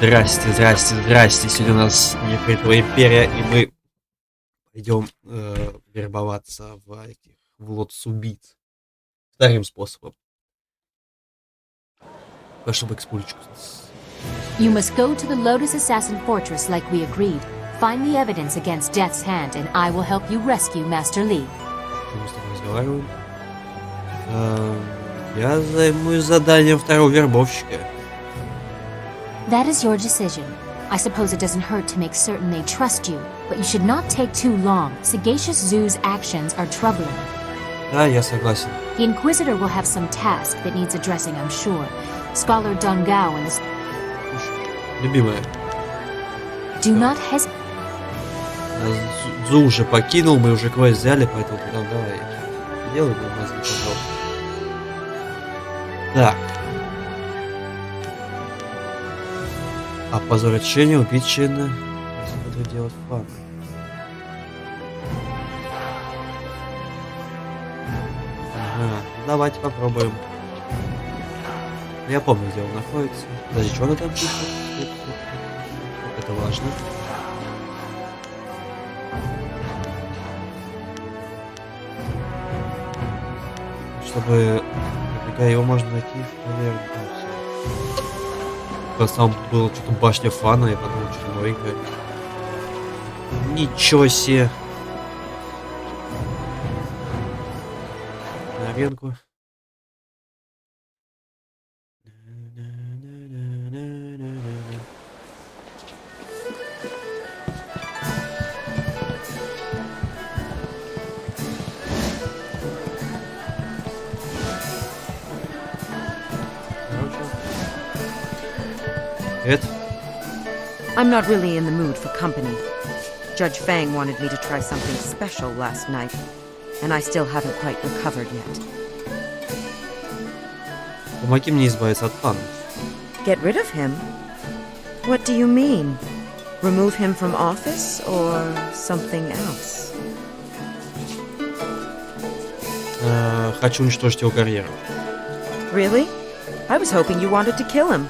Здрасте, здрасте, здрасте. Сегодня у нас Нефритовая империя, и мы пойдем вербоваться в Лотос убийц. Старым способом. Чтобы экспулечку. You must go to the Lotus Assassin fortress like we agreed. Find the evidence against Death's hand, and I will help you rescue Master Li. Мы с тобой разговариваем. Я займусь заданием второго вербовщика. That is your decision. I suppose it doesn't hurt to make certain they trust you, but you should not take too long. Sagacious Zoo's actions are troubling. Да, я согласен. The Inquisitor will have some task that needs addressing, I'm sure. Scholar Dongao and the... Любимая. Do not hesitate. Зу уже покинул, мы уже квест взяли, поэтому давай. Делай у нас, пожалуйста. Так. А по возвращению убить Чена. Буду делать фан. Ага, давайте попробуем. Я помню, где он находится. Даже что она там пишет? Это важно. Чтобы его можно найти, наверное, просто там было что-то башня фана, я подумал, что новенькое. Ничего себе! На аренку. I'm not really in the mood for company. Judge Fang wanted me to try something special last night, and I still haven't quite recovered yet. Помоги мне избавиться от фана. Get rid of him? What do you mean? Remove him from office or something else? Хочу уничтожить его карьеру. Really? I was hoping you wanted to kill him.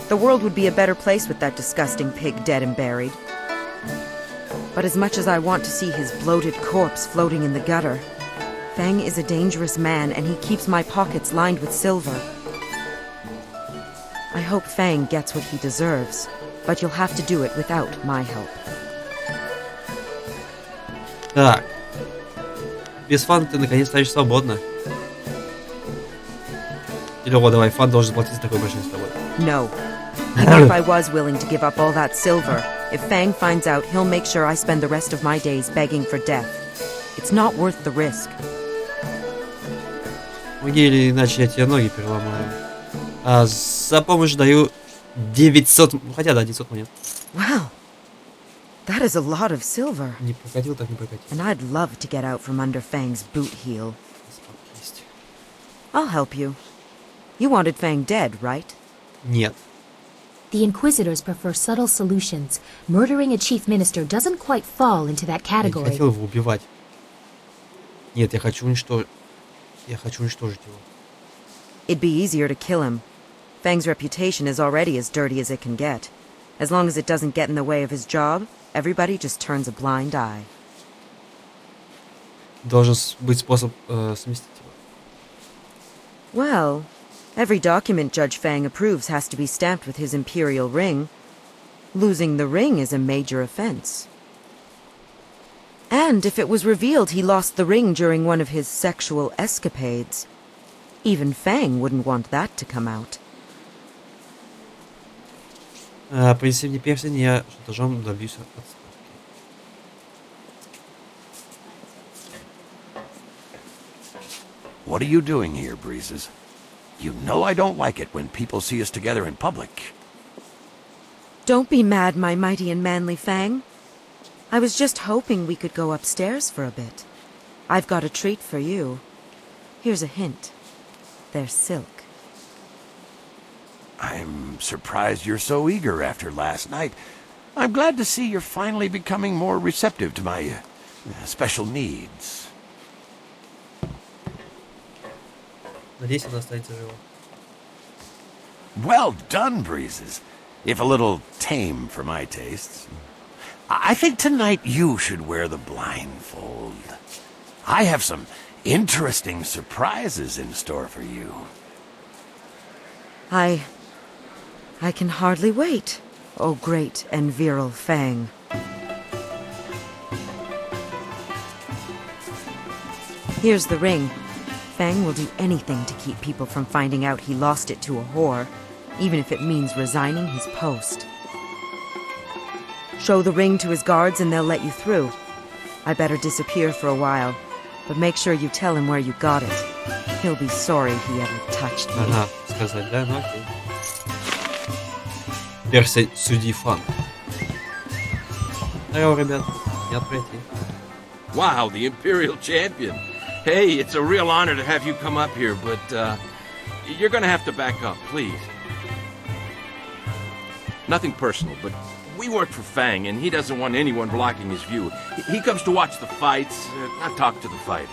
The world would be a better place with that disgusting pig dead and buried. But as much as I want to see his bloated corpse floating in the gutter, Fang is a dangerous man and he keeps my pockets lined with silver. I hope Fang gets what he deserves, but you'll have to do it without my help. Так. Без фана ты наконец станешь свободна. Или вот давай, фан должен платить за такой большой с тобой. No. Even if I was willing to give up all that silver, if Fang finds out, he'll make sure I spend the rest of my days begging for death. It's not worth the risk. Помоги, или иначе я тебе ноги переломаю. А за помощь даю 900... Хотя да, 900 монет. Wow. That is a lot of silver. Не прокатил, так не прокатил. And I'd love to get out from under Fang's boot heel. I'll help you. You wanted Fang dead, right? Нет. The Inquisitors prefer subtle solutions. Murdering a chief minister doesn't quite fall into that Я не category. хотел его убивать. Нет, я хочу уничтожить его. It'd be easier to kill him. Fang's reputation is already as dirty as it can get. As long as it doesn't get in the way of his job, everybody just turns a blind eye. Должен быть способ сместить его. Well, every document Judge Fang approves has to be stamped with his imperial ring. Losing the ring is a major offense. And if it was revealed he lost the ring during one of his sexual escapades, even Fang wouldn't want that to come out. Принеси мне перстень, я шантажом добьюсь отставки. What are you doing here, Breezes? You know I don't like it when people see us together in public. Don't be mad, my mighty and manly Fang. I was just hoping we could go upstairs for a bit. I've got a treat for you. Here's a hint. They're silk. I'm surprised you're so eager after last night. I'm glad to see you're finally becoming more receptive to my special needs. Надеюсь, она останется жива. Well done, Breezes. if a little tame for my tastes. I think tonight you should wear the blindfold. I have some interesting surprises in store for you. I can hardly wait, oh great and virile Fang. Here's the ring. Fang will do anything to keep people from finding out he lost it to a whore, even if it means resigning his post. Show the ring to his guards and they'll let you through. I better disappear for a while, but make sure you tell him where you got it. He'll be sorry he ever touched me. Ага, сказать, да? Ну окей. Перси судьи фан. Здорово, ребят. Не пройти. Wow, the Imperial Champion. Hey, it's a real honor to have you come up here, but you're gonna have to back up, please. Nothing personal, but we work for Fang, and he doesn't want anyone blocking his view. He comes to watch the fights, not talk to the fighters.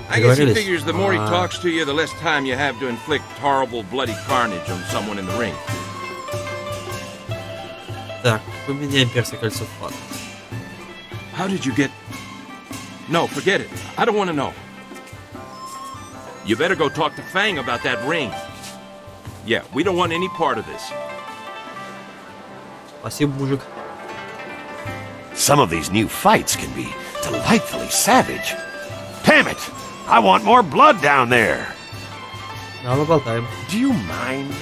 I guess he figures the more he talks to you, the less time you have to inflict horrible, bloody carnage on someone in the ring. Так, поменяем перси кольцо фан. How did you get... No, forget it. I don't want to know. You better go talk to Fang about that ring. Yeah, we don't want any part of this. Спасибо, мужик. Some of these new fights can be delightfully savage. Damn it! I want more blood down there. Да, поболтаем. Do you mind?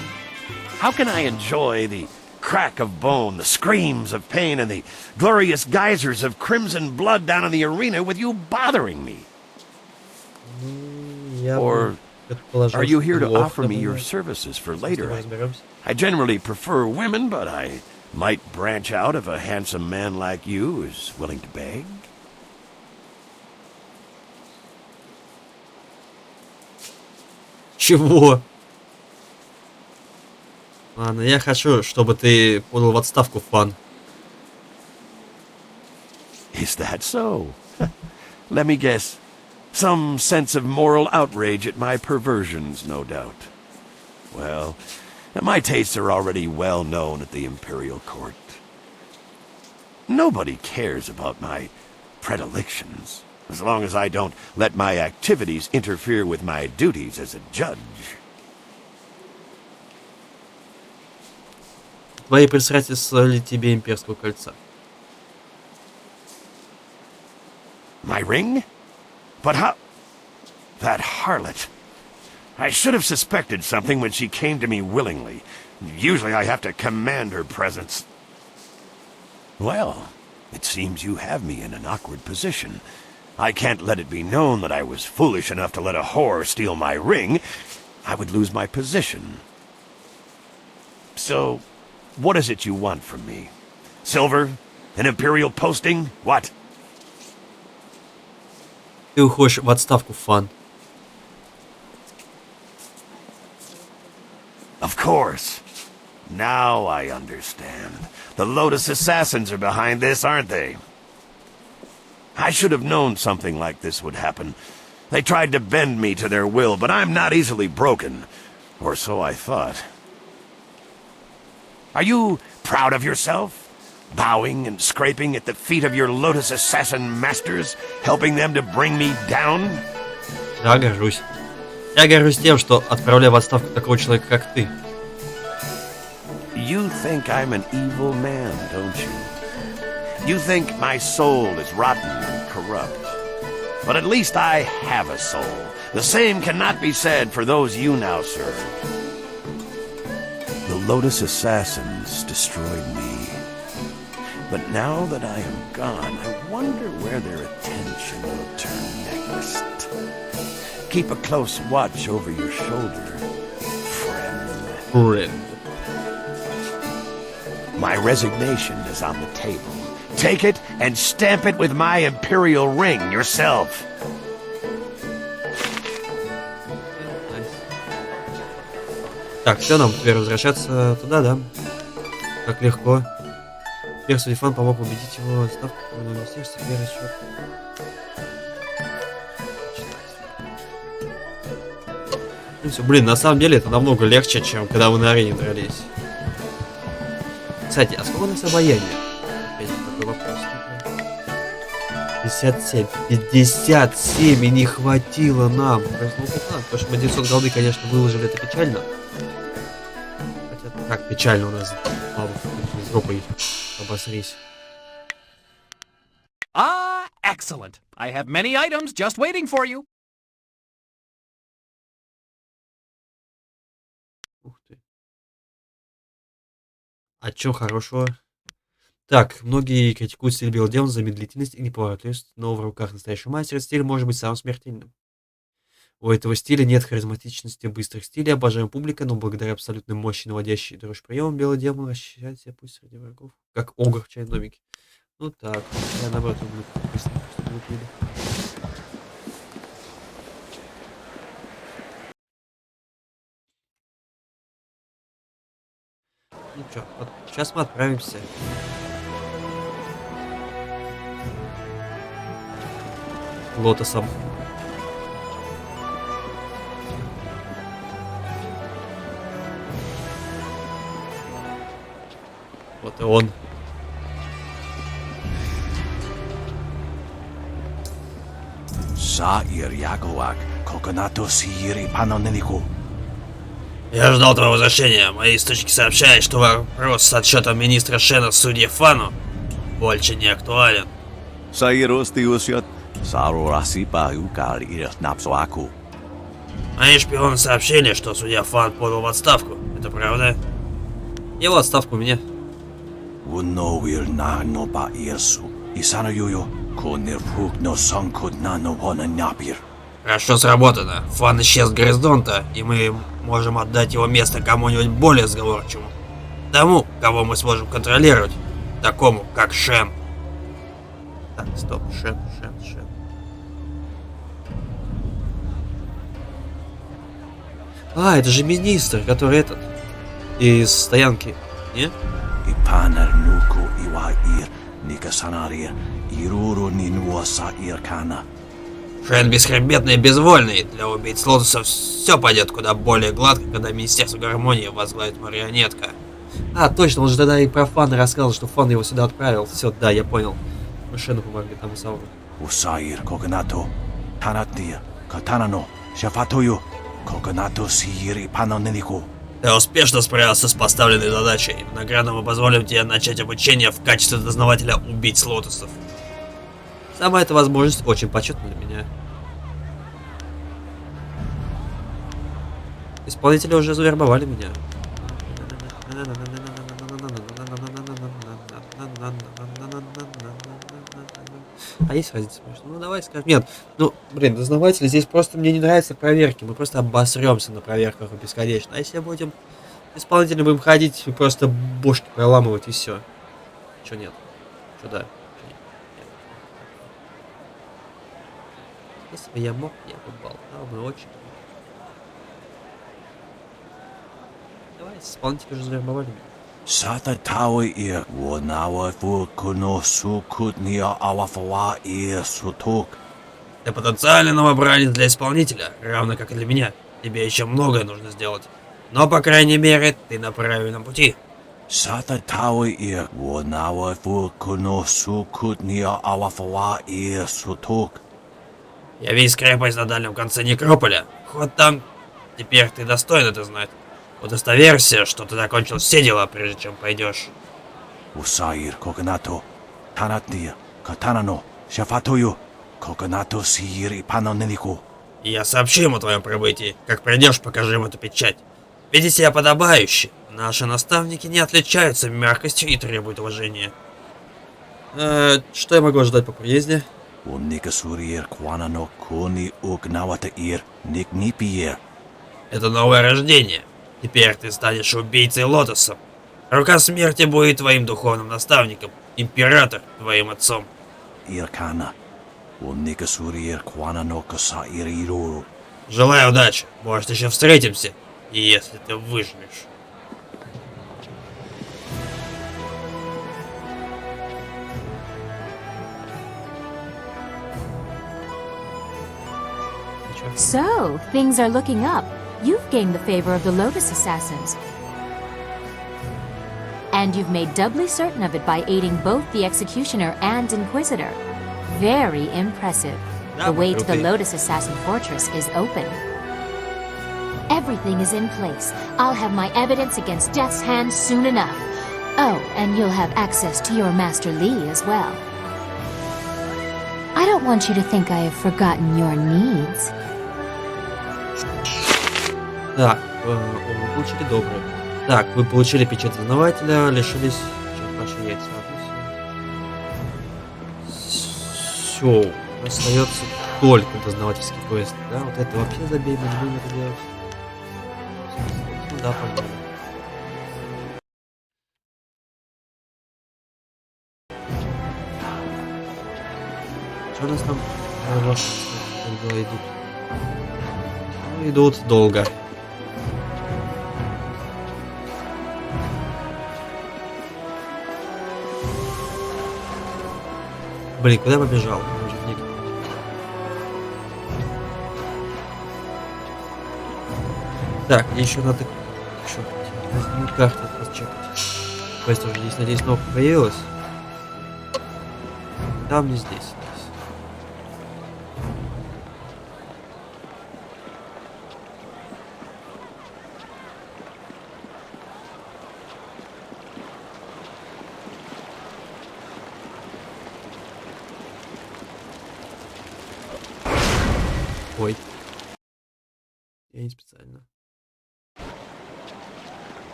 How can I enjoy the crack of bone, the screams of pain, and the glorious geysers of crimson blood down in the arena with you bothering me? Or are you here to offer me your services for later? I generally prefer women, but I might branch out if a handsome man like you is willing to beg. Чего? Ладно, я хочу, чтобы ты подал в отставку, фан. Is that so? Let me guess. Some sense of moral outrage at my perversions, no doubt. Well, my tastes are already well known at the Imperial Court. Nobody cares about my predilections, as long as I don't let my activities interfere with my duties as a judge. Твои председательства ли тебе имперского кольца? My ring? But how... That harlot. I should have suspected something when she came to me willingly. Usually I have to command her presence. Well, it seems you have me in an awkward position. I can't let it be known that I was foolish enough to let a whore steal my ring. I would lose my position. So, what is it you want from me? Silver? An imperial posting? What? Ты уходишь в отставку, фан. Of course. Now I understand. The Lotus Assassins are behind this, aren't they? I should have known something like this would happen. They tried to bend me to their will, but I'm not easily broken. Or so I thought. Are you proud of yourself? Bowing and scraping at the feet of your Lotus Assassin masters, helping them to bring me down? Да, горжусь. Я горжусь тем, что отправляю в отставку такого человека, как ты. You think I'm an evil man, don't you? You think my soul is rotten and corrupt. But at least I have a soul. The same cannot be said for those you now serve. The Lotus Assassins destroyed me. But now that I am gone, I wonder where their attention will turn next. Keep a close watch over your shoulder, friend. My resignation is on the table. Take it and stamp it with my imperial ring yourself. Так, все, нам теперь возвращаться туда, да? Как легко. Перси фан помог убедить его ставку в министерстве. Теперь еще... Ну всё, блин, на самом деле это намного легче, чем когда вы на арене дрались. Кстати, а сколько у нас обаяния? Опять такой вопрос. 57. 57 и не хватило нам. Потому что мы 900 голды, конечно, выложили, это печально. Хотя как печально у нас мало из жопы обосрись. Ah, excellent. I have many items just waiting for you. Ух ты. А чё хорошего? Так, многие критикуют стиль белого демона за медлительность и неповоротливость, но в руках настоящего мастера стиль может быть самым смертельным. У этого стиля нет харизматичности быстрых стилей, обожаем публика, но благодаря абсолютной мощи, наводящей дрожь приемам, белый демон ощущает себя пусть среди врагов, как огр в чайном домике. Ну так, я наоборот люблю быстро, чтобы вы пили. Ну чё, вот сейчас мы отправимся. Лотосом. Вот и он. Я ждал твоего возвращения. Мои источники сообщают, что вопрос с отчетом министра Шена судье Фану больше не актуален. Мои шпионы сообщили, что судья Фан подал в отставку. Это правда? Его отставку у меня. Хорошо сработано. Фан исчез с горизонта, и мы можем отдать его место кому-нибудь более сговорчивому. Тому, кого мы сможем контролировать. Такому, как Шен. Так, стоп. Шен. А, это же министр, который этот. Из стоянки. Не? Шен бесхребетный и безвольный. Для убийц Лотуса все пойдет куда более гладко, когда Министерство гармонии возглавит марионетка. А, точно, он же тогда и про Фана рассказал, что Фан его сюда отправил. Все, да, я понял. Мы Шену помогли, там и Сауру. Ты успешно справился с поставленной задачей. В награду мы позволим тебе начать обучение в качестве дознавателя убийц Лотусов. Сама эта возможность очень почетна для меня. Исполнители уже завербовали меня. А есть разница между? Ну давай скажем. Нет, ну блин, дознаватели здесь просто мне не нравятся проверки. Мы просто обосремся на проверках бесконечно. А если будем исполнителем будем ходить и просто бошки проламывать и все. Чё нет? Чё да? Если бы я мог, я бы болтал бы очень. Давай, исполнители уже завербовали меня. Ты потенциальный новобранец для исполнителя, равно как и для меня. Тебе еще многое нужно сделать. Но, по крайней мере, ты на правильном пути. Я весь крепость на дальнем конце некрополя. Ход там. Теперь ты достоин это знать. Удостоверься, что ты закончил все дела, прежде чем пойдешь. Я сообщу ему о твоем прибытии. Как придешь, покажи ему эту печать. Веди себя подобающе. Наши наставники не отличаются мягкостью и требуют уважения. Что я могу ожидать по приезде? Это новое рождение. Теперь ты станешь убийцей Лотоса. Рука смерти будет твоим духовным наставником. Император твоим отцом. Желаю удачи. Может, еще встретимся. Если ты выживешь. So, things are looking up. you've gained the favor of the Lotus Assassins. And you've made doubly certain of it by aiding both the Executioner and Inquisitor. Very impressive. The way to the Lotus Assassin Fortress is open. Everything is in place. I'll have my evidence against Death's Hand soon enough. Oh, and you'll have access to your Master Lee as well. I don't want you to think I have forgotten your needs. Так, вы получили доброе. Так, вы получили печать дознавателя, лишились ваши яйца. Все, остается только дознавательский квест. Да, вот это вообще забей, мы не будем это делать. Ну да, понятно. Что у нас там дела идут? Ну, идут долго. Блин, куда я побежал? Так, еще надо карту прочекать. Квест уже здесь, надеюсь, кнопка появилась. Там не здесь. Ой. Я не специально.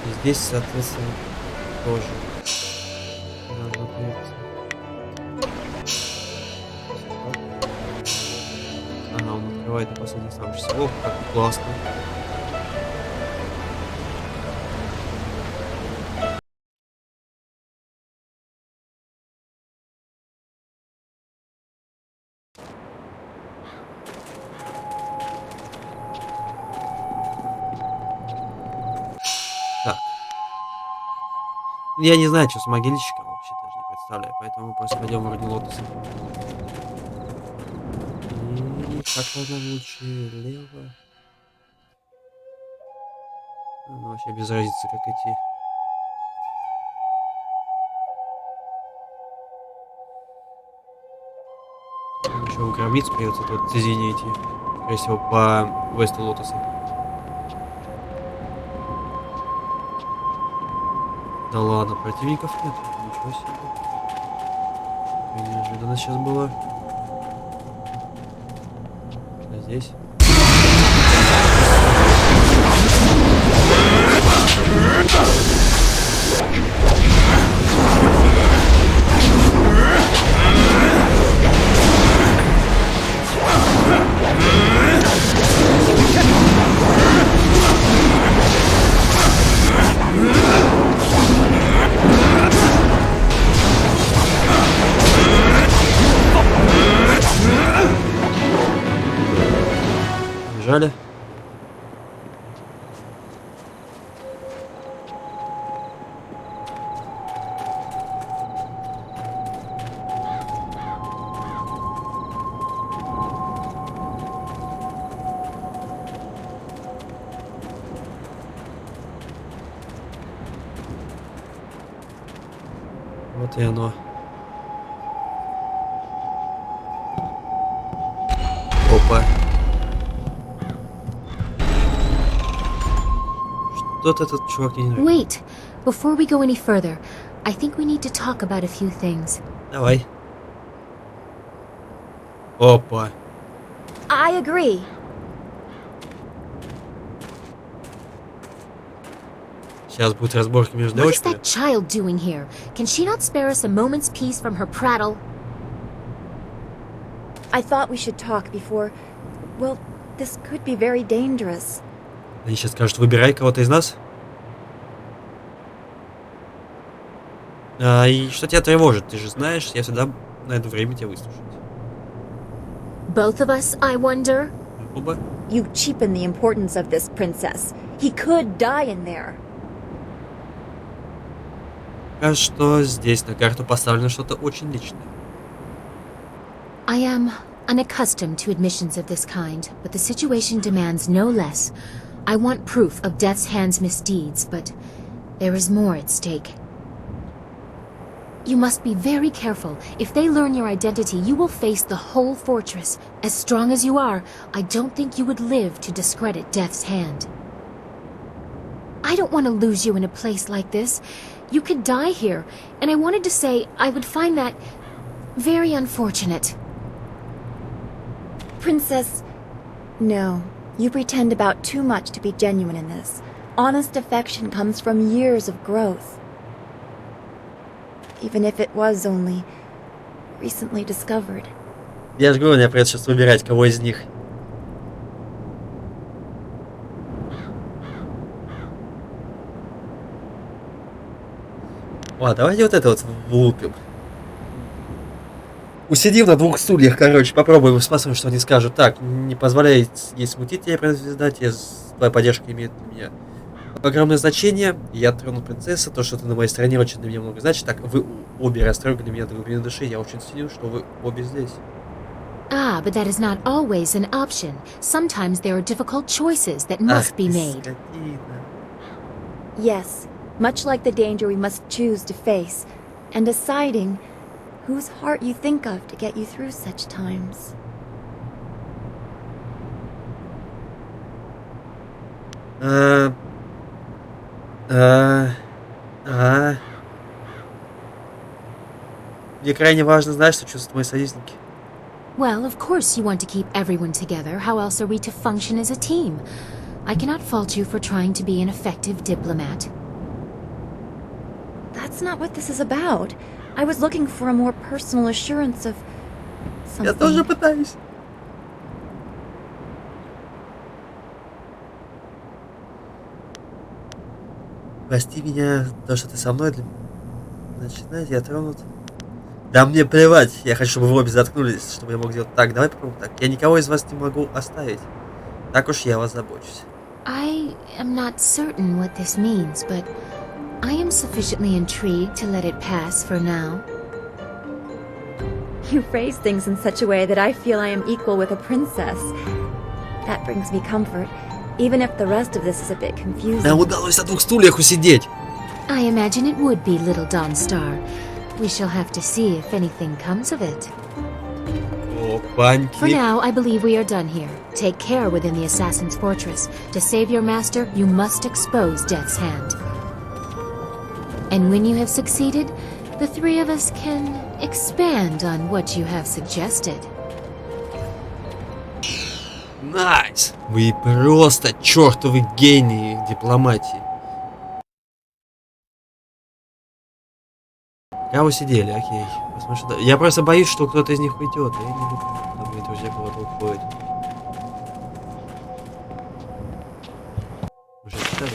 И здесь, соответственно, тоже должно появиться. Ага, он открывает на последний оставшийся. Ох, как классно. Так. Я не знаю, что с могильщиком вообще даже не представляю, поэтому мы просто пойдем вроде лотоса. И как нам лучше лево? Ну, вообще без разницы, как идти. Еще в гробницу придется тут тизине идти. Скорее всего, по весту лотоса. Да ладно, противников нет. Ничего себе. Какая неожиданность сейчас была. А здесь? Бежали. Вот и оно. Опа. Что-то этот чувак не нравится. Wait, before we go any further, I think we need to talk about a few things. Давай. Опа. I agree. Сейчас будет разборка между What's девочками. that child doing here? Can she not spare us a moment's peace from her prattle? I thought we should talk before... Well, this could be very dangerous. Они сейчас скажут, выбирай кого-то из нас. И что тебя тревожит? Ты же знаешь, я всегда найду время тебя выслушать. Both of us, I wonder? Оба. You cheapen the importance of this princess. He could die in there. Кажется, что здесь на карту поставлено что-то очень личное. I am unaccustomed to admissions of this kind, but the situation demands no less. I want proof of Death's Hand's misdeeds, but there is more at stake. You must be very careful. If they learn your identity, you will face the whole fortress. As strong as you are, I don't think you would live to discredit Death's Hand. I don't want to lose you in a place like this. You could die here, and I wanted to say I would find that very unfortunate. Princess... No. You pretend about too much to be genuine in this. Honest affection comes from years of growth. Even if it was only recently discovered. Я же говорю, мне придется сейчас выбирать, кого из них. Ладно, давайте вот это вот влупим. Усидим на двух стульях, короче, попробуем, посмотрим, что они скажут. Так, не позволяет ей смутить тебя, звезда, твоя поддержка имеет для меня огромное значение. Я тронул принцесса, то, что ты на моей стороне, очень для меня много значит. Так, вы обе растрогали меня до глубины души, я очень ценю, что вы обе здесь. Ah, but that is not always an option. Sometimes there are difficult choices that must be made. Yes, much like the danger we must choose to face, and deciding whose heart you think of to get you through such times. Мне крайне важно знать, что чувствуют мои союзники. Well, of course you want to keep everyone together. How else are we to function as a team? I cannot fault you for trying to be an effective diplomat. That's not what this is about. I was looking for a more personal assurance of Я тоже something. пытаюсь. Прости меня, то, что ты со мной. Начинать, я тронут. Да мне плевать, я хочу, чтобы вы обе заткнулись, чтобы я мог делать так. Давай попробуем так. Я никого из вас не могу оставить. Так уж я вас забочусь. I am not certain what this means, but I am sufficiently intrigued to let it pass for now. You phrase things in such a way that I feel I am equal with a princess. That brings me comfort, even if the rest of this is a bit confusing. Нам удалось на двух стульях усидеть. I imagine it would be, little Dawnstar. We shall have to see if anything comes of it. For Опаньки. now, I believe we are done here. Take care within the Assassin's Fortress. To save your master, you must expose Death's Hand. And when you have succeeded, the three of us can expand on what you have suggested. Найс. Вы просто чертовы гении дипломатии. Кого сидели, окей. Посмотрим, да. Я просто боюсь, что кто-то из них уйдет. Я не люблю, когда мои друзья кого-то уходят. Уже читали?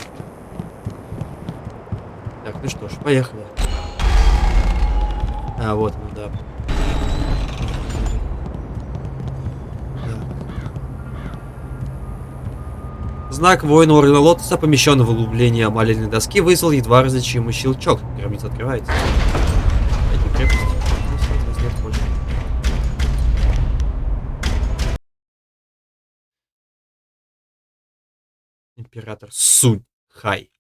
Так, ну что ж, поехали. А, вот он, да. Знак воина Ордена Лотоса, помещенный в углубление молельной доски, вызвал едва различимый щелчок. Гробница открывается. Пойдем крепость. Ну, всё, у нас нет больше. Император Сунь Хай.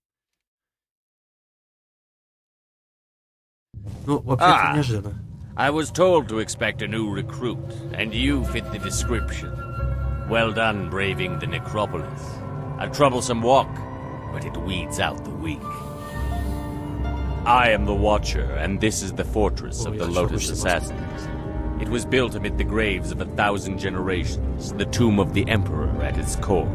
Ну, вообще-то неожиданно. I was told to expect a new recruit, and you fit the description. Well done braving the necropolis. A troublesome walk, but it weeds out the weak. I am the Watcher, and this is the fortress of the Lotus Assassins. It was built amid the graves of 1,000 generations, the tomb of the Emperor at its core.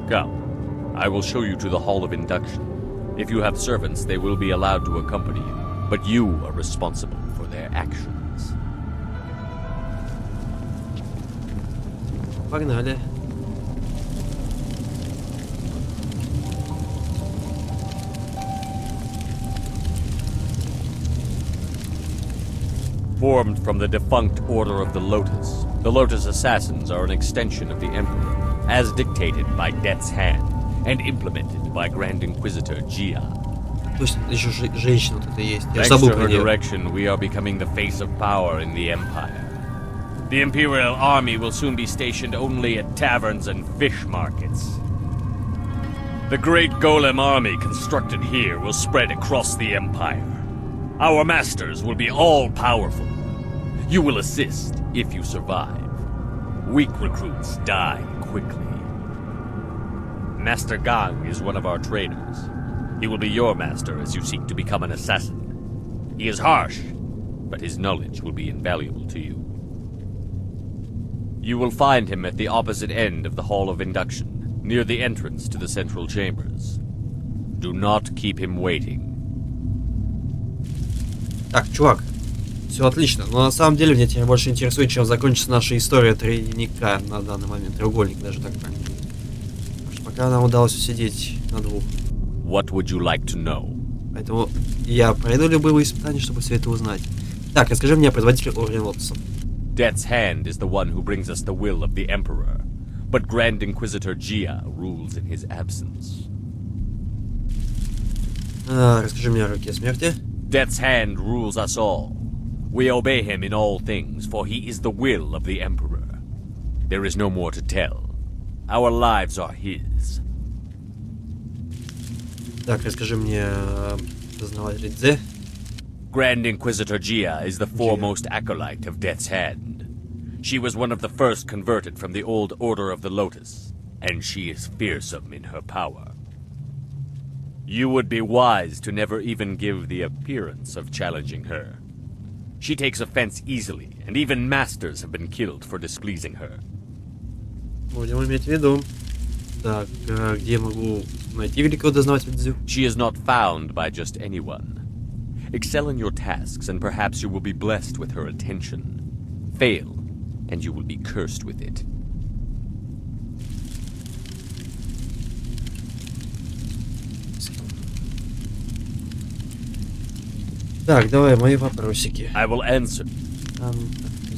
Come, I will show you to the Hall of Induction. If you have servants, they will be allowed to accompany you, but you are responsible for their actions. Погнали. Formed from the defunct Order of the Lotus Assassins are an extension of the Emperor, as dictated by Death's Hand, and implemented by Grand Inquisitor Jia. То есть еще женщина тут и есть. Я Thanks забыл to про her нее. direction, we are becoming the face of power in the Empire. The Imperial army will soon be stationed only at taverns and fish markets. The great golem army constructed here will spread across the Empire. Our masters will be all-powerful. You will assist if you survive. Weak recruits die quickly. Master Gang is one of our traders. He will be your master as you seek to become an assassin. He is harsh, but his knowledge will be invaluable to you. You will find him at the opposite end of the Hall of Induction, near the entrance to the central chambers. Do not keep him waiting. Так, чувак, все отлично, но на самом деле меня теперь больше интересует, чем закончится наша история тройника на данный момент, треугольник даже так правильно. Потому что пока нам удалось усидеть на двух. What would you like to know? Поэтому я пройду любые испытания, чтобы все это узнать. Так, расскажи мне о производителе Ордена Лотоса. Death's Hand is the one who brings us the will of the Emperor, but Grand Inquisitor Gia rules in his absence. Расскажи мне о Руке Смерти. Death's Hand rules us all. We obey him in all things, for he is the will of the Emperor. There is no more to tell. Our lives are his. Так, расскажи мне о дознавателе Дзе. Grand Inquisitor Gia is the foremost acolyte of Death's Hand. She was one of the first converted from the old Order of the Lotus, and she is fearsome in her power. You would be wise to never even give the appearance of challenging her. She takes offense easily, and even masters have been killed for displeasing her. Будем иметь в виду. Так, где я могу найти великого дознавателя Дзю? She is not found by just anyone. Excel in your tasks, and perhaps you will be blessed with her attention. Fail, and you will be cursed with it. Так, давай, мои вопросики. I will answer.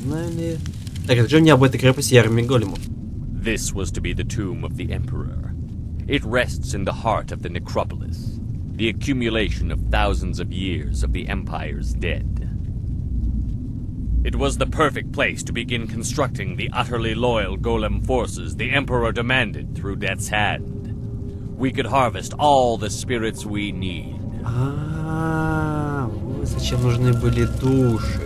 Знали. Так, расскажи мне об этой крепости армии големов. This was to be the tomb of the Emperor. It rests in the heart of the necropolis, the accumulation of thousands of years of the Empire's dead. It was the perfect place to begin constructing the utterly loyal golem forces the Emperor demanded through Death's Hand. We could harvest all the spirits we need. Вот зачем нужны были души.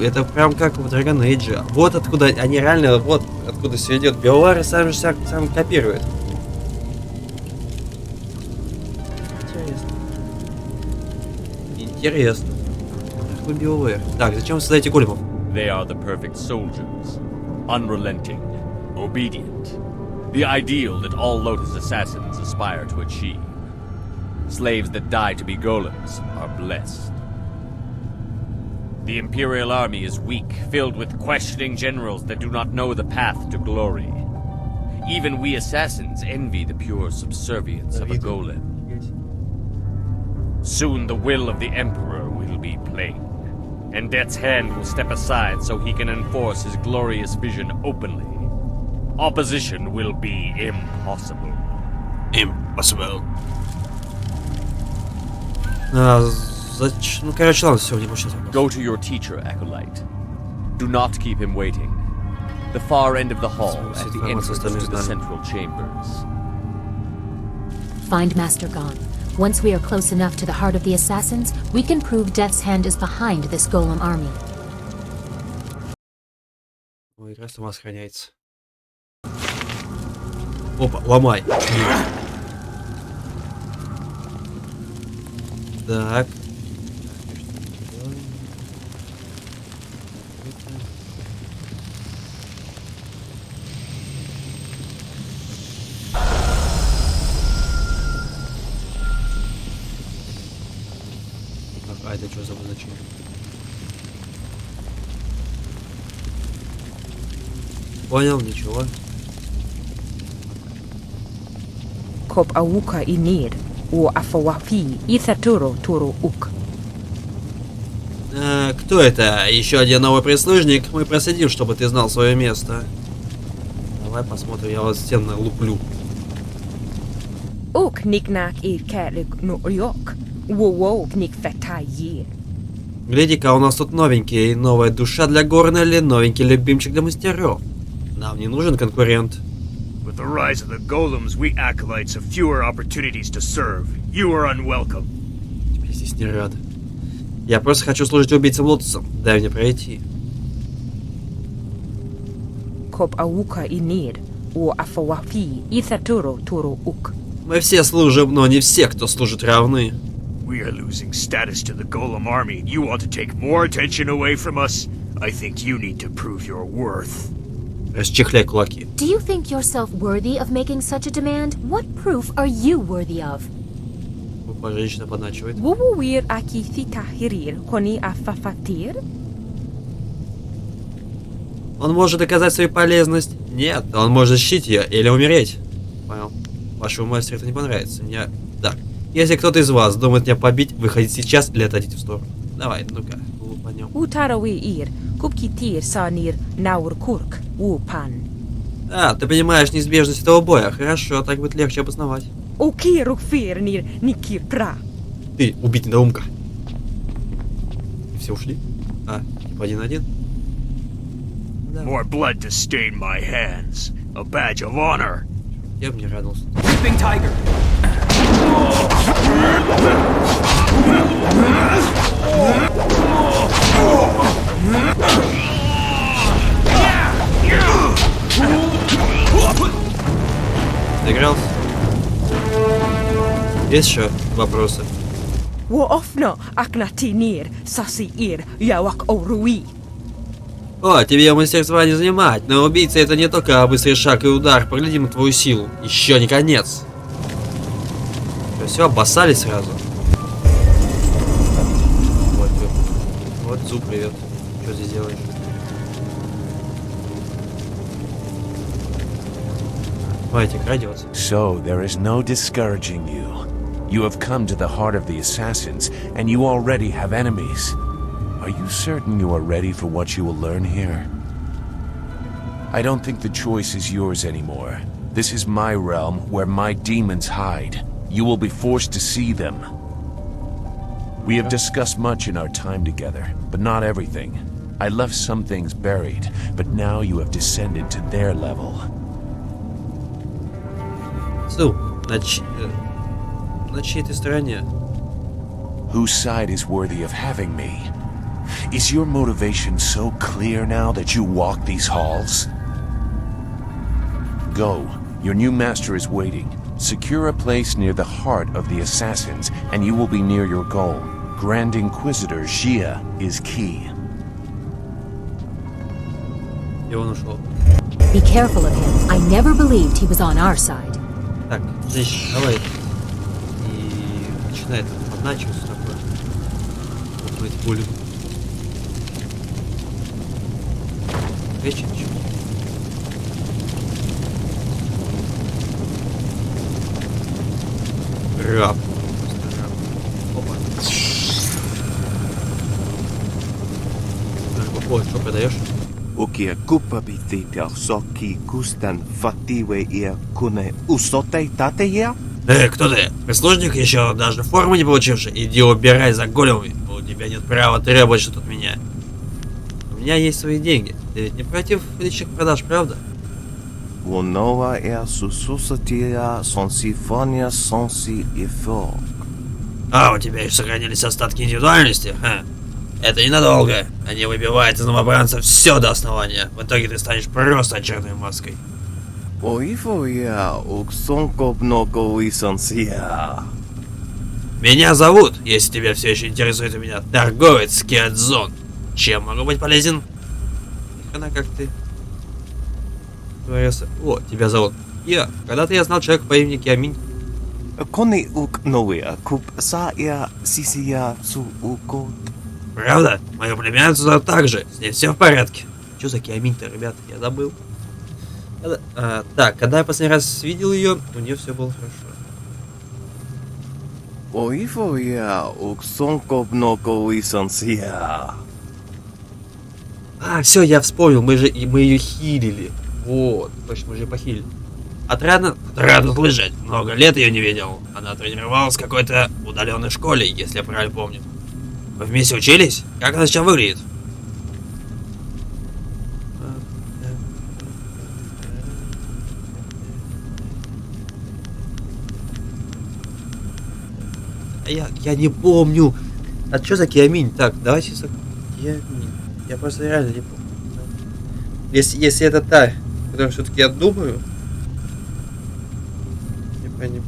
Это прям как в Dragon Age. Вот откуда они реально, вот откуда все идет. Биовары сам копирует. Интересно. Какой биовэр? Так, зачем вы создаете големов? They are the perfect soldiers. Unrelenting. Obedient. The ideal that all Lotus Assassins aspire to achieve. Slaves that die to be golems are blessed. The Imperial army is weak, filled with questioning generals that do not know the path to glory. Even we assassins envy the pure subservience of a golem. Soon the will of the Emperor will be plain, and Death's Hand will step aside so he can enforce his glorious vision openly. Opposition will be impossible. Impossible. Ну, короче, ладно, все, не больше вопрос. Go to your teacher, acolyte. Do not keep him waiting. The far end of the hall at the entrance to the central chambers. Find Master Gon. Once we are close enough to the heart of the assassins, we can prove Death's Hand is behind this golem army. Ой, игра сама сохраняется. Опа, ломай. Так. А это что за обозначение? Понял, ничего. Kop awuka inir, o afawafi ithaturo turo uk. Кто это? Еще один новый прислужник? Мы проследим, чтобы ты знал свое место. Давай посмотрим, я вас всем налуплю. Uk niknak ir kalik no yok. Wo knik fatayi. Гляди-ка, у нас тут новенький, новая душа для Горнелли, новенький любимчик для мастеров. Нам не нужен конкурент. With the rise of the golems, we acolytes have fewer opportunities to serve. You are unwelcome. Тебе здесь не рад. Я просто хочу служить убийцам Лотусом. Дай мне пройти. Коп аука и нир, у афавафи и татуру туру ук. Мы все служим, но не все, кто служит, равны. We are losing status to the golem army. You want to take more attention away from us? I think you need to prove your worth. Расчехляй кулаки. Do you think yourself worthy of making such a demand? What proof are you worthy of? Глупая женщина подначивает. Вувуир аки фитахирир, кони афафатир? Он может доказать свою полезность. Нет, он может защитить ее или умереть. Понял. Вашему мастеру это не понравится. Мне... Так. Если кто-то из вас думает меня побить, выходите сейчас или отойдите в сторону. Давай, ну-ка. Пойдем. Утаравы ир, кубки тир санир наур курк, упан. А, ты понимаешь неизбежность этого боя. Хорошо, так будет легче обосновать. Окирук фир нир никир пра. Ты, убить недоумка. И все ушли? А, типа 1-1? Да. More blood to stain my hands. A badge of honor. Я бы не радовался. Sleeping tiger. Доигрался? Есть еще вопросы? Воофно акнати нир саси ир явак оруи. О, тебе мастерства не занимать, но убийца это не только быстрый шаг и удар, погляди на твою силу. Еще не конец. Все, обоссали сразу. Вот Зу, привет. Что здесь делаешь? Давайте, крадется. So, there is no discouraging you. You have come to the heart of the assassins, and you already have enemies. Are you certain you are ready for what you will learn here? I don't think the choice is yours anymore. This is my realm, where my demons hide. You will be forced to see them. We have discussed much in our time together, but not everything. I left some things buried, but now you have descended to their level. Зу, на чьей ты стороне? Whose side is worthy of having me? Is your motivation so clear now that you walk these halls? Go. Your new master is waiting. Secure a place near the heart of the assassins, and you will be near your goal. Grand Inquisitor Xia is key. И он ушел. Be careful of him. I never believed he was on our side. Так, здесь давай. И начинает подначиваться такое. Опыт пулю. Вечер ничего. Раб. Просто раб. Опа. Ой, что продаешь? Ukia kupapitita soki kustan фативе и куне усотай татея? Кто ты? Прислужник еще даже формы не получивший? Иди убирай за големами. У тебя нет права требовать что-то от меня. У меня есть свои деньги. Ты ведь не против личных продаж, правда? Вонова е сусусатия сонсифония сонси и фо. А, у тебя еще сохранились остатки индивидуальности? Ха. Это ненадолго. Они выбивают из новобранцев все до основания. В итоге ты станешь просто отчетной маской. Оифоя уксонкопноко исансия. Меня зовут, если тебя все еще интересует у меня, торговец Киадзон. Чем могу быть полезен? Она как ты. Творился. О, тебя зовут. Я. Когда-то я знал человека по имени Киаминь. Кони ук новия куп сая сисия су укот. Правда? Мою племянницу зовут так же. С ней все в порядке. Что за Киаминь-то, ребята? Я забыл. Так, когда я последний раз видел ее, у нее все было хорошо. Оифоя уксонкопноко исансия. А, все, я вспомнил, мы ее хилили. Вот, точно, мы же ее похилили. Отрадно слышать. Много лет ее не видел. Она тренировалась в какой-то удаленной школе, если я правильно помню. Вы вместе учились? Как она сейчас выглядит? Я не помню. А что за Киаминь? Так, давайте за Киаминь. Я просто реально не помню. Если это та, которую все-таки я думаю. Не помню.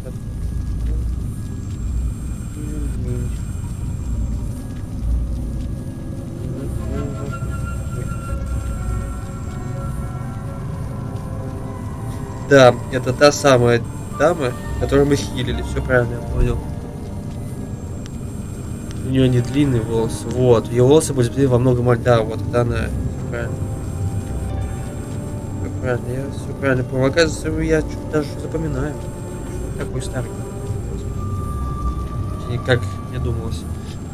Да, это та самая дама, которую мы хилили. Все правильно, я понял. У нее не длинные волосы. Вот. Ее волосы были заплетены во много мальда. Вот это она. Все правильно. Все правильно. Я все правильно понял. Оказывается, я что-то даже запоминаю. Такой старый. Как мне думалось.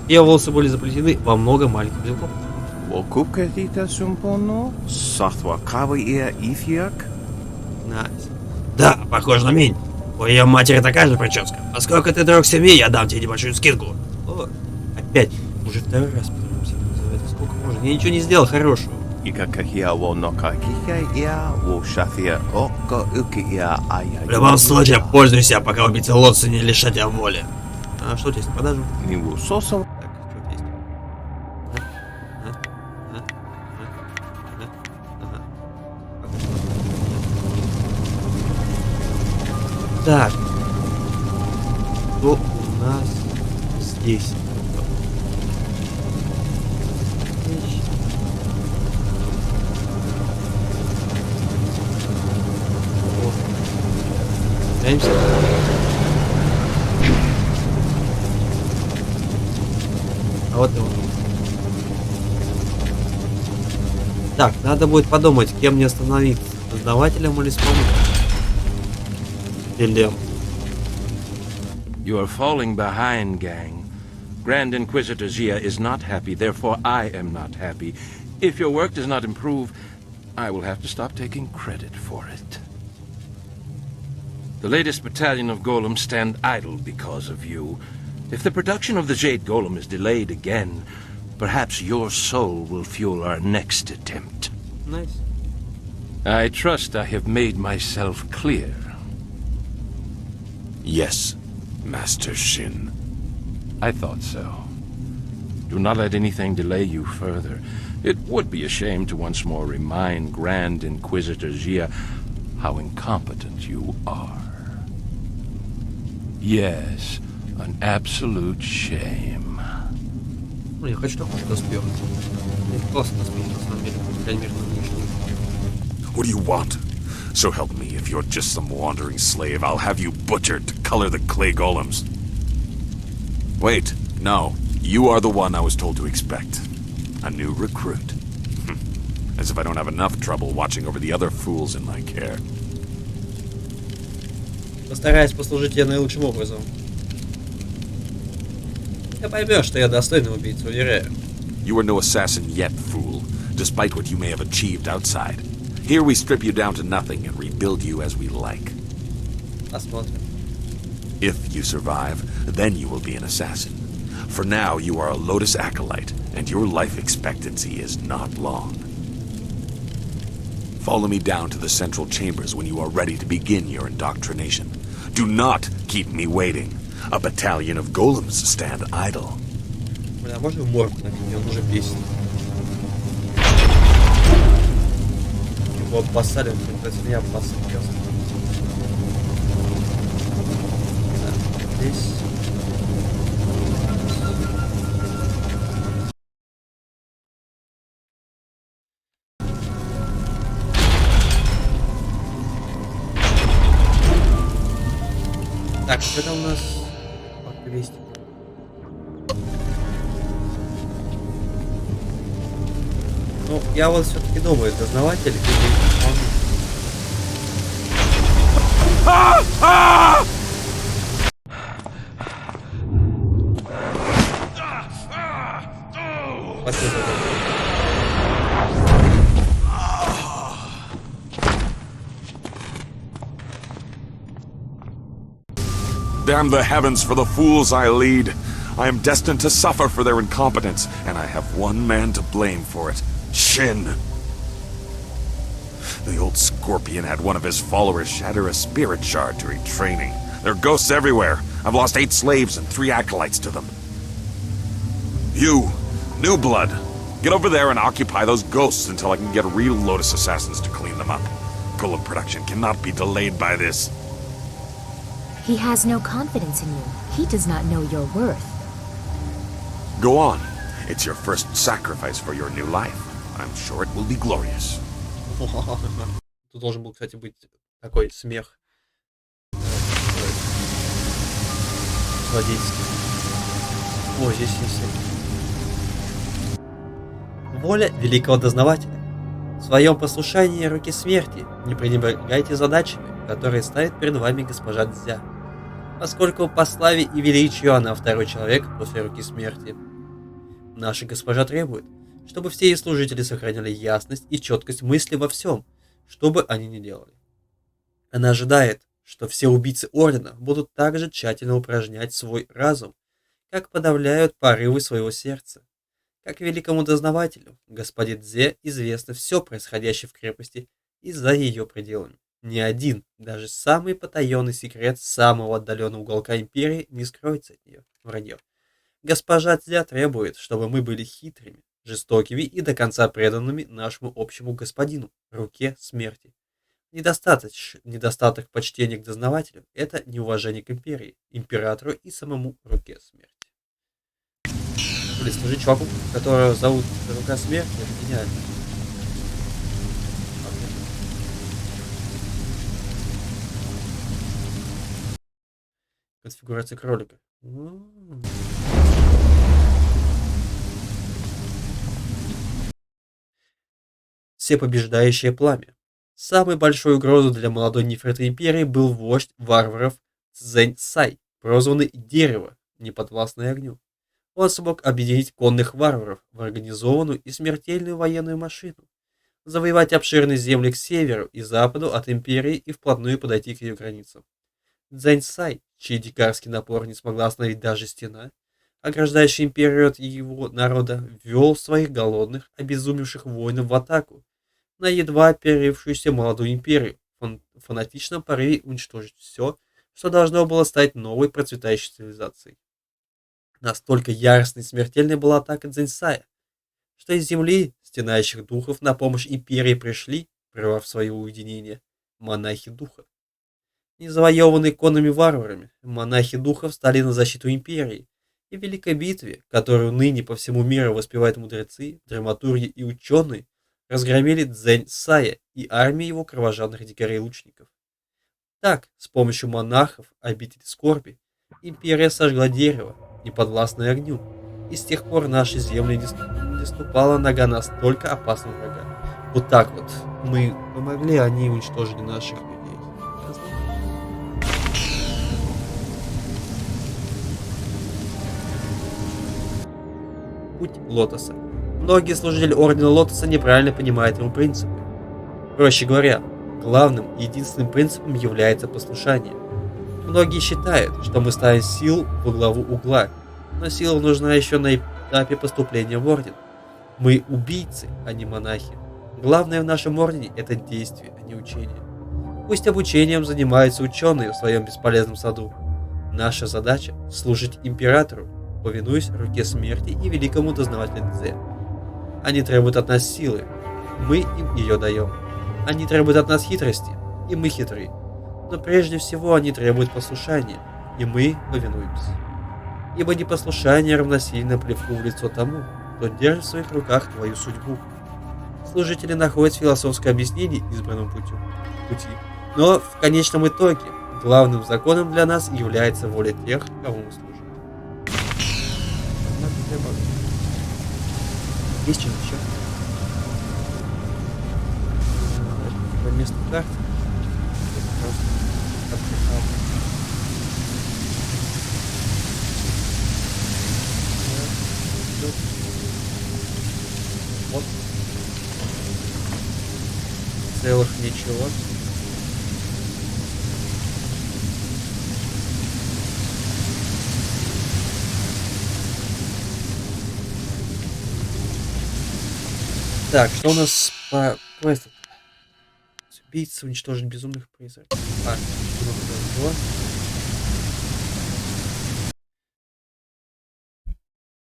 Ее волосы были заплетены во много маленьких белков. Найс. Да, похоже на Минь. У ее матери такая же прическа. Поскольку ты друг семьи, я дам тебе небольшую скидку. О, опять. Уже второй раз потому что называется. Сколько можно? Я ничего не сделал хорошего. В любом случае, пользуйся, пока убийца Лотса не лишат тебя воли. А что у тебя есть на продажу? Так, что у тебя есть? Так. Что у нас здесь? Даемся. А вот и он. Так, надо будет подумать, кем мне остановиться. Дознавателем или спамом? Делем. You are falling behind, gang. Grand Inquisitor Zia is not happy, therefore I am not happy. If your work does not improve, I will have to stop taking credit for it. The latest battalion of golems stand idle because of you. If the production of the Jade Golem is delayed again, perhaps your soul will fuel our next attempt. Nice. I trust I have made myself clear. Yes, Master Shin. I thought so. Do not let anything delay you further. It would be a shame to once more remind Grand Inquisitor Zia how incompetent you are. Yes, an absolute shame. Ну, я хочу такой доспех. Это классно доспех, на самом деле. По крайней мере, на нынешний. What do you want? So help me, if you're just some wandering slave, I'll have you butchered to color the clay golems. Wait, no. You are the one I was told to expect. A new recruit. As if I don't have enough trouble watching over the other fools in my care. Постараюсь послужить тебе наилучшим образом. Ты поймешь, что я достойный убийца, уверяю. You are no assassin yet, fool, despite what you may have achieved outside. Here we strip you down to nothing and rebuild you as we like. Посмотрим. If you survive, then you will be an assassin. For now, you are a Lotus acolyte, and your life expectancy is not long. Follow me down to the central chambers when you are ready to begin your indoctrination. Do not keep me waiting. A battalion of golems stand idle. Бля, можно в морг набить? Он уже бесит. Его обоссали, он меня обоссали. Да, здесь. Так, что там у нас? 200. Ну, я вот все-таки думаю, дознаватель или Спасибо. Damn the heavens for the fools I lead. I am destined to suffer for their incompetence, and I have one man to blame for it. Shin. The old Scorpion had one of his followers shatter a spirit shard during training. There are ghosts everywhere. I've lost 8 slaves and 3 acolytes to them. You, New Blood, get over there and occupy those ghosts until I can get real Lotus Assassins to clean them up. Golem production cannot be delayed by this. He has no confidence in you. He does not know your worth. Go on. It's your first sacrifice for your new life. I'm sure it will be glorious. Тут должен был, кстати, быть такой смех. Злодейский. О, здесь есть. Воля великого дознавателя. В своем послушании руки смерти не пренебрегайте задачами, которые ставит перед вами госпожа Дзя, поскольку по славе и величию она второй человек после руки смерти. Наша госпожа требует, чтобы все ее служители сохраняли ясность и четкость мысли во всем, что бы они ни делали. Она ожидает, что все убийцы Ордена будут также тщательно упражнять свой разум, как подавляют порывы своего сердца. Как великому дознавателю, господи Дзе, известно все происходящее в крепости и за ее пределами. Ни один, даже самый потаенный секрет самого отдаленного уголка Империи не скроется от нее. Вранье. Госпожа Дзя требует, чтобы мы были хитрыми, жестокими и до конца преданными нашему общему господину, руке смерти. Недостаток почтения к дознавателю – это неуважение к империи, императору и самому руке смерти. Блин, служить чуваку, которого зовут рука смерти, это гениально. Конфигурация кролика. Всепобеждающее пламя. Самой большой угрозой для молодой нефритовой империи был вождь варваров Цзэнь Сай, прозванный Дерево, неподвластное огню. Он смог объединить конных варваров в организованную и смертельную военную машину, завоевать обширные земли к северу и западу от империи и вплотную подойти к ее границам. Цзэнь Сай, чей дикарский напор не смогла остановить даже стена, ограждающая империю от его народа, ввел своих голодных, обезумевших воинов в атаку на едва оперившуюся молодую империю, в фанатичном порыве уничтожить все, что должно было стать новой процветающей цивилизацией. Настолько яростной и смертельной была атака Цзэньсая, что из земли стенающих духов на помощь империи пришли, прервав свое уединение, монахи духа. Незавоеванные конными варварами, монахи духа встали на защиту империи, и в великой битве, которую ныне по всему миру воспевают мудрецы, драматурги и ученые, разгромили Цзэнь-Сая и армии его кровожадных дикарей-лучников. Так, с помощью монахов, обители скорби, империя сожгла дерево, неподвластное огню, и с тех пор наши земли не ступала нога настолько опасного врага. Вот так вот мы помогли, они уничтожили наших людей. Путь Лотоса. Многие служители Ордена Лотоса неправильно понимают его принципы. Проще говоря, главным и единственным принципом является послушание. Многие считают, что мы ставим силу во главу угла, но сила нужна еще на этапе поступления в Орден. Мы убийцы, а не монахи. Главное в нашем Ордене – это действие, а не учение. Пусть обучением занимаются ученые в своем бесполезном саду. Наша задача – служить императору, повинуясь руке смерти и великому дознавателю Дзе. Они требуют от нас силы, мы им ее даем. Они требуют от нас хитрости, и мы хитры. Но прежде всего они требуют послушания, и мы повинуемся. Ибо непослушание равносильно плевку в лицо тому, кто держит в своих руках твою судьбу. Служители находят философское объяснение избранному пути. Но в конечном итоге главным законом для нас является воля тех, кому мы служим. Есть что-то еще? Это типа место карты. Вот. Целых ничего. Так, что у нас по квесту? Убийца, уничтожить безумных призраков.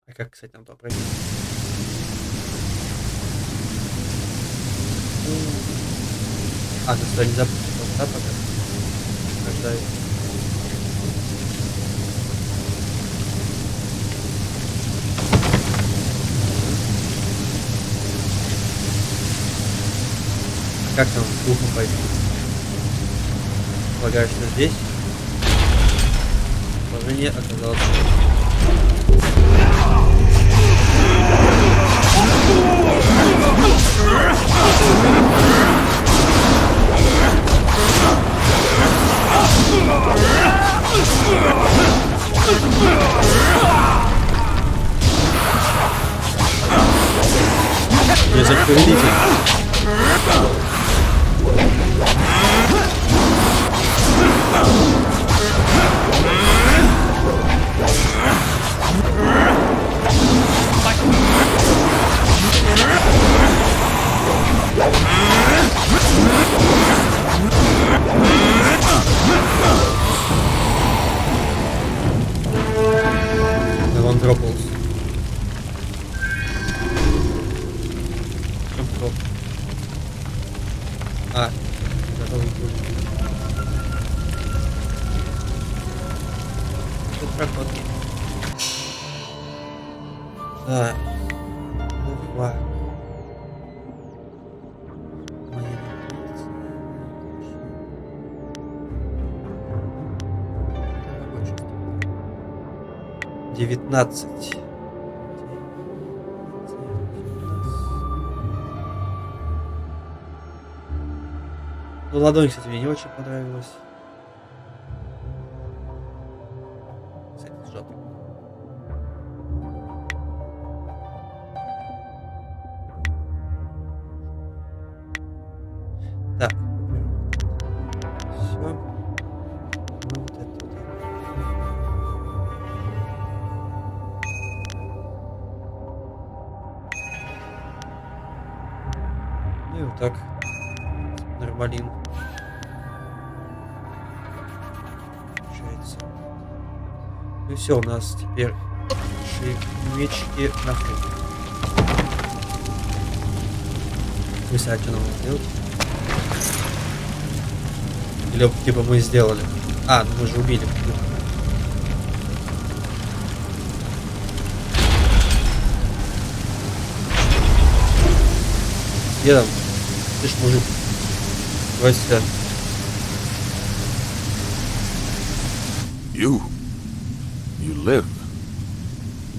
А как, кстати, нам туда пройти? А, ты сюда не запустил, да, пока? Рождает. Как там с духом пойти? Полагаю, что здесь положение оказалось. Язык повелитель. Он дропнулся. А, готовый путь. Тут проход. Да. Уфа. Девятнадцать. Ну, ладонь, кстати, мне не очень понравилась. Кстати, сжатый. Так. Все. Ну, вот это вот. И вот так. Нормалин. Получается. Ну и все, у нас теперь мечики на хрен. Мысля, что нам надо делать? Или типа мы сделали. А, ну мы же убили. Где там? Ты ж мужик. Давай сюда. You live?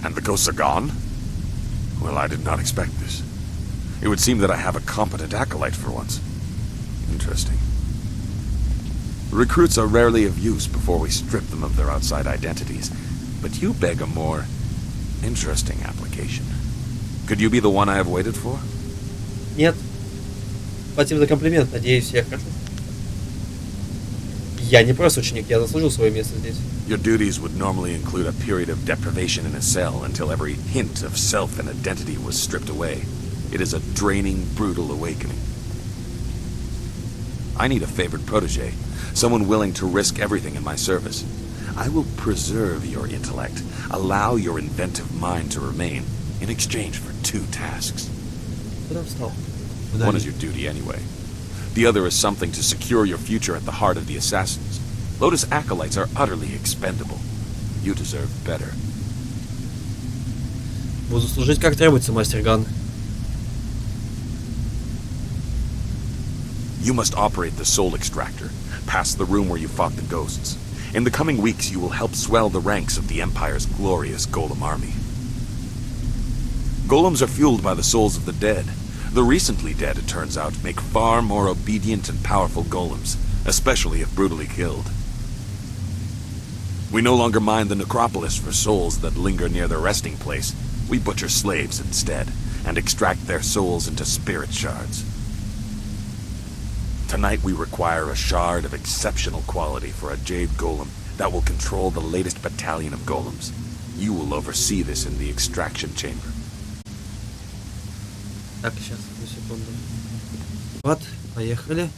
And the ghosts are gone? Well, I did not expect this. It would seem that I have a competent acolyte for once. Interesting. Recruits are rarely of use before we strip them of their outside identities, but you beg a more interesting application. Could you be the one I have waited for? Нет. Спасибо за комплимент. Надеюсь, я хорошо. Я не просто ученик, я заслужил свое место здесь. Your duties would normally include a period of deprivation in a cell until every hint of self and identity was stripped away. It is a draining, brutal awakening. I need a favored protege, someone willing to risk everything in my service. I will preserve your intellect, allow your inventive mind to remain, in exchange for 2 tasks. One is your duty anyway. The other is something to secure your future at the heart of the Assassins. Lotus acolytes are utterly expendable. You deserve better. Буду служить как требуется, мастер Ган. You must operate the soul extractor, past the room where you fought the ghosts. In the coming weeks, you will help swell the ranks of the Empire's glorious golem army. Golems are fueled by the souls of the dead. The recently dead, it turns out, make far more obedient and powerful golems, especially if brutally killed. We no longer mind the necropolis for souls that linger near their resting place. We butcher slaves instead, and extract their souls into spirit shards. Tonight we require a shard of exceptional quality for a Jade Golem that will control the latest battalion of golems. You will oversee this in the extraction chamber. Так, сейчас, одну секунду. Вот, поехали.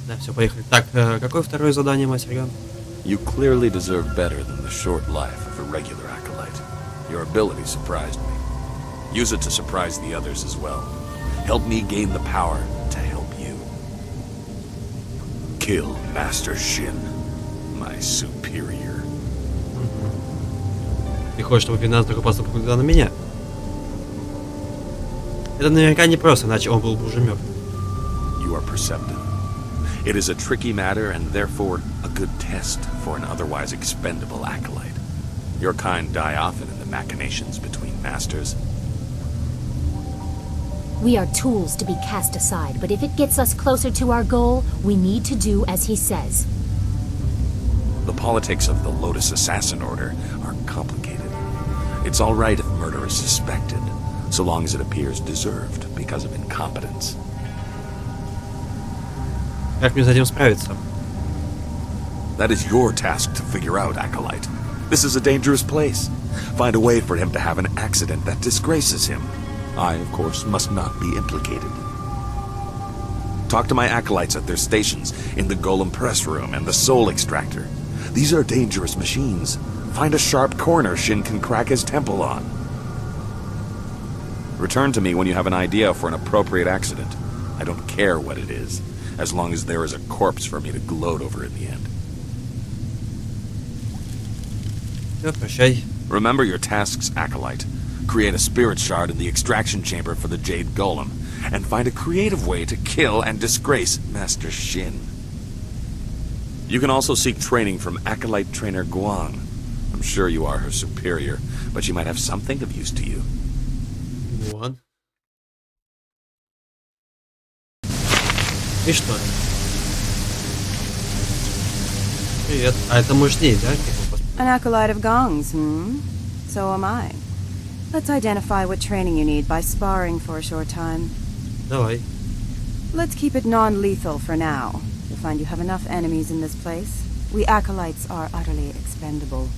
Да, все, поехали. Так, какое второе задание, мастер Ган? You clearly deserve better than the short life of a regular acolyte. Your ability surprised me. Use it to surprise the others as well. Help me gain the power to help you. Kill Master Shin, my superior. Ты хочешь, чтобы 15 такой поступок был на меня? Это наверняка не просто, иначе он был бы уже мертв. You are perceptive. It is a tricky matter and therefore a good test for an otherwise expendable acolyte. Your kind die often in the machinations between masters. We are tools to be cast aside, but if it gets us closer to our goal, we need to do as he says. The politics of the Lotus Assassin Order are complicated. It's all right if murder is suspected, so long as it appears deserved because of incompetence. Как мне с этим справиться? That is your task to figure out, Acolyte. This is a dangerous place. Find a way for him to have an accident that disgraces him. I, of course, must not be implicated. Talk to my acolytes at their stations in the Golem Press Room and the Soul Extractor. These are dangerous machines. Find a sharp corner Shin can crack his temple on. Return to me when you have an idea for an appropriate accident. I don't care what it is, as long as there is a corpse for me to gloat over in the end. Все, прощай. Remember your tasks, Acolyte. Create a spirit shard in the extraction chamber for the Jade Golem, and find a creative way to kill and disgrace Master Shin. You can also seek training from Acolyte Trainer Guang. I'm sure you are her superior, but she might have something of use to you. Вон. И что? Привет. А это мощнее, да? An acolyte of Gong's, So am I. Let's identify what training you need by sparring for a short time. Давай. Let's keep it non-lethal for now. You'll find you have enough enemies in this place. We acolytes are utterly expendable.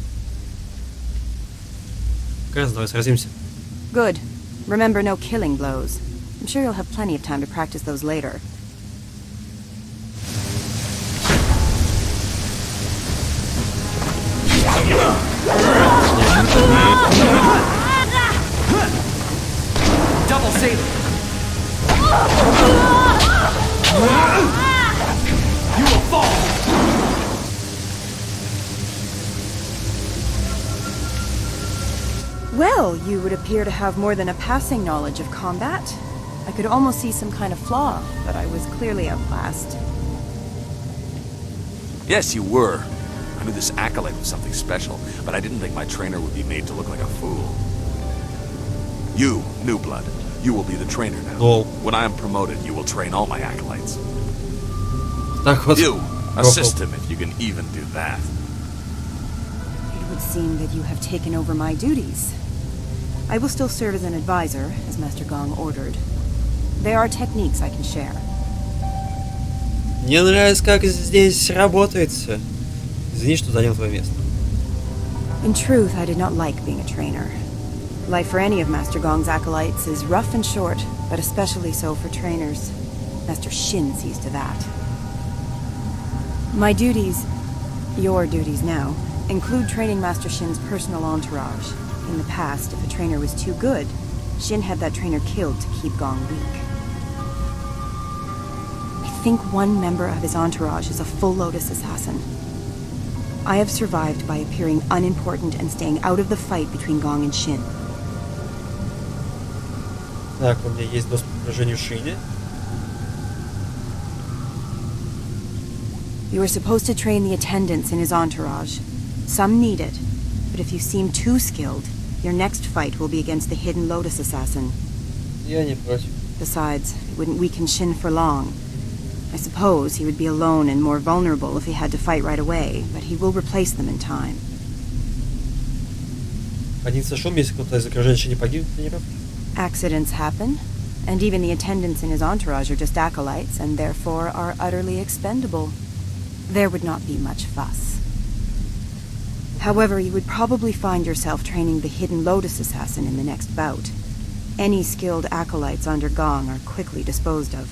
Как раз давай сразимся. Good. Remember, no killing blows. I'm sure you'll have plenty of time to practice those later. Double save. You will fall. Well, you would appear to have more than a passing knowledge of combat. I could almost see some kind of flaw, but I was clearly outclassed. Yes, you were. I knew this acolyte was something special, but I didn't think my trainer would be made to look like a fool. You, New Blood, you will be the trainer now. Oh. When I am promoted, you will train all my acolytes. Так вот. You, assist him if you can even do that. It would seem that you have taken over my duties. I will still serve as an advisor, as Master Gong ordered. There are techniques I can share. Мне нравится, как здесь работается. Извини, что занял твое место. In truth, I did not like being a trainer. Life for any of Master Gong's acolytes is rough and short, but especially so for trainers. Master Shin sees to that. My duties, your duties now, include training Master Shin's personal entourage. In the past, if a trainer was too good, Shin had that trainer killed to keep Gong weak. I think one member of his entourage is a full Lotus Assassin. I have survived by appearing unimportant and staying out of the fight between Gong and Shin. Так, у меня есть доступ к поражению Шине. You are supposed to train the attendants in his entourage. Some need it, but if you seem too skilled, your next fight will be against the hidden Lotus Assassin. Я не против. Besides, it wouldn't weaken Shin for long. I suppose he would be alone and more vulnerable if he had to fight right away, but he will replace them in time. Поднимется шум, если кто-то из окружения еще не погибнет, тренеров. Accidents happen, and even the attendants in his entourage are just acolytes and therefore are utterly expendable. There would not be much fuss. However, you would probably find yourself training the hidden Lotus Assassin in the next bout. Any skilled acolytes under Gong are quickly disposed of.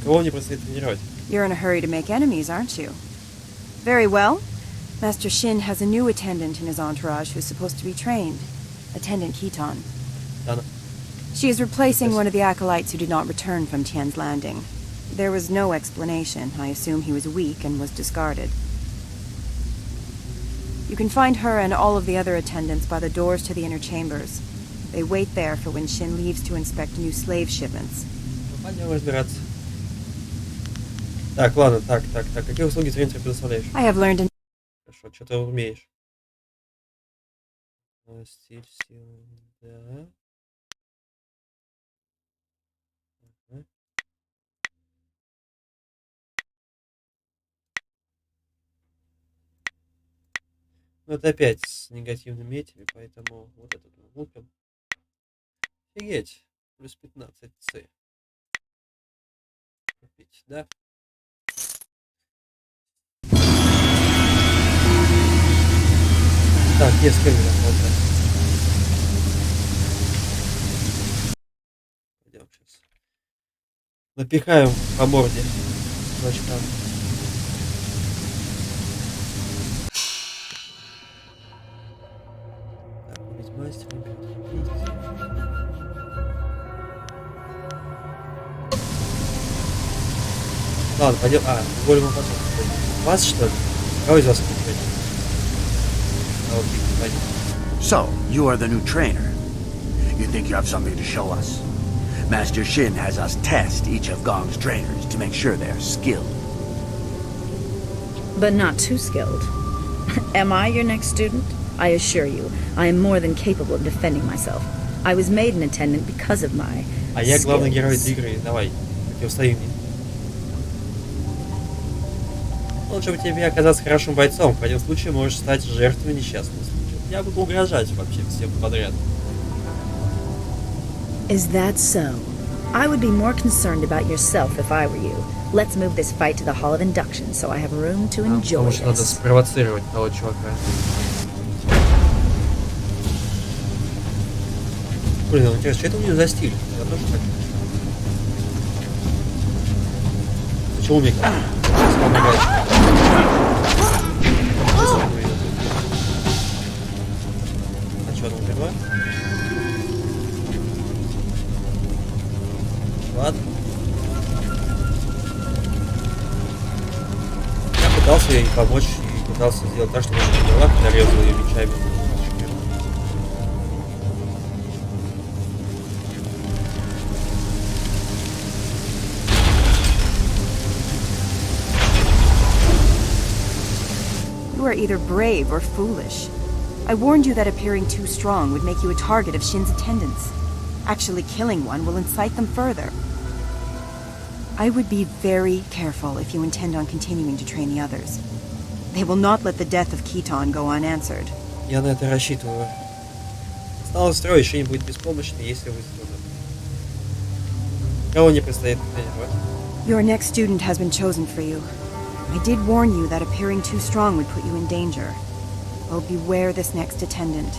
Кого мне предстоит тренировать? You're in a hurry to make enemies, aren't you? Very well. Master Shin has a new attendant in his entourage who's supposed to be trained. Attendant Keaton. She is replacing one of the acolytes who did not return from Tian's Landing. There was no explanation. I assume he was weak and was discarded. You can find her and all of the other attendants by the doors to the inner chambers. They wait there for when Shin leaves to inspect new slave shipments. Пойдем разбираться. Так, ладно, так. Какие услуги тренера предоставляешь? I have learned. Хорошо, что ты умеешь? Стиль, сила, да. Ага. Ну, это опять с негативными этими, поэтому вот этот мы лупим. Офигеть. Плюс 15 С. Купить, да? Так, есть сколько хватает. Пойдем сейчас. Напихаем по морде. Значкам. Так, убить мастера, убить. Ладно, пойдем. Голем потом. Вас, что ли? Кого из вас купить? So, you are the new trainer. You think you have something to show us? Master Shin has us test each of Gong's trainers to make sure they're skilled. But not too skilled. Am I your next student? I assure you, I am more than capable of defending myself. I was made an attendant because of my А я главный герой этой игры. Давай, противостои мне. Лучше бы тебе оказаться хорошим бойцом. В противном случае можешь стать жертвой несчастного случая. Я буду угрожать вообще всем подряд. Is that so? I would be more concerned about yourself if I were you. Let's move this fight to the Hall of Induction, so I have room to enjoy Потому что надо this. спровоцировать того чувака. Блин, ну интересно, что это у него за стиль? Я тоже так. Почему мне сейчас помогает? А что, она умерла? Ладно. Я пытался ей помочь и пытался сделать так, чтобы она не умерла, когда резал ее мечами. You are either brave or foolish. I warned you that appearing too strong would make you a target of Shin's attendants. Actually killing one will incite them further. I would be very careful if you intend on continuing to train the others. They will not let the death of Keaton go unanswered. Я на это рассчитываю. Осталось трое, еще не будет беспомощны, если вы сделаете. Кого не предстоит тренировать? Your next student has been chosen for you. I did warn you that appearing too strong would put you in danger. Oh, beware this next attendant.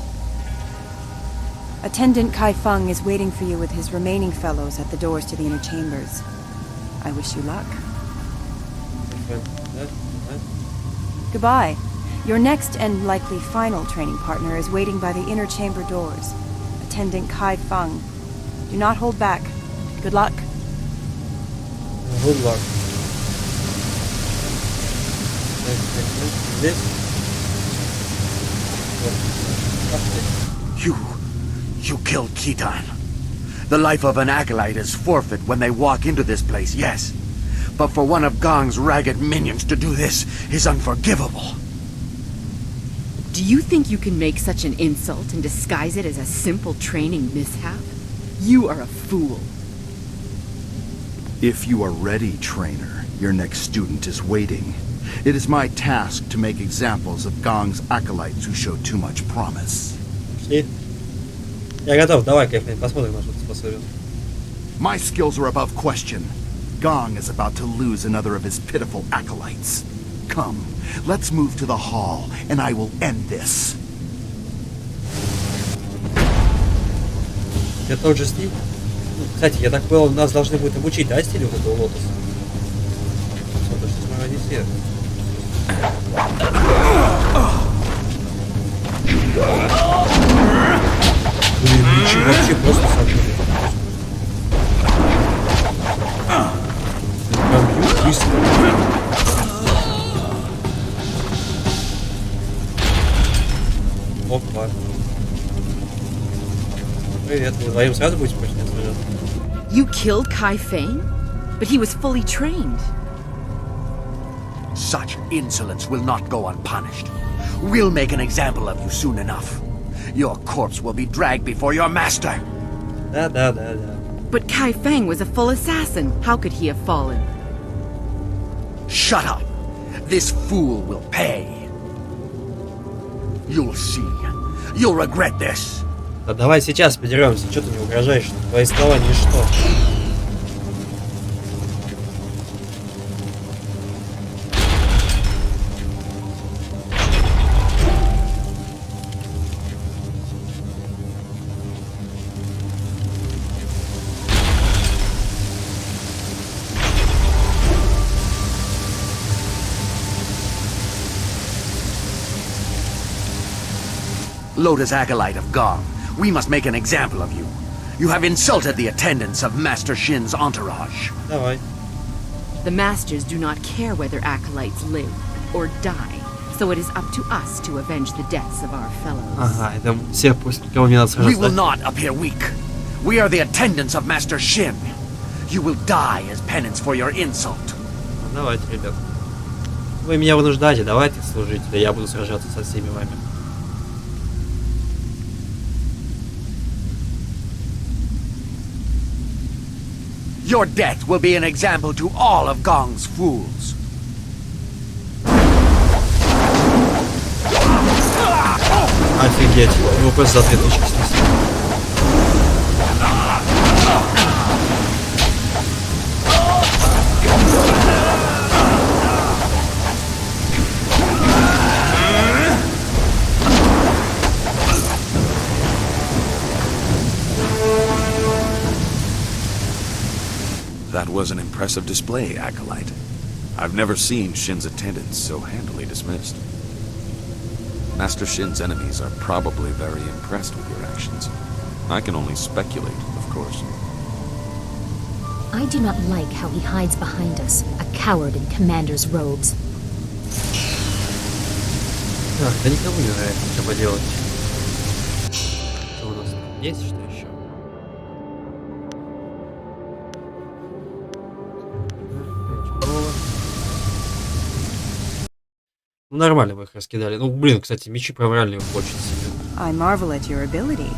Attendant Kai Feng is waiting for you with his remaining fellows at the doors to the inner chambers. I wish you luck. Goodbye. Your next and likely final training partner is waiting by the inner chamber doors. Attendant Kai Feng. Do not hold back. Good luck. Good luck. You killed Keaton. The life of an acolyte is forfeit when they walk into this place, yes. But for one of Gong's ragged minions to do this is unforgivable. Do you think you can make such an insult and disguise it as a simple training mishap? You are a fool. If you are ready, trainer, your next student is waiting. It is my task to make examples of Gong's acolytes who show too much promise. Я готов, давай, Кайфейн, посмотрим, на что ты способен. My skills are above question. Gong is about to lose another of his pitiful acolytes. Come, let's move to the hall, and I will end this. Это тот же стиль? Ну, кстати, я так понял, нас должны будут обучить, да, стилю вот этого лотоса? Что-то, что смотрю, не все. Блин, ничего, вообще просто сожгли. Прям бьют быстро. Опа. Привет, вы вдвоем сразу будете против меня сражаться? You killed Kai Feng? But he was fully trained. Such insolence will not go unpunished. We'll make an example of you soon enough. Your corpse will be dragged before your master. Да. But Kai Feng was a full assassin. How could he have fallen? Shut up. This fool will pay. You'll see. You'll regret this. Да давай сейчас подеремся, что ты не угрожаешь? Твои слова ничто. Lotus Acolyte of Gong, we must make an example of you. You have insulted the attendants of Master Shin's entourage. Давай. The masters do not care whether acolytes live or die, so it is up to us to avenge the deaths of our fellows. Ага, это все, после кого мне надо We сражаться. will not appear weak. We are the attendants of Master Shin. You will die as penance for your insult. Давайте, ребят. Вы меня вынуждаете, давайте служите, да я буду сражаться со всеми вами. Your death will be an example to all of Gong's fools. Офигеть, его просто за 2000 снесли. That was an impressive display, Acolyte. I've never seen Shin's attendants so handily dismissed. Master Shin's enemies are probably very impressed with your actions. I can only speculate, of course. I do not like how he hides behind us, a coward in commander's robes. Так, да никому не нравится, что поделать. Что у нас есть, что еще? Ну, нормально мы их раскидали. Ну, блин, кстати, мечи проврали очень сильно. I marvel at your ability.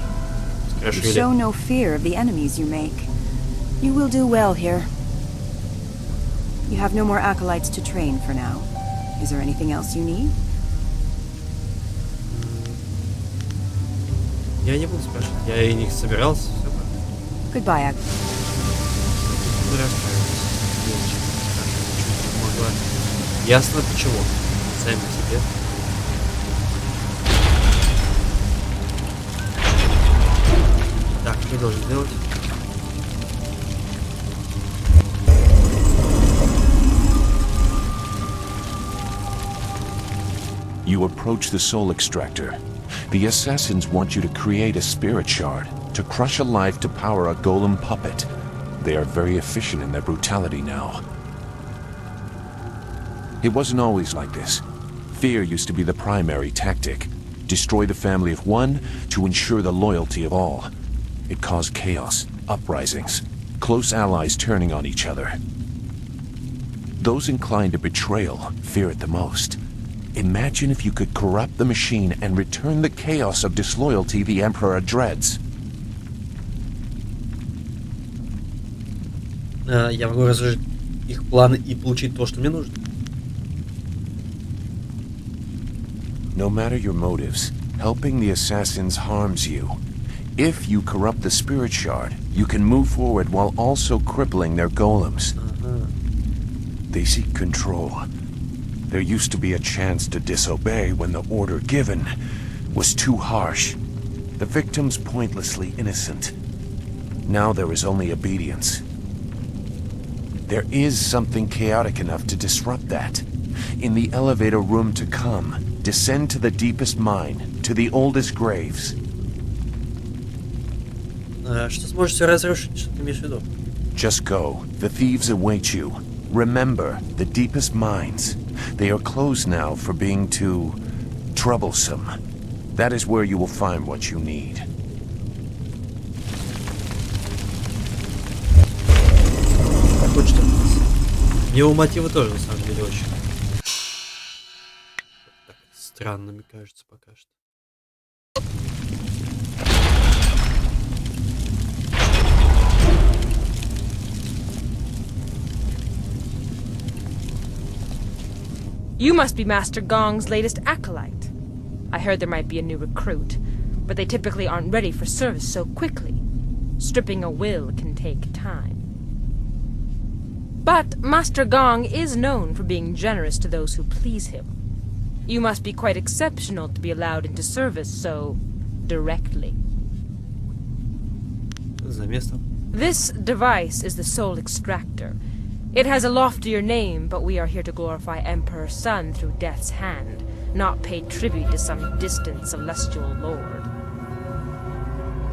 You show no fear of the enemies you make. You will do well here. You have no more acolytes to train for now. Is there anything else you need? Я не буду спрашивать, я и не собирался. Все Goodbye, Acolyte. буду расстраиваться. Могла. Ясно почему. Сами по себе. Так, что я должен делать? You approach the soul extractor. The assassins want you to create a spirit shard, to crush a life to power a golem puppet. They are very efficient in their brutality now. It wasn't always like this. Fear used to be the primary tactic. Destroy the family of one to ensure the loyalty of all. It caused chaos, uprisings, close allies turning on each other. Those inclined to betrayal fear it the most. Imagine if you could corrupt the machine and return the chaos of disloyalty the Emperor dreads. Я могу разрушить их планы и получить то, что мне нужно. No matter your motives, helping the assassins harms you. If you corrupt the spirit shard, you can move forward while also crippling their golems. They seek control. There used to be a chance to disobey when the order given was too harsh. The victims pointlessly innocent. Now there is only obedience. There is something chaotic enough to disrupt that. In the elevator room to come, descend to the deepest mine, to the oldest graves. Что сможешь все разрушить? Что ты имеешь в виду? Just go. The thieves await you. Remember, the deepest mines. They are closed now for being too troublesome. That is where you will find what you need. Вот что. Его мотивы тоже, на самом деле, очень так, странными кажутся пока что. You must be Master Gong's latest acolyte. I heard there might be a new recruit, but they typically aren't ready for service so quickly. Stripping a will can take time. But Master Gong is known for being generous to those who please him. You must be quite exceptional to be allowed into service so directly. This device is the Soul Extractor. It has a loftier name, but we are here to glorify Emperor Sun through Death's hand, not pay tribute to some distant celestial lord.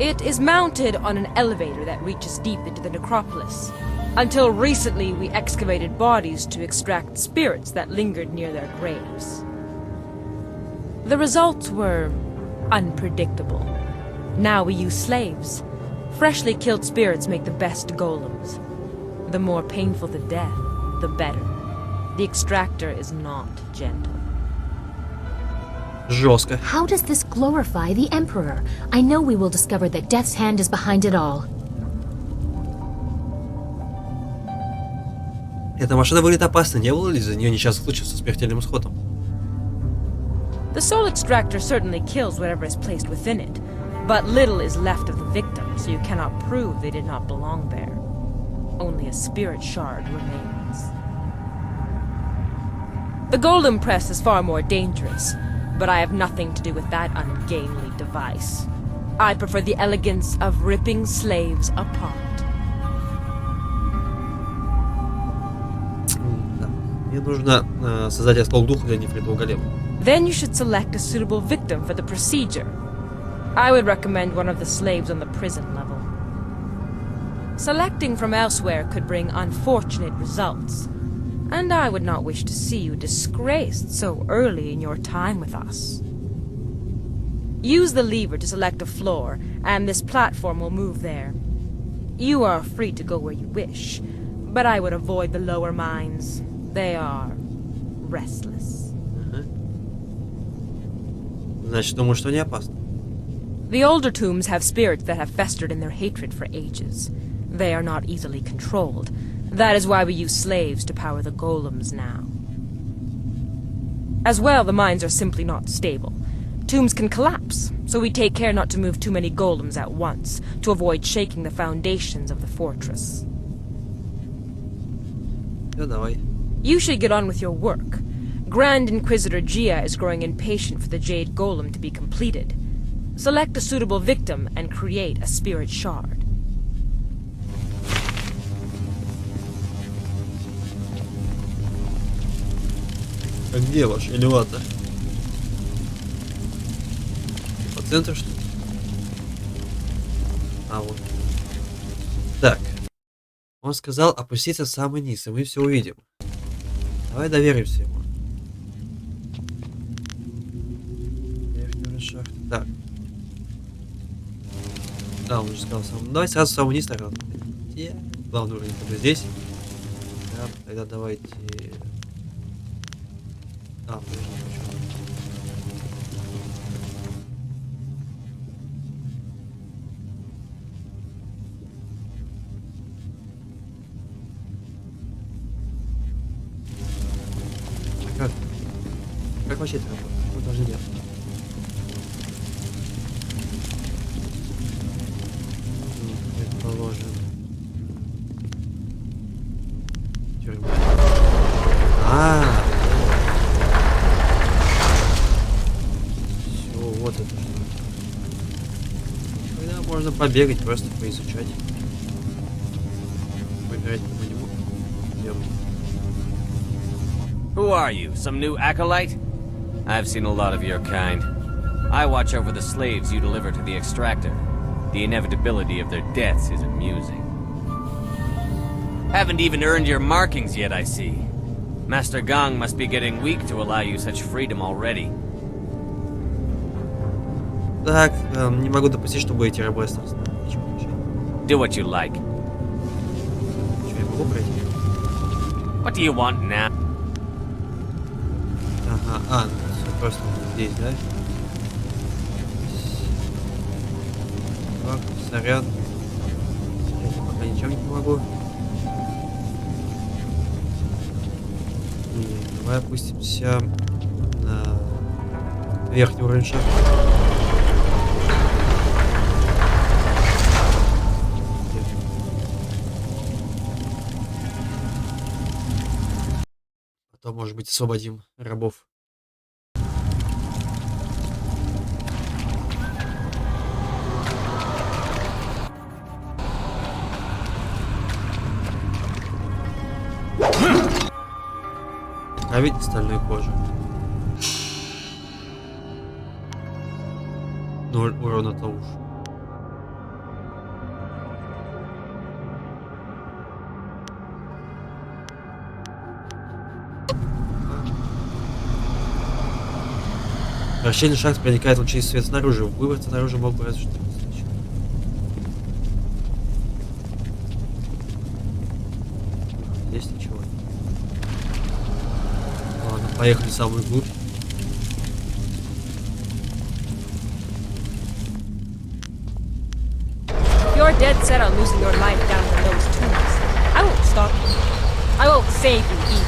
It is mounted on an elevator that reaches deep into the necropolis. Until recently, we excavated bodies to extract spirits that lingered near their graves. The results were unpredictable. Now we use slaves. Freshly killed spirits make the best golems. The more painful the death, the better. The Extractor is not gentle. Жестко. How does this glorify the Emperor? I know we will discover that Death's hand is behind it all. Эта машина выглядит опасной. Не было ли за нее несчастных случаев со смертельным исходом? The Soul Extractor certainly kills whatever is placed within it, but little is left of the victim, so you cannot prove they did not belong there. Only a spirit shard remains. The golem press is far more dangerous, but I have nothing to do with that ungainly device. I prefer the elegance of ripping slaves apart. Мне нужно создать осколок духа для нефритового голема. Then you should select a suitable victim for the procedure. I would recommend one of the slaves on the prison level. Selecting from elsewhere could bring unfortunate results, and I would not wish to see you disgraced so early in your time with us. Use the lever to select a floor, and this platform will move there. You are free to go where you wish, but I would avoid the lower mines. They are restless. Значит, думаю, что не опасно. The older tombs have spirits that have festered in their hatred for ages. They are not easily controlled. That is why we use slaves to power the golems now. As well, the mines are simply not stable. Tombs can collapse, so we take care not to move too many golems at once, to avoid shaking the foundations of the fortress. Ja, давай. You should get on with your work. Grand Inquisitor Gia is growing impatient for the Jade Golem to be completed. Select a suitable victim and create a spirit shard. А где ваш элеватор? По центру, что ли? А, вот. Так. Он сказал опуститься в самый низ, и мы все увидим. Давай доверимся ему. Верхний шахт. Так. Да, он уже сказал сам. Давай сразу в самый низ тогда. Главный уровень как бы здесь. Да, тогда давайте. А, подожди, почему? А как вообще это работает? Мы должны делать. Тюрьма. Все, вот это что. Тогда можно побегать, просто поизучать. Поиграть по нему. Who are you? Some new acolyte? I've seen a lot of your kind. I watch over the slaves you deliver to the Extractor. The inevitability of their deaths is amusing. Haven't even earned your markings yet, I see. Master Gong must be getting weak to allow you such freedom already. Так, не могу допустить, чтобы эти рабы остались. Do what you like. Что, я могу пройти? What do you want now? Ага, просто здесь, да? Так, сорян. Я пока ничем не помогу. Давай опустимся на верхний уровень шага. Потом, может быть, освободим рабов. А ведь стальной кожи. 0 урона от ловушки. Вращение шахт проникает лучи света снаружи. Выбраться наружу мог бы разве что. Здесь ничего. Ладно, поехали в самую глубь. You're dead set on losing your life down in those tombs. I won't stop you. I won't save you either.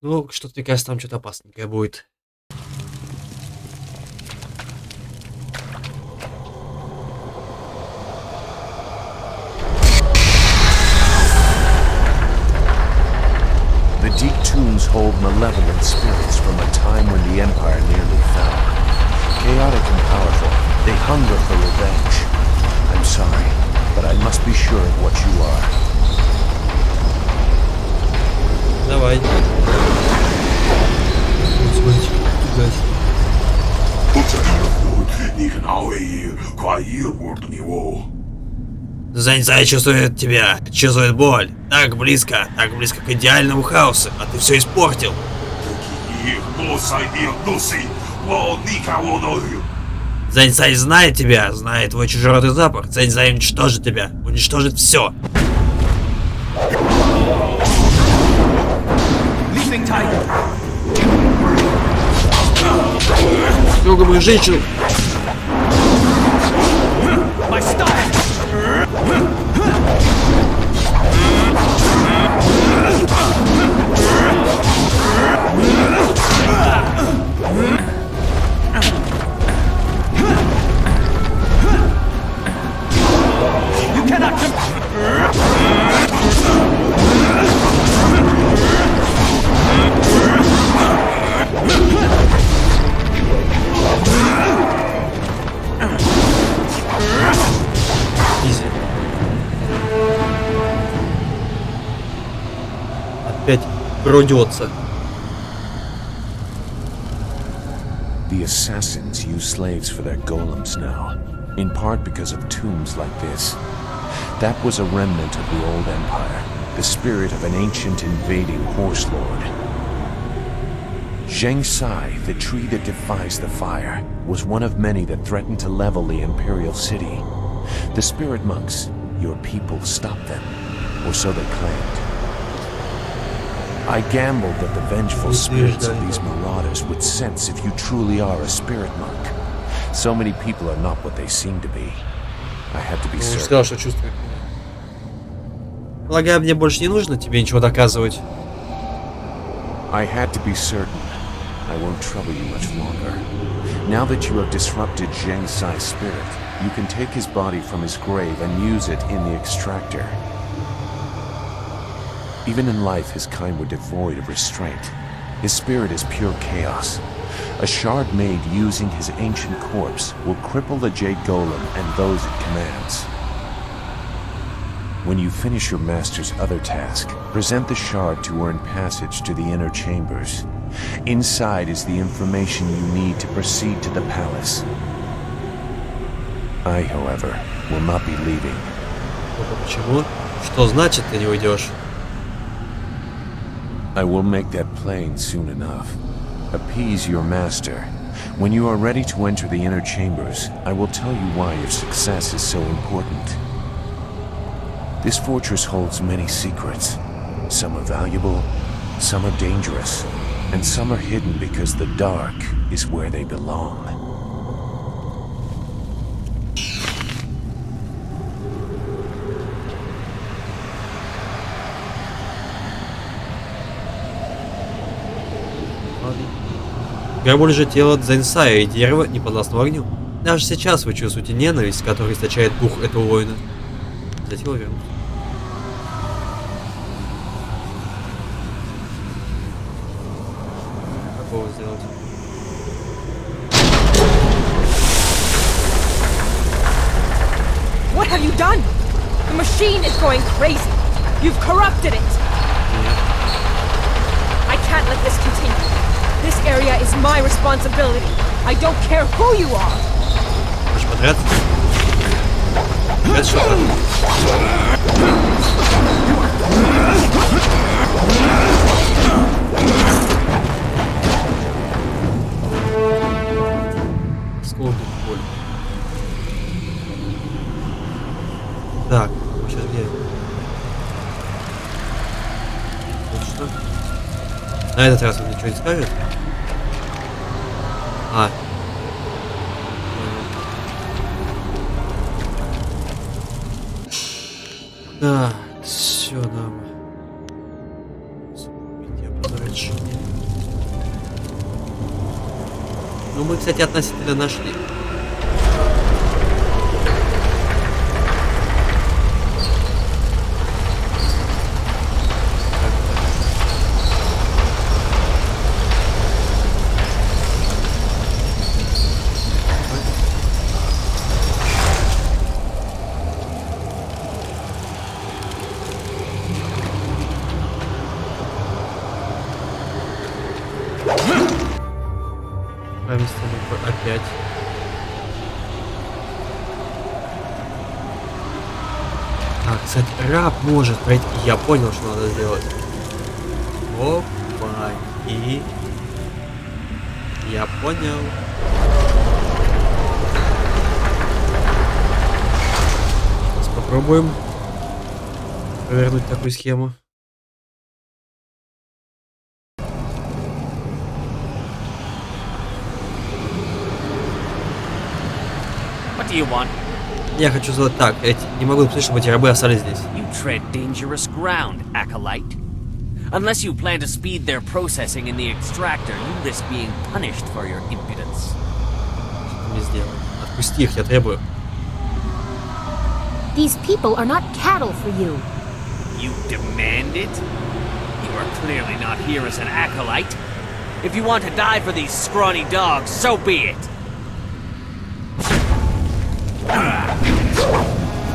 Ну, что-то, мне кажется, там что-то опасненькое будет. The deep tombs hold malevolent spirits from a time when the Empire nearly fell. Chaotic and powerful, they hunger for revenge. I'm sorry, but I must be sure of what you are. Давай. Заньцай чувствует тебя, чувствует боль. Так близко к идеальному хаосу, а ты все испортил. Заньцай знает тебя, знает твой чужеродный запах. Заньцай уничтожит тебя, уничтожит все. Трогай мою женщину. Опять придется. The assassins use slaves for their golems now, in part because of tombs like this. That was a remnant of the old empire, the spirit of an ancient invading horse lord. Zheng Sai, the tree that defies the fire, was one of many that threatened to level the imperial city. The spirit monks, your people, stopped them, or so they claimed. I gambled that the vengeful spirits of these marauders would sense if you truly are a spirit monk. So many people are not what they seem to be. I had to be certain. Сказал, что чувствует. Полагаю, мне больше не нужно тебе ничего доказывать. I had to be certain. I won't trouble you much longer. Now that you have disrupted Zheng Sai's spirit, you can take his body from his grave and use it in the Extractor. Even in life, his kind were devoid of restraint. His spirit is pure chaos. A shard made using his ancient corpse will cripple the Jade Golem and those it commands. When you finish your master's other task, present the shard to earn passage to the inner chambers. Inside is the information you need to proceed to the palace. I, however, will not be leaving. Почему? Что значит ты не уйдешь? I will make that plain soon enough. Appease your master. When you are ready to enter the inner chambers, I will tell you why your success is so important. This fortress holds many secrets. Some are valuable, some are dangerous, and some are hidden because the dark is where they belong. Грабуль же тело Дзэньсая и дерево не подвластно огню. Даже сейчас вы чувствуете ненависть, которая источает дух этого воина. Взять его вернуть. Какого сделать? What have you done? The machine is going crazy. You've corrupted it. I can't let this continue. This area is my responsibility. I don't care who you are. Хочешь подряд? Это что-то. Сколько боль. Так, сейчас где? Точно. На этот раз он ничего не скажет. А. Так, все нам. Ну, мы, кстати, относительно нашли. Опять. Так, кстати, раб может пройти. Я понял, что надо сделать. Опа. И... Я понял. Сейчас попробуем провернуть такую схему. Я хочу сделать так. Не могу допустить, чтобы эти рабы остались здесь. You tread dangerous ground, acolyte. Unless you plan to speed their processing in the Extractor, you risk being punished for your impudence. Что ты мне сделал? Отпусти их, я требую. These people are not cattle for you. You demand it? You are clearly not here as an acolyte. If you want to die for these scrawny dogs, so be it.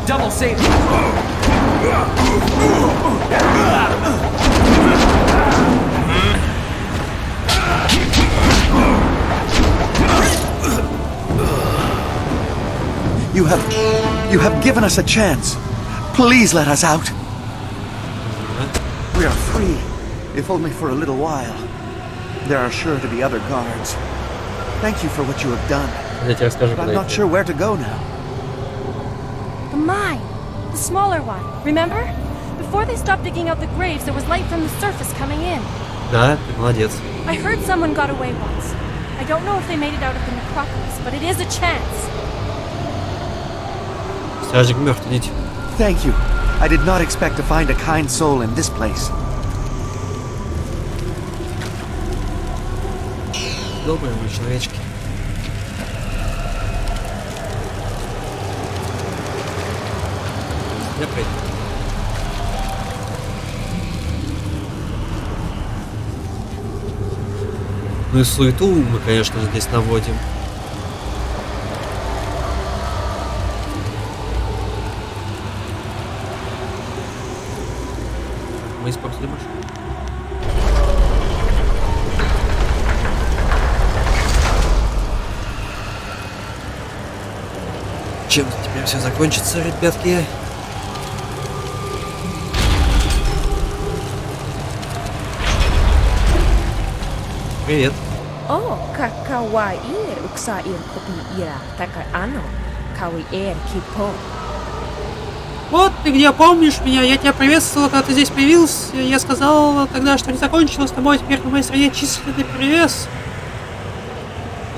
Double save. You have given us a chance. Please let us out. We are free, if only for a little while. There are sure to be other guards. Thank you for what you have done. But I'm not sure where to go now. The mine. The smaller one. Remember? Before they stopped digging out the graves, there was light from the surface coming in. Да, ты молодец. I heard someone got away once. I don't know if they made it out of the necropolis, but it is a chance. Стражник мертв, идите. Thank you. I did not expect to find a kind soul in this place. Добрые мы человечки. Я пройду. Ну и суету мы, конечно же, здесь наводим. Мы испортили машину. Чем теперь все закончится, ребятки? Привет. О, какаваир уксаир копиира, такая ано, кавиэр кипо. Вот ты где, помнишь меня? Я тебя приветствовала, когда ты здесь появился. Я сказал тогда, что не закончилось с тобой, теперь на моей стране численный перевес.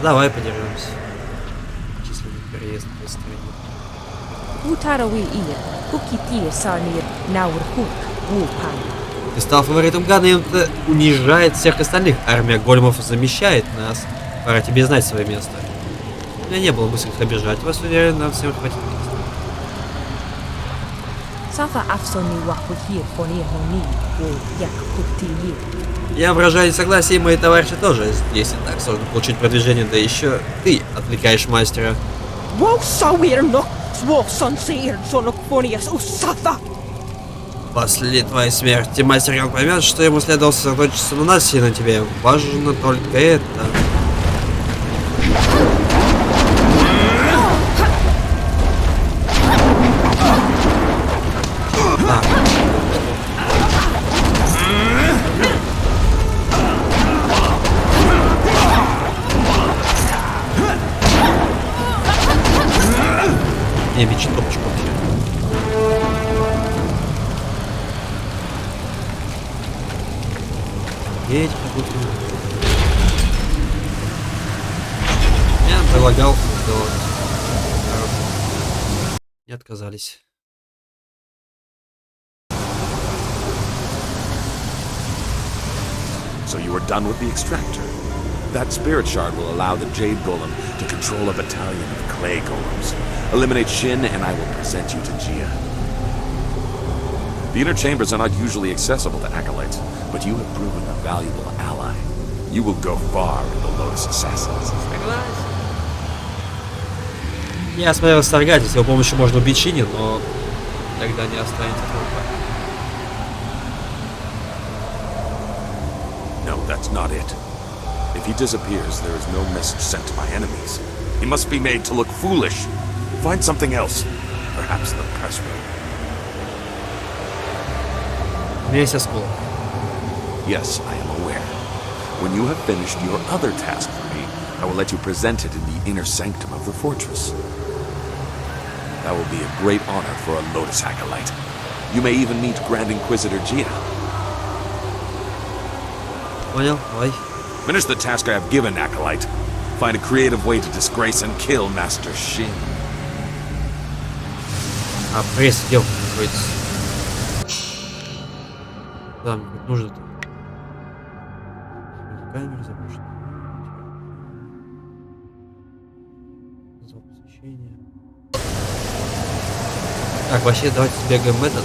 Давай подеремся. Численный перевес на твоей стране. Утаравиир, кукитир санир наурхук, вупан. Ты стал фаворитом Гана, и он унижает всех остальных. Армия големов замещает нас. Пора тебе знать свое место. У меня не было мысли их обижать. Вас уверен, нам всем хватит места. Я выражаю несогласие, и мои товарищи тоже. Здесь и так сложно получить продвижение, да еще ты отвлекаешь мастера. После твоей смерти мастер Янг поймет, что ему следовало сосредоточиться на нас и на тебе. Важно только это. Не, бичи топчик вообще. Едь, как-то. Я предлагал сделать. Не отказались. So you are done with the Extractor. That spirit shard will allow the Jade Golem to control a battalion of clay golems. Eliminate Shin and I will present you to Gia. The inner chambers are not usually accessible to acolytes, but you have proven a valuable ally. You will go far in the Lotus Assassins. Я смотрел Старгате, с его помощью можно убить Шини, но тогда не останется толпа. No, that's not it. If he disappears, there is no message sent to my enemies. He must be made to look foolish. Find something else. Perhaps the press room. Yes, I am aware. When you have finished your other task for me, I will let you present it in the inner sanctum of the fortress. That will be a great honor for a Lotus Acolyte. You may even meet Grand Inquisitor Gia. Понял, давай. Finish the task I have given, Acolyte. Find a creative way to disgrace and kill Master Shin. А пресс где находится? Да, мне нужно-то. Камера запущена. Залп освещения. Так, вообще давайте сбегаем в этот.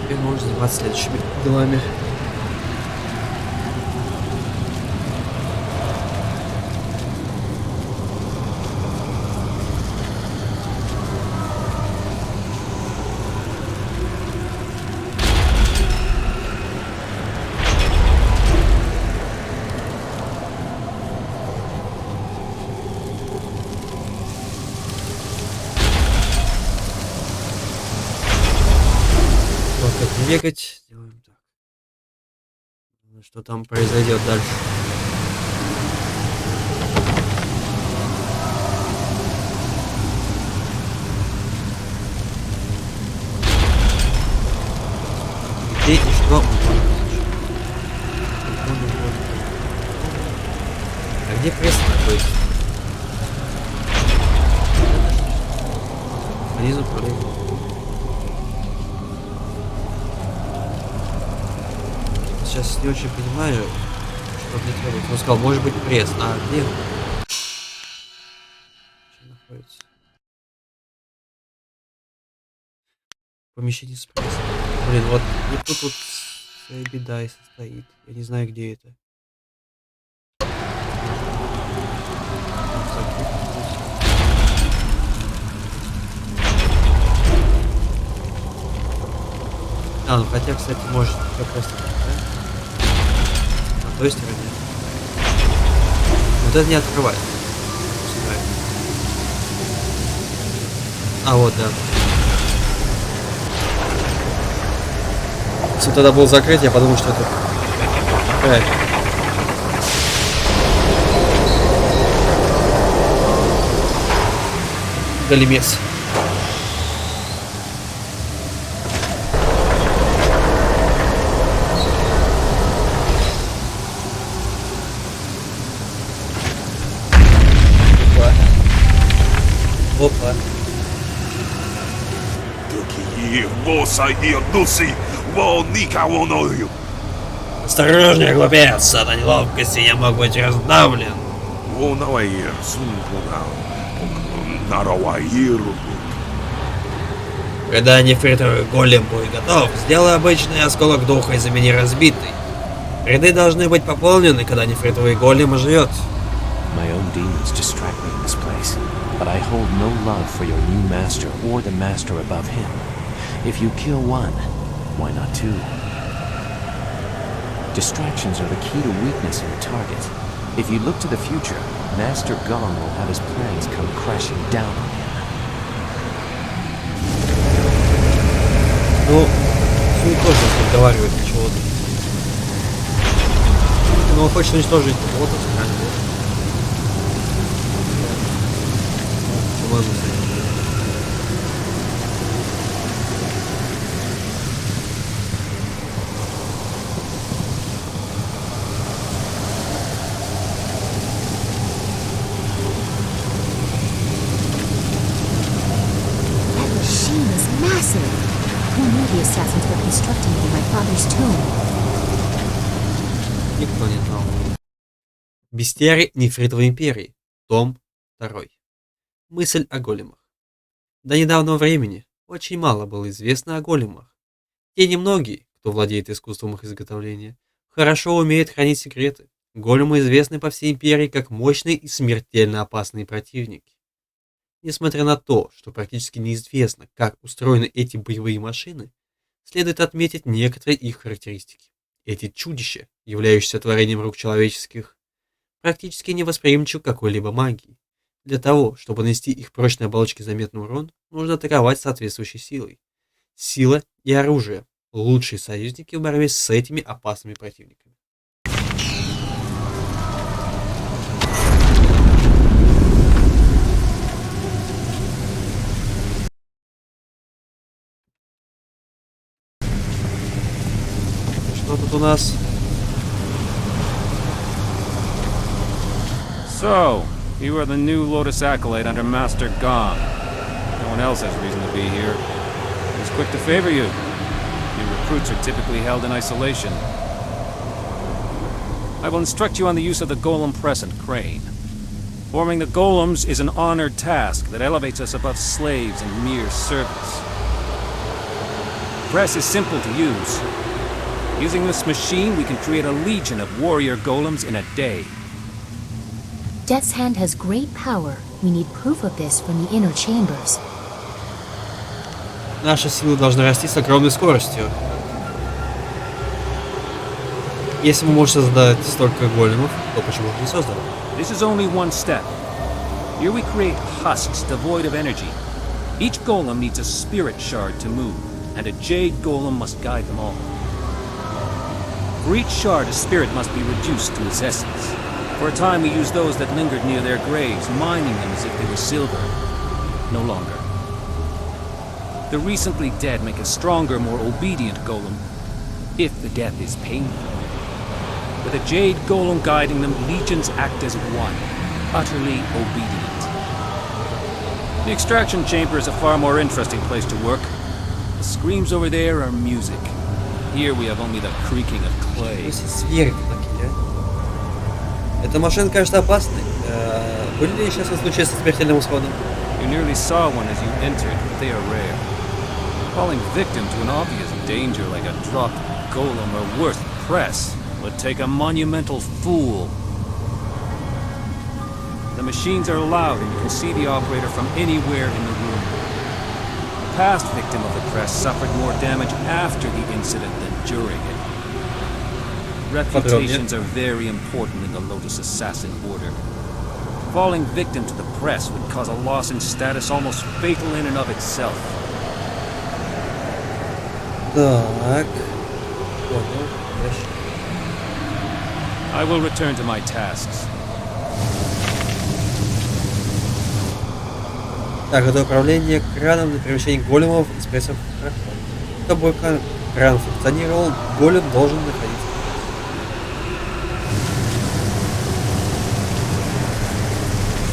Теперь можно заниматься следующими делами. бегать. Делаем так. Что там произойдет дальше? Где и что? А где крест находится? Внизу прыгай. Сейчас не очень понимаю, что мне требуется. Он сказал, может быть, пресс. А где? Что находится? Помещение с прессом. Блин, вот тут вот беда и состоит. Я не знаю, где это. А, ну хотя, кстати, может все просто так, да? На той стороне. Вот это не открывает. А, вот, да. Если тогда был закрыт, я подумал, что это... Галимец. Опа. Осторожнее, глупец, от неловкости я мог быть раздавлен. Когда нефритовый голем будет готов, сделай обычный осколок духа и замени разбитый. Ряды должны быть пополнены, когда нефритовый голем оживет. My own demons distract me in this place, but I hold no love for your new master or the master above him. If you kill one, why not two? Distractions are the key to weakness in a target. If you look to the future, Master Gong will have his plans come crashing down on him. Ну, не тоже разговаривает чего-то. Но он хочет уничтожить Lotus Assassins. Assassins were constructing it in my father's tomb. Никто не знал. Бестиарий Нефритовой империи. Том 2. Мысль о големах. До недавнего времени очень мало было известно о големах. Те немногие, кто владеет искусством их изготовления, хорошо умеют хранить секреты. Големы известны по всей империи как мощные и смертельно опасные противники. Несмотря на то, что практически неизвестно, как устроены эти боевые машины, следует отметить некоторые их характеристики. Эти чудища, являющиеся творением рук человеческих, практически невосприимчивы к какой-либо магии. Для того, чтобы нанести их прочной оболочке заметный урон, нужно атаковать соответствующей силой. Сила и оружие – лучшие союзники в борьбе с этими опасными противниками. Что тут у нас? So, you are the new Lotus Acolyte under Master Gong. No one else has reason to be here. He's quick to favor you. New recruits are typically held in isolation. I will instruct you on the use of the golem press and crane. Forming the golems is an honored task that elevates us above slaves and mere servants. Press is simple to use. Using this machine, we can create a legion of warrior golems in a day. Death's Hand has great power. We need proof of this from the inner chambers. Наша сила должна расти с огромной скоростью. Если мы можем создать столько големов, то почему же не создали? This is only one step. Here we create husks devoid of energy. Each golem needs a spirit shard to move. and a Jade Golem must guide them all. For each shard, a spirit must be reduced to its essence. For a time we used those that lingered near their graves, mining them as if they were silver. No longer. The recently dead make a stronger, more obedient golem, if the death is painful. With a Jade Golem guiding them, legions act as one, utterly obedient. The extraction chamber is a far more interesting place to work. The screams over there are music. Here we have only the creaking of clay. Эта машина кажется опасной. Были ли сейчас случаи со смертельным исходом? You nearly saw one as you entered, but they are rare. Falling victim to an obvious danger like a dropped golem or worse, press, would take a monumental fool. The machines are loud and you can see the operator from anywhere in the room. The past victim of the press suffered more damage after the incident than during it. Reputations are very important in the Lotus Assassin Order. Falling victim to the press would cause a loss in status almost fatal in and of itself. Так. I will return to my tasks. Так, это управление краном для перемещения големов из прессов в проход. Чтобы кран функционировал, голем должен находиться.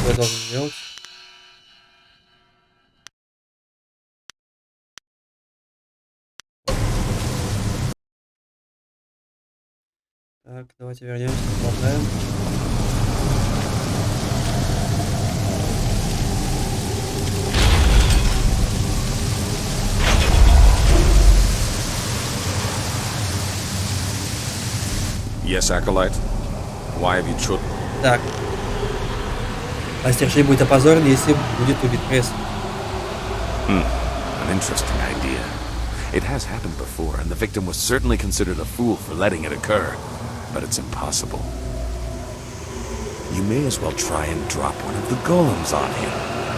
Что я должен сделать? Так, давайте вернемся, поболтаем. Yes, Acolyte? Why have you chosen? Так. Мастер будет опозорен, если будет убит пресс. An interesting idea. It has happened before, and the victim was certainly considered a fool for letting it occur. But it's impossible. You may as well try and drop one of the golems on him.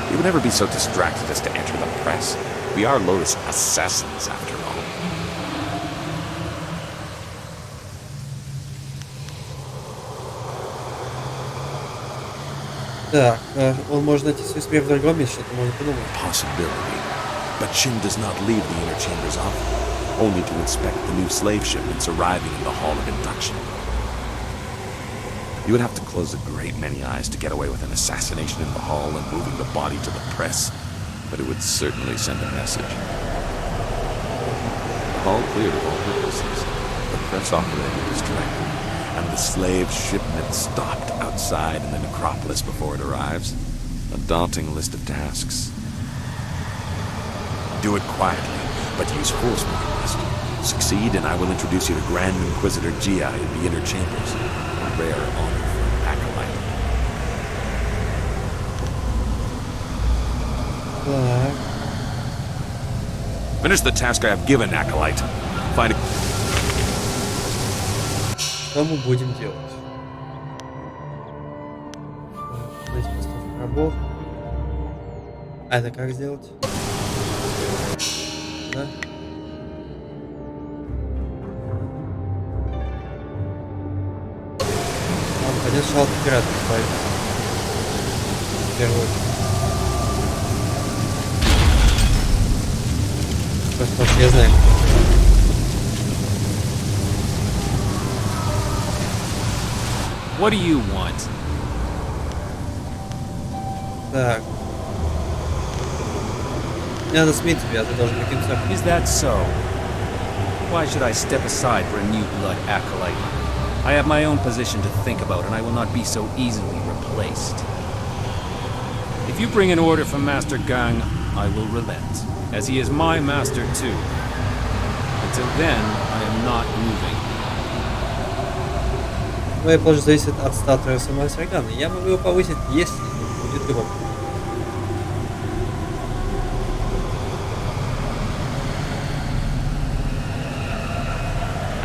He would never be so distracted as to enter the press. We are Lotus Assassins, after all. Так, он может найти свою смерть в другом месте, что-то можно подумать. Possibility. But Shin does not leave the inner chambers often, only to inspect the new slave shipments arriving in the Hall of Induction. You would have to close a great many eyes to get away with an assassination in the hall and moving the body to the press, but it would certainly send a message. The hall cleared of all witnesses. The press operator distracted, and the slave shipment stopped outside in the necropolis before it arrives. A daunting list of tasks. Do it quietly, but use force when you must. Succeed, and I will introduce you to Grand Inquisitor Gia in the inner chambers. A rare honor for an acolyte. Finish the task I have given, acolyte. Find a... Что мы будем делать? Найти поставку рабов. А это как сделать? Да? Один шалка пиратов избавить. В первую очередь. Просто потому что я знаю. What do you want? Так. Мне надо сменить тебя, а ты должен покинуть. Is that so? Why should I step aside for a new blood acolyte? I have my own position to think about, and I will not be so easily replaced. If you bring an order from Master Gang, I will relent, as he is my master too. Until then, I am not moving. Моя положение зависит от статуса Мастера Гана. Я могу его повысить, если будет гром.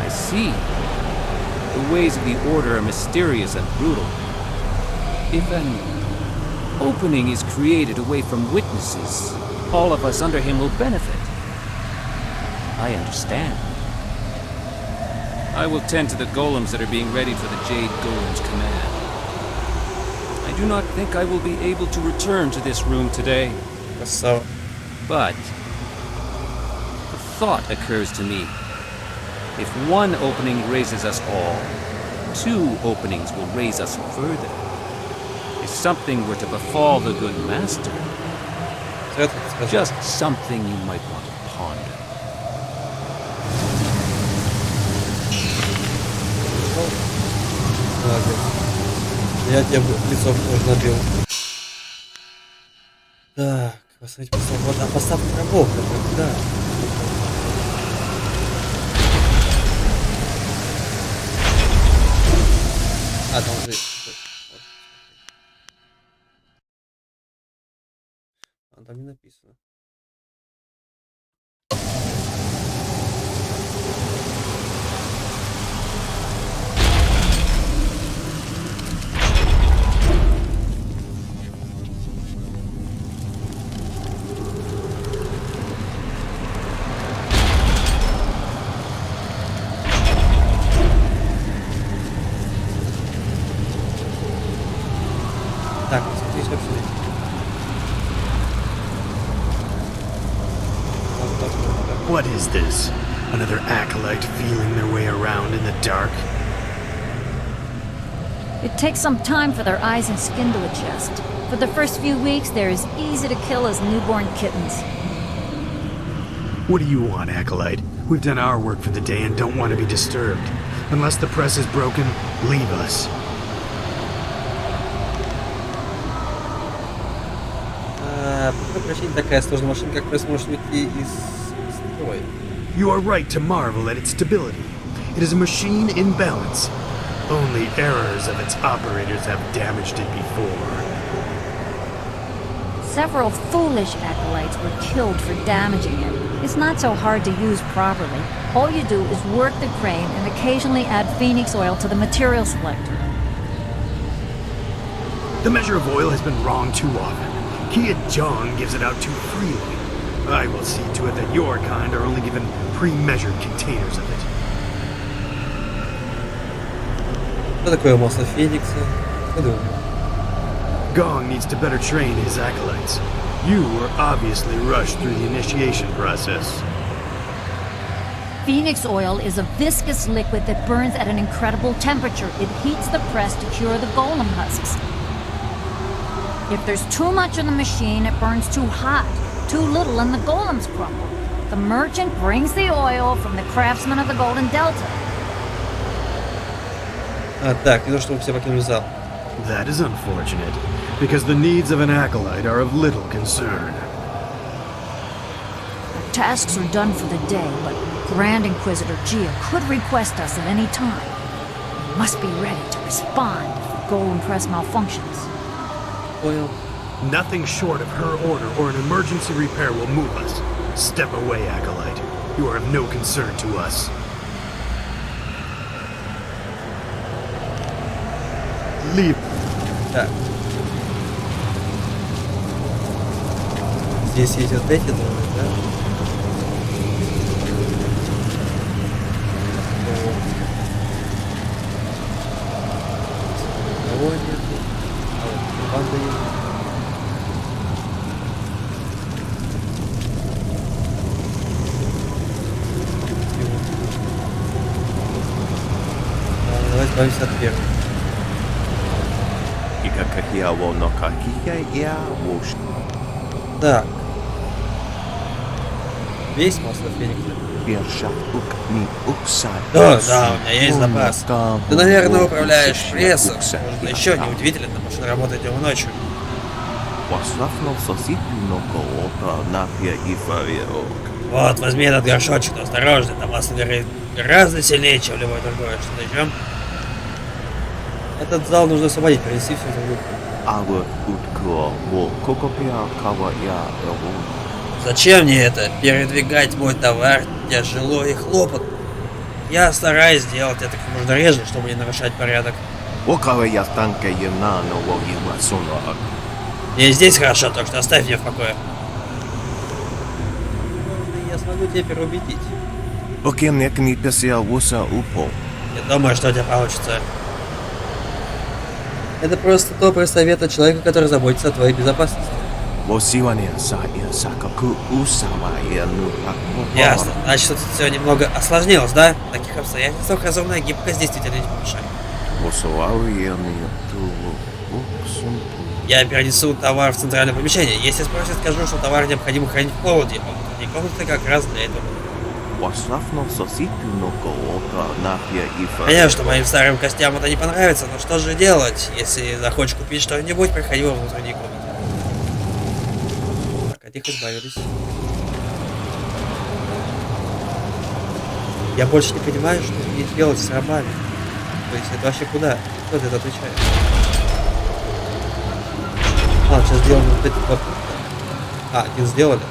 I see. The ways of the Order are mysterious and brutal. If an opening is created away from witnesses, all of us under him will benefit. I understand. I will tend to the golems that are being readied for the Jade Golem's command. I do not think I will be able to return to this room today. But the thought occurs to me. If one opening raises us all, 2 openings will raise us further. If something were to befall the good master, just something you might want to ponder. Я тебе лицо тоже набил. Так, посмотрите, вот, а поставка рабов, когда? А, там уже... А там не написано. Так, здесь вообще... What is this? Another acolyte feeling their way around in the dark? It takes some time for their eyes and skin to adjust. For the first few weeks, they're as easy to kill as newborn kittens. What do you want, acolyte? We've done our work for the day and don't want to be disturbed. Unless the press is broken, leave us. You are right to marvel at its stability. It is a machine in balance. Only errors of its operators have damaged it before. Several foolish acolytes were killed for damaging it. It's not so hard to use properly. All you do is work the crane and occasionally add phoenix oil to the material selector. The measure of oil has been wrong too often. Kia Jong gives it out too freely. I will see to it that your kind are only given pre-measured containers of it. Что такое масло феникса? Gong needs to better train his acolytes. You were obviously rushed through the initiation process. Phoenix oil is a viscous liquid that burns at an incredible temperature. It heats the press to cure the golem husks. If there's too much in the machine, it burns too hot. Too little and the golems crumble. The merchant brings the oil from the craftsmen of the Golden Delta. Так, не то, чтобы все покинули зал. That is unfortunate, because the needs of an acolyte are of little concern. Our tasks are done for the day, but Grand Inquisitor Gia could request us at any time. We must be ready to respond if the golem press malfunctions. Oil. Nothing short of her order or an emergency repair will move us. Step away, acolyte. You are of no concern to us. Leave. Так. Здесь есть вот эти двое, да? Никого нет. А вот банда есть. Давай избавимся от первого. Так. Весь масло феникса? Да, да, у меня есть запас. Ты, наверное, управляешь прессом. Можно еще неудивительно, потому что работать днем и ночью. Вот, возьми этот горшочек, но осторожно, там масло горит гораздо сильнее, чем любой другой. Что-то еще? Этот зал нужно освободить, принеси все это в группу. Зачем мне это? Передвигать мой товар тяжело и хлопотно. Я стараюсь сделать это как можно реже, чтобы не нарушать порядок. Мне здесь хорошо, так что оставь меня в покое. Я смогу тебя переубедить. Покемнекнипесия уса упол. Я думаю, что у тебя получится. Это просто добрый совет от человека, который заботится о твоей безопасности. Ясно. Значит, что тут все немного осложнилось, да? В таких обстоятельствах разумная гибкость действительно не помешает. Я перенесу товар в центральное помещение. Если спросят, скажу, что товар необходимо хранить в холоде. А внутренней комнаты как раз для этого. Конечно, что моим старым костям это не понравится, но что же делать? Если захочешь купить что-нибудь, приходи во внутренней комнате. Так, от них избавились. Я больше не понимаю, что мне делать с рабами. То есть это вообще куда? Кто за это отвечает? А, сейчас сделаем вот эти вот. А, один сделали.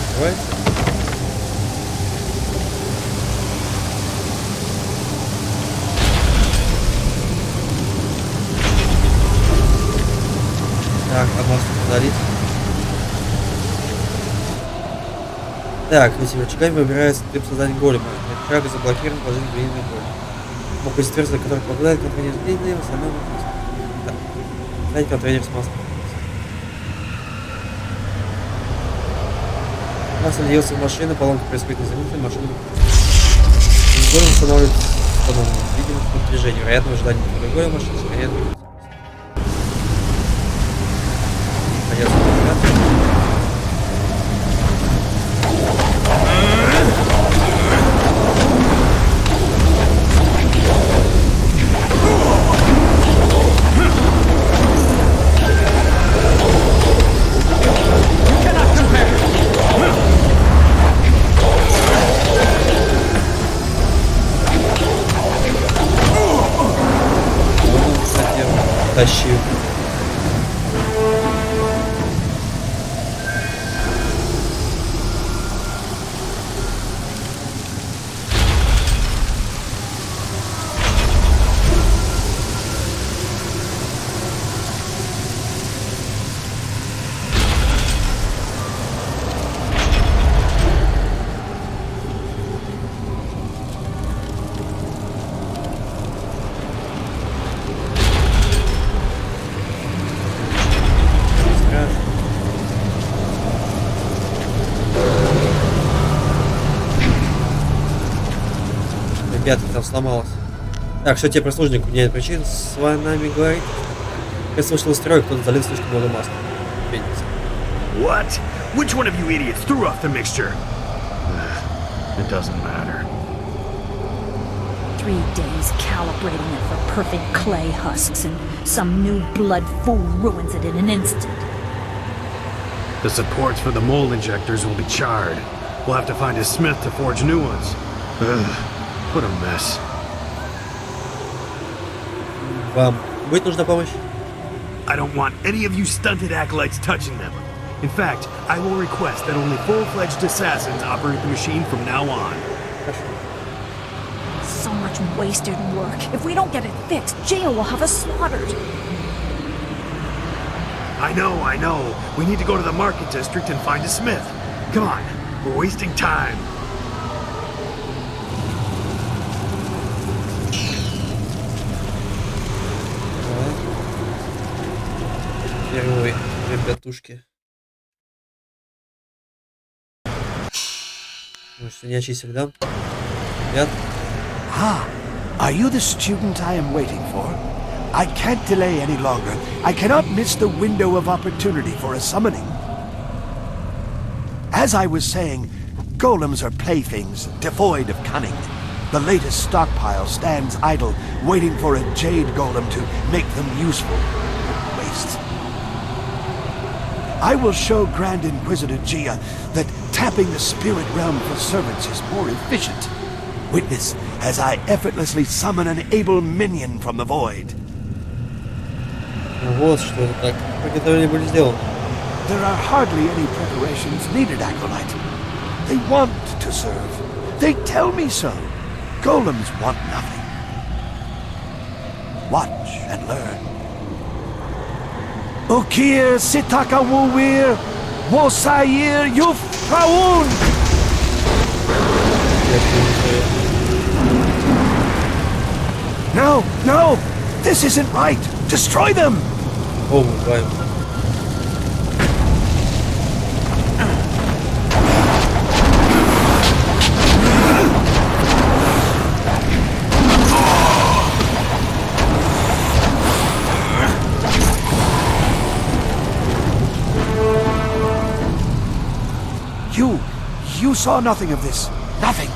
Открывается. Так, а масло удалить. Так, этими очагами выбирается тип создания голема. Очаг заблокирован положение глиняной голема. Мог истерзать, который попадает в контейнер с глиной, в основном... Так, дать контейнер с маслом. Масло льется в машину, поломка происходит незаметно, машина... Голем устанавливает видимость по движению. Вероятно, в ожидании другой машины скорее двигается. Понятно. Тащил. Ребята, там сломалось. Так, что тебе прислужник? У меня нет причин с вами говорить. Я слышал из строя, кто-то залил слишком много масла. What? Which one of you idiots threw off the mixture? It doesn't matter. 3 days calibrating it for perfect clay husks, and some new blood fool ruins it in an instant. The supports for the mold injectors will be charred. We'll have to find a smith to forge new ones. What a mess. Вам будет нужна помощь? I don't want any of you stunted acolytes touching them. In fact, I will request that only full-fledged assassins operate the machine from now on. So much wasted work. If we don't get it fixed, Jail will have us slaughtered. I know. We need to go to the market district and find a smith. Come on, we're wasting time. Первые ребятушки. Мы что, не очистили, да? Ребят. Are you the student I am waiting for? I can't delay any longer. I cannot miss the window of opportunity for a summoning. As I was saying, golems are playthings, devoid of cunning. The latest stockpile stands idle, waiting for a jade golem to make them useful. Waste. I will show Grand Inquisitor Gia that tapping the spirit realm for servants is more efficient. Witness as I effortlessly summon an able minion from the void. Вот что это так. Приготовления были сделаны. There are hardly any preparations needed, Acolyte. They want to serve. They tell me so. Golems want nothing. Watch and learn. Ukir sitaka wuwir, wosayir yufraun! No, no! This isn't right! Destroy them! Oh, right. You saw nothing of this. Nothing.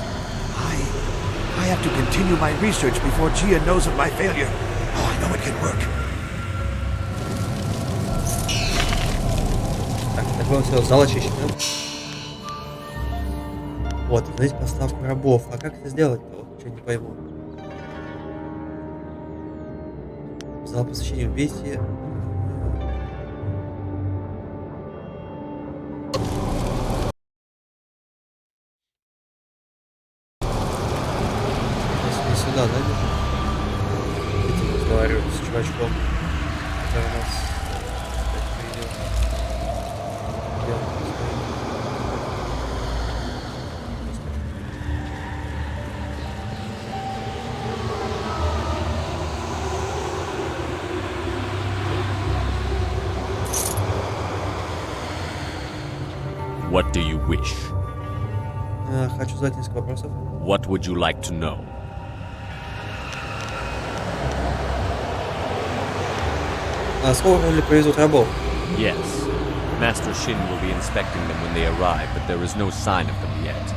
I have to continue my research before Gia knows of my failure. Oh, I know it can work. Так, такой все, зал очищен, да? Вот, здесь поставку рабов. А как это сделать-то? Вот, что не пойму. Зал посвящения убейте. Сюда, да? Этим разговариваю с чувачком, который нас приведет. What do you wish? Хочу задать несколько вопросов. What would you like to know? Сколько ли привезут рабов? Yes. Master Shin will be inspecting them when they arrive, but there is no sign of them yet.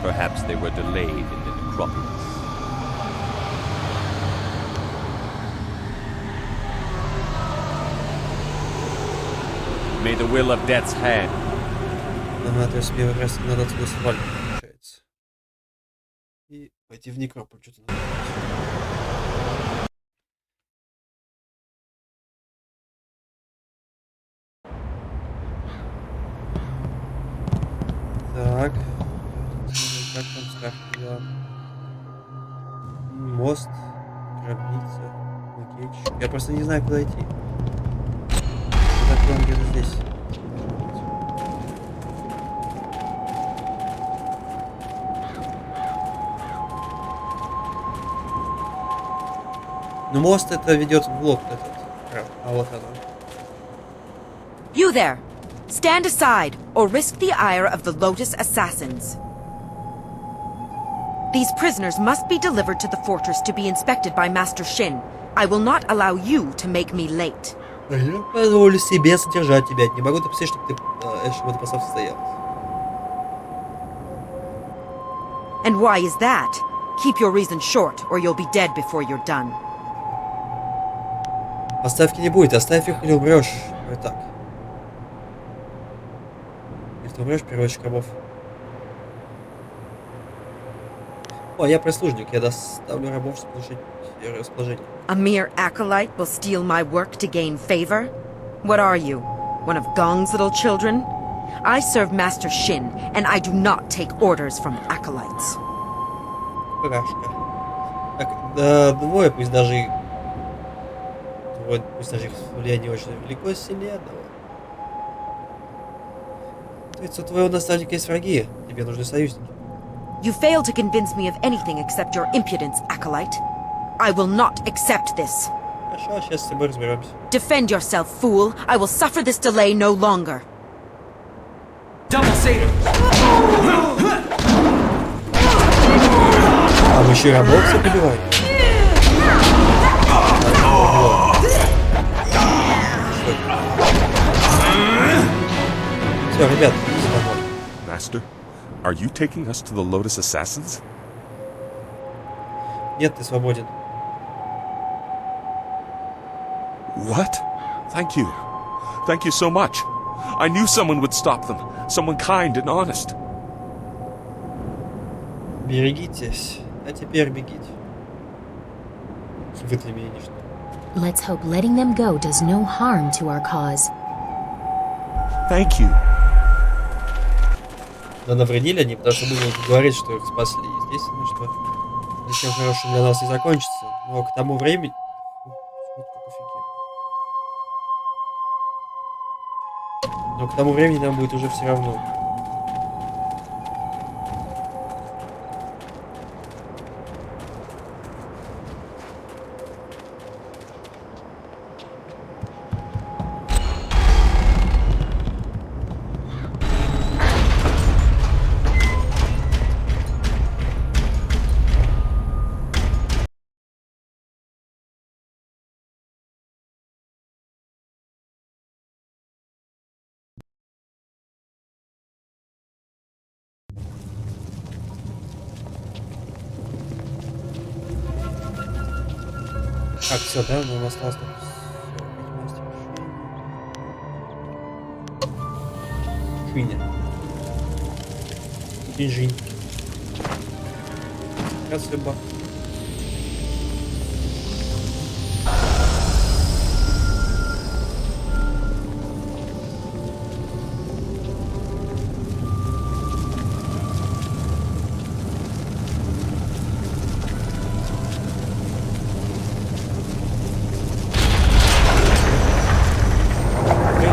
Perhaps they were delayed in the necropolis. May the will of death's hand. Ага, то есть мне как раз надо отсюда свалить, получается. И пойти в некрополь, что-то надо. Так. Как там старт? Да. Мост. Гробница. Окей. Я просто не знаю, куда идти. Так, он где-то здесь. Ну, мост это ведет в лог этот. А вот оно. You there! Stand aside, or risk the ire of the Lotus Assassins. These prisoners must be delivered to the fortress to be inspected by Master Shin. I will not allow you to make me late. Я позволю себе содержать тебя. Не могу допустить, чтобы эта поставка состоялась. And why is that? Keep your reason short, or you'll be dead before you're done. Поставки не будет, оставь их или умрешь. Вот так. Если ты умрешь, переводчик рабов. О, я прислужник, я доставлю рабов, чтобы решить расположение. A mere acolyte will steal my work to gain favor? What are you? One of Gong's little children? I serve Master Shin, and I do not take orders from acolytes. Погашка. Так, да, двое, пусть даже их влияние очень велико, сильнее одного. Ведь у твоего наставника есть враги, тебе нужны союзники. You fail to convince me of anything except your impudence, acolyte. I will not accept this. Хорошо, сейчас с тобой разберемся. Defend yourself, fool. I will suffer this delay no longer. Double Seder! А мы еще и рабов все побиваем. Все, ребят, Master, are you taking us to the Lotus Assassins? Нет, ты свободен. What? Thank you. Thank you so much. I knew someone would stop them. Someone kind and honest. Берегитесь, а теперь бегите. Вы для меня ничто. Let's hope letting them go does no harm to our cause. Thank you. Да навредили они, потому что будем говорить, что их спасли. Естественно, что ничем хорошим для нас не закончится. Но к тому времени... Но к тому времени нам будет уже все равно. Так, все, да? Нам осталось только 45 мастеров. Шиня. Инжинь. Касыба.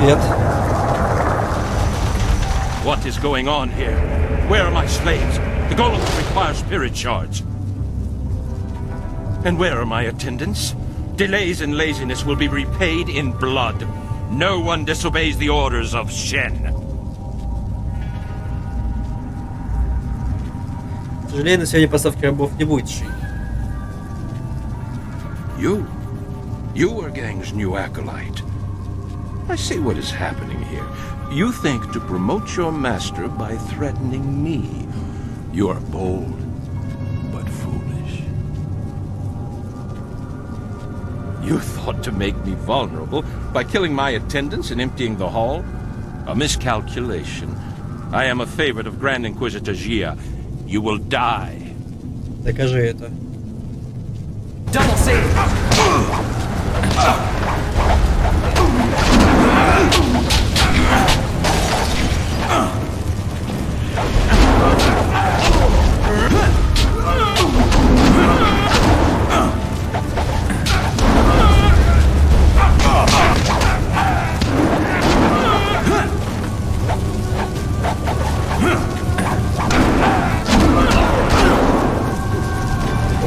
Привет. What is going on here? Where are my slaves? The golems require spirit shards. And where are my attendants? Delays and laziness will be repaid in blood. No one disobeys the orders of Shen. К сожалению, на сегодня поставки рабов не будет, Ши. You are Gang's new acolyte. I see what is happening here. You think to promote your master by threatening me. You are bold, but foolish. You thought to make me vulnerable by killing my attendants and emptying the hall? A miscalculation. I am a favorite of Grand Inquisitor Jia. You will die. Докажи это. Double save!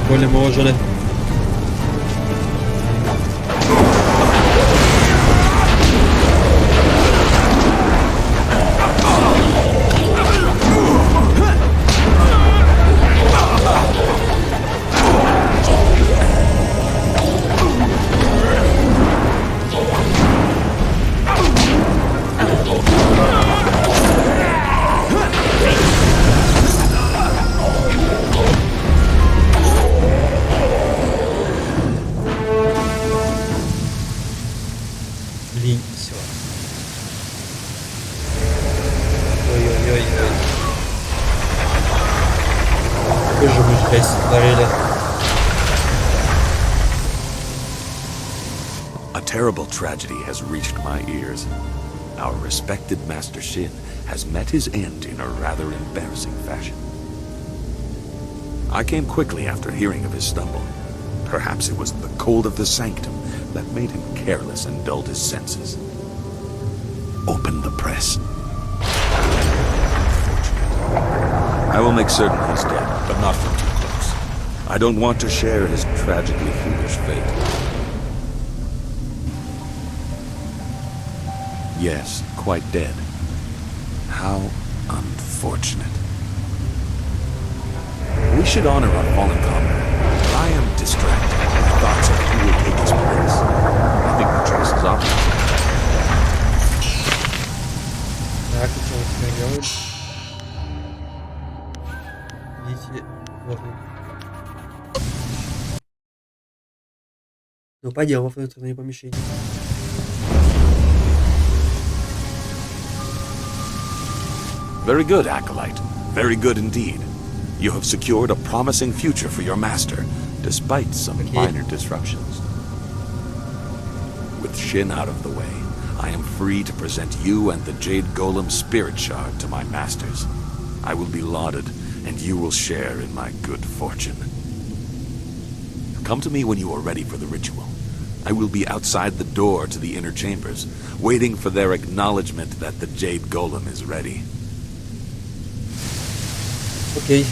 Более можем. A terrible tragedy has reached my ears. Our respected Master Shin has met his end in a rather embarrassing fashion. I came quickly after hearing of his stumble. Perhaps it was the cold of the sanctum that made him careless and dulled his senses. Open the press. I will make certain he's dead, but not from too close. I don't want to share his tragically foolish fate. Yes, quite dead. How unfortunate. We should honor our fallen comrade, but I am distracted with thoughts of who will take his place. I think the choice is obvious. Так, что мы теперь делаем? Идите вовнутрь. Ну, пойдем во внутреннее помещение. Very good, Acolyte. Very good indeed. You have secured a promising future for your master, despite some minor disruptions. With Shin out of the way, I am free to present you and the Jade Golem Spirit Shard to my masters. I will be lauded, and you will share in my good fortune. Come to me when you are ready for the ritual. I will be outside the door to the inner chambers, waiting for their acknowledgement that the Jade Golem is ready. Окей.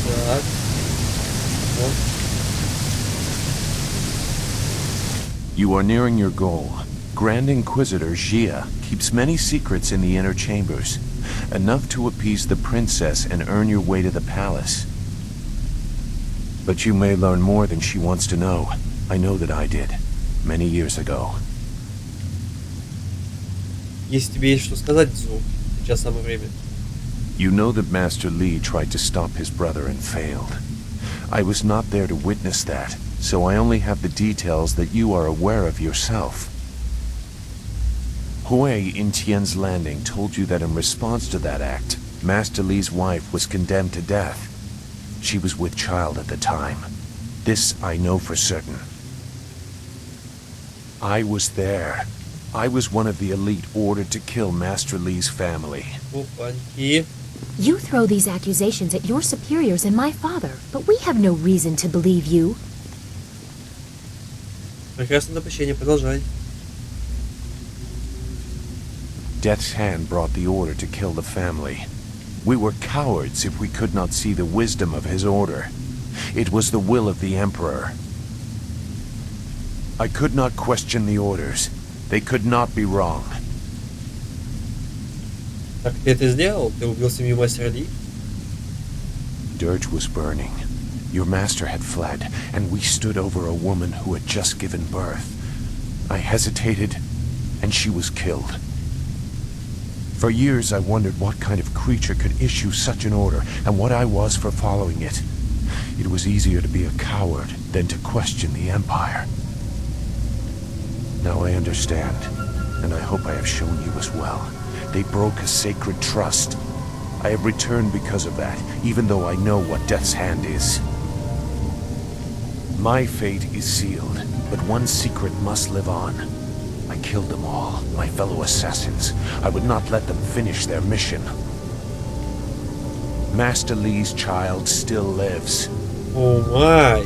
Так. Вот. You are nearing your goal. Grand Inquisitor Jia keeps many secrets in the inner chambers, enough to appease the princess and earn your way to the palace. But you may learn more than she wants to know. I know that I did, many years ago. Если тебе есть что сказать, Зу, сейчас самое время. You know that Master Li tried to stop his brother and failed. I was not there to witness that, so I only have the details that you are aware of yourself. Hui in Tian's Landing told you that in response to that act, Master Li's wife was condemned to death. She was with child at the time. This I know for certain. I was there. I was one of the elite ordered to kill Master Li's family. You throw these accusations at your superiors and my father, but we have no reason to believe you. Прекрасное допущение, продолжай. Death's hand brought the order to kill the family. We were cowards if we could not see the wisdom of his order. It was the will of the Emperor. I could not question the orders. They could not be wrong. Так ты это сделал? Ты убил семью мастера Ли? Dirge was burning. Your master had fled, and we stood over a woman who had just given birth. I hesitated, and she was killed. For years I wondered what kind of creature could issue such an order, and what I was for following it. It was easier to be a coward than to question the Empire. Now I understand, and I hope I have shown you as well. They broke a sacred trust. I have returned because of that, even though I know what Death's Hand is. My fate is sealed, but one secret must live on. I killed them all, my fellow assassins. I would not let them finish their mission. Master Li's child still lives. Oh my!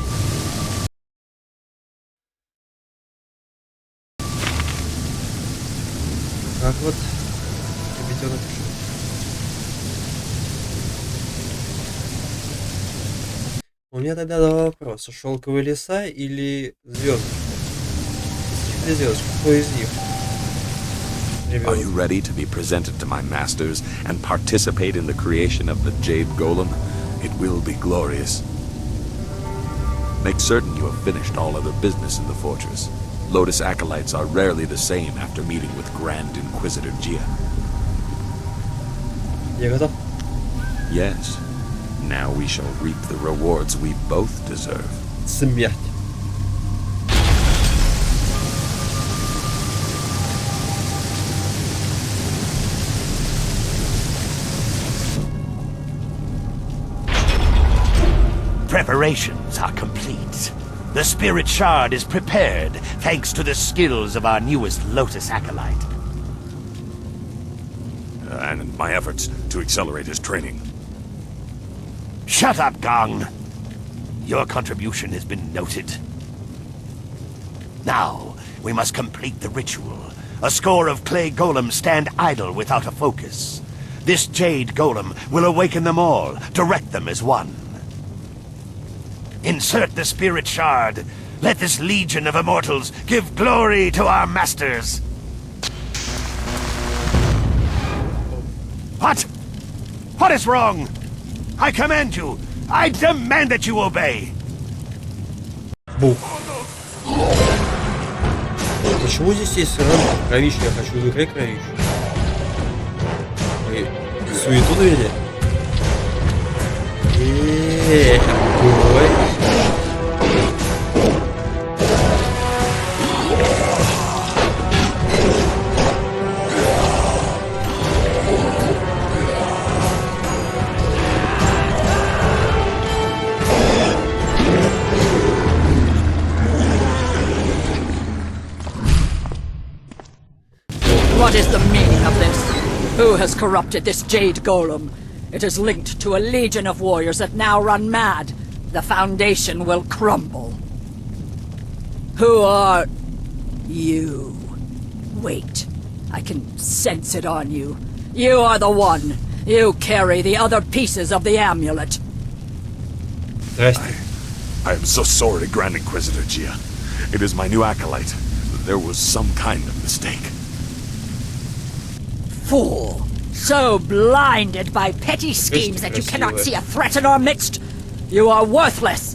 Как вот ребенок? У меня тогда два вопроса. Шелковые леса или звездочка? Или звездочка? Какой из них? Are you ready to be presented to my masters and participate in the creation of the Jade Golem? It will be glorious. Make certain you have finished all other business in the fortress. Lotus acolytes are rarely the same after meeting with Grand Inquisitor Jia. Я готов? Yes. Now we shall reap the rewards we both deserve. Смерть. Preparations are complete. The Spirit Shard is prepared, thanks to the skills of our newest Lotus acolyte. And my efforts to accelerate his training. Shut up, Gong! Your contribution has been noted. Now, we must complete the ritual. A score of clay golems stand idle without a focus. This Jade Golem will awaken them all, direct them as one. Insert the Spirit Shard. Let this legion of immortals give glory to our masters. What? What is wrong? I command you. I demand that you obey. Бух. Почему здесь есть рамка кровища? Я хочу в игре кровищу. Вы суету навели? Ой. What is the meaning of this? Who has corrupted this Jade Golem? It is linked to a legion of warriors that now run mad. The Foundation will crumble. Who are you? Wait, I can sense it on you. You are the one. You carry the other pieces of the amulet. I am so sorry, Grand Inquisitor Gia. It is my new acolyte. There was some kind of mistake. Fool! So blinded by petty schemes that you cannot see a threat in our midst. You are worthless.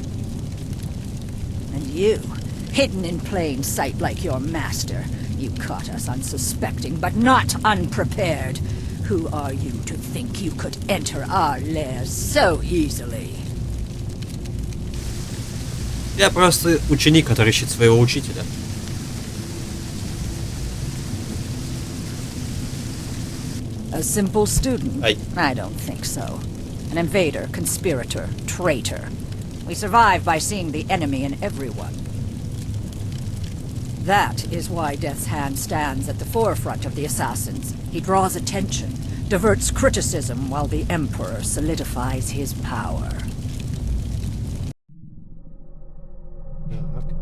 And you, hidden in plain sight like your master, you caught us unsuspecting but not unprepared. Who are you to think you could enter our lairs so easily? Я просто ученик, который ищет своего учителя. A simple student? I don't think so. An invader, conspirator, traitor. We survive by seeing the enemy in everyone. That is why Death's Hand stands at the forefront of the Assassins. He draws attention, diverts criticism while the Emperor solidifies his power.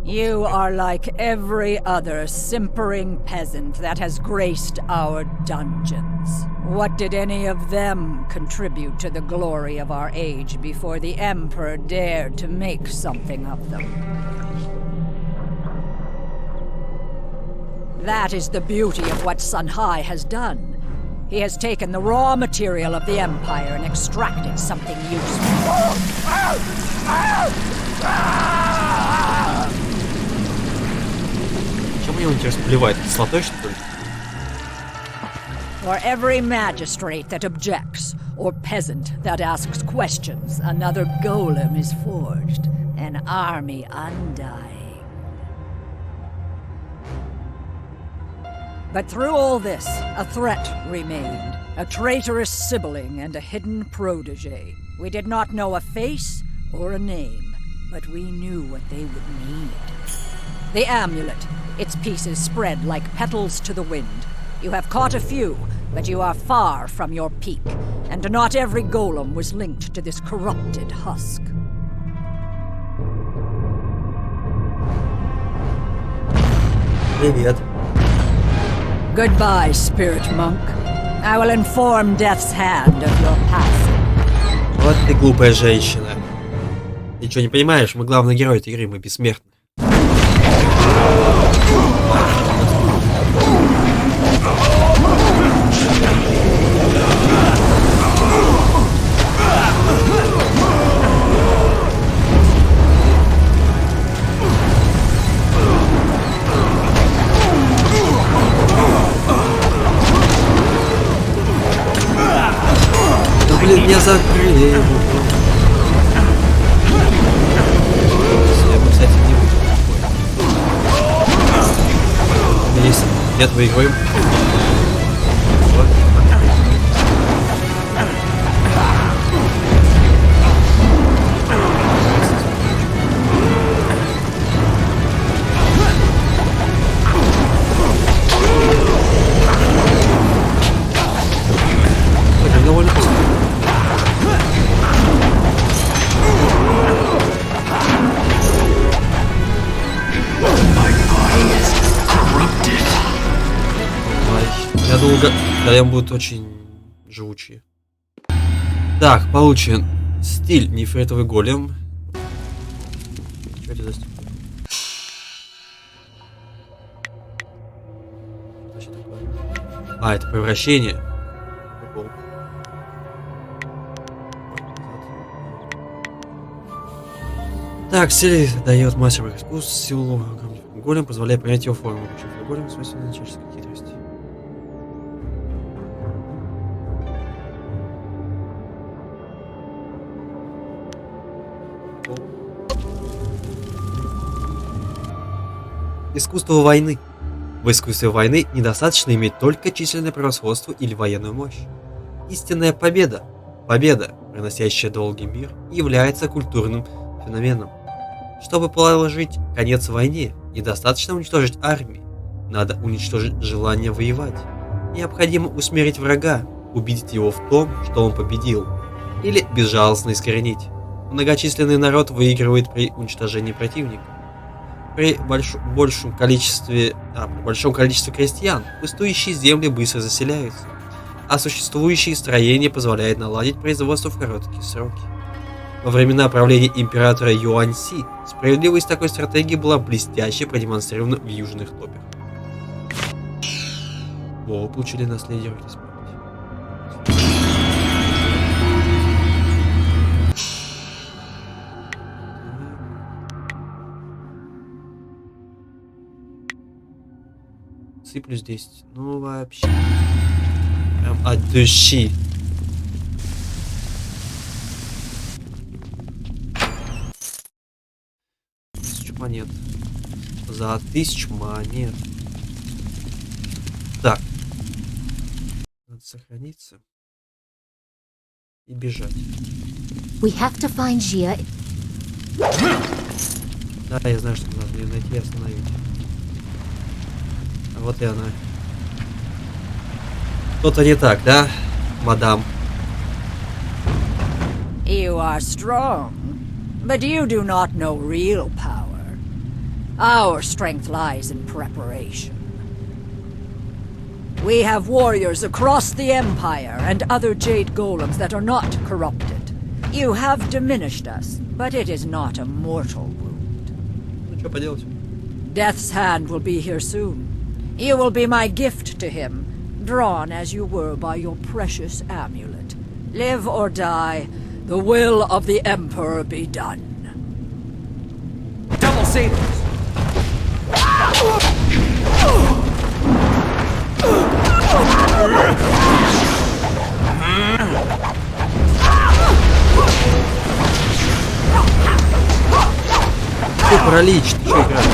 You are like every other simpering peasant that has graced our dungeons. What did any of them contribute to the glory of our age before the Emperor dared to make something of them? That is the beauty of what Sun Hai has done. He has taken the raw material of the Empire and extracted something useful. Мне интересно, плевать кислотой, что ли? For every magistrate that objects, or peasant that asks questions, another golem is forged, an army undying. But through all this, a threat remained, a traitorous sibling and a hidden protege. We did not know a face or a name, but we knew what they would need. The amulet, its pieces spread like petals to the wind. You have caught a few, but you are far from your peak, and not every golem was linked to this corrupted husk. Привет. Goodbye, spirit monk. I will inform Death's Hand of your passing. Вот ты глупая женщина. Ты что, не понимаешь? Мы главный герой этой игры, мы бессмертны. Да блин, меня закрыли. Нет, выиграем. Довольно просто. Я думал, голем будут очень живучие. Так, получен стиль нефритовый голем. Что это за стиль? Что такое? А, это превращение. Прикол. Так, стиль дает мастеру искусств силу голем, позволяя принять его форму. Голем свойственно человеческой хитрости. Искусство войны. В искусстве войны недостаточно иметь только численное превосходство или военную мощь. Истинная победа, приносящая долгий мир, является культурным феноменом. Чтобы положить конец войне, недостаточно уничтожить армии, надо уничтожить желание воевать. Необходимо усмирить врага, убедить его в том, что он победил, или безжалостно искоренить. Многочисленный народ выигрывает при уничтожении противника. При большом количестве крестьян пустующие земли быстро заселяются, а существующие строения позволяют наладить производство в короткие сроки. Во времена правления императора Юаньси справедливость такой стратегии была блестяще продемонстрирована в южных топях. О, получили наследие руки смерти. С плюс 10. Ну вообще. Прям от души. Монет. За 1000 монет. Так. Надо сохраниться. И бежать. We have to find Gia. Да, я знаю, что надо ее найти и остановить. А вот и она. Что-то не так, да, мадам? You are strong, but you do not know real power. Our strength lies in preparation. We have warriors across the Empire and other Jade Golems that are not corrupted. You have diminished us, but it is not a mortal wound. Ну что поделать? Death's hand will be here soon. You will be my gift to him, drawn as you were by your precious amulet. Live or die, the will of the Emperor be done. Double sabers! Ты паралич, ты что играешь?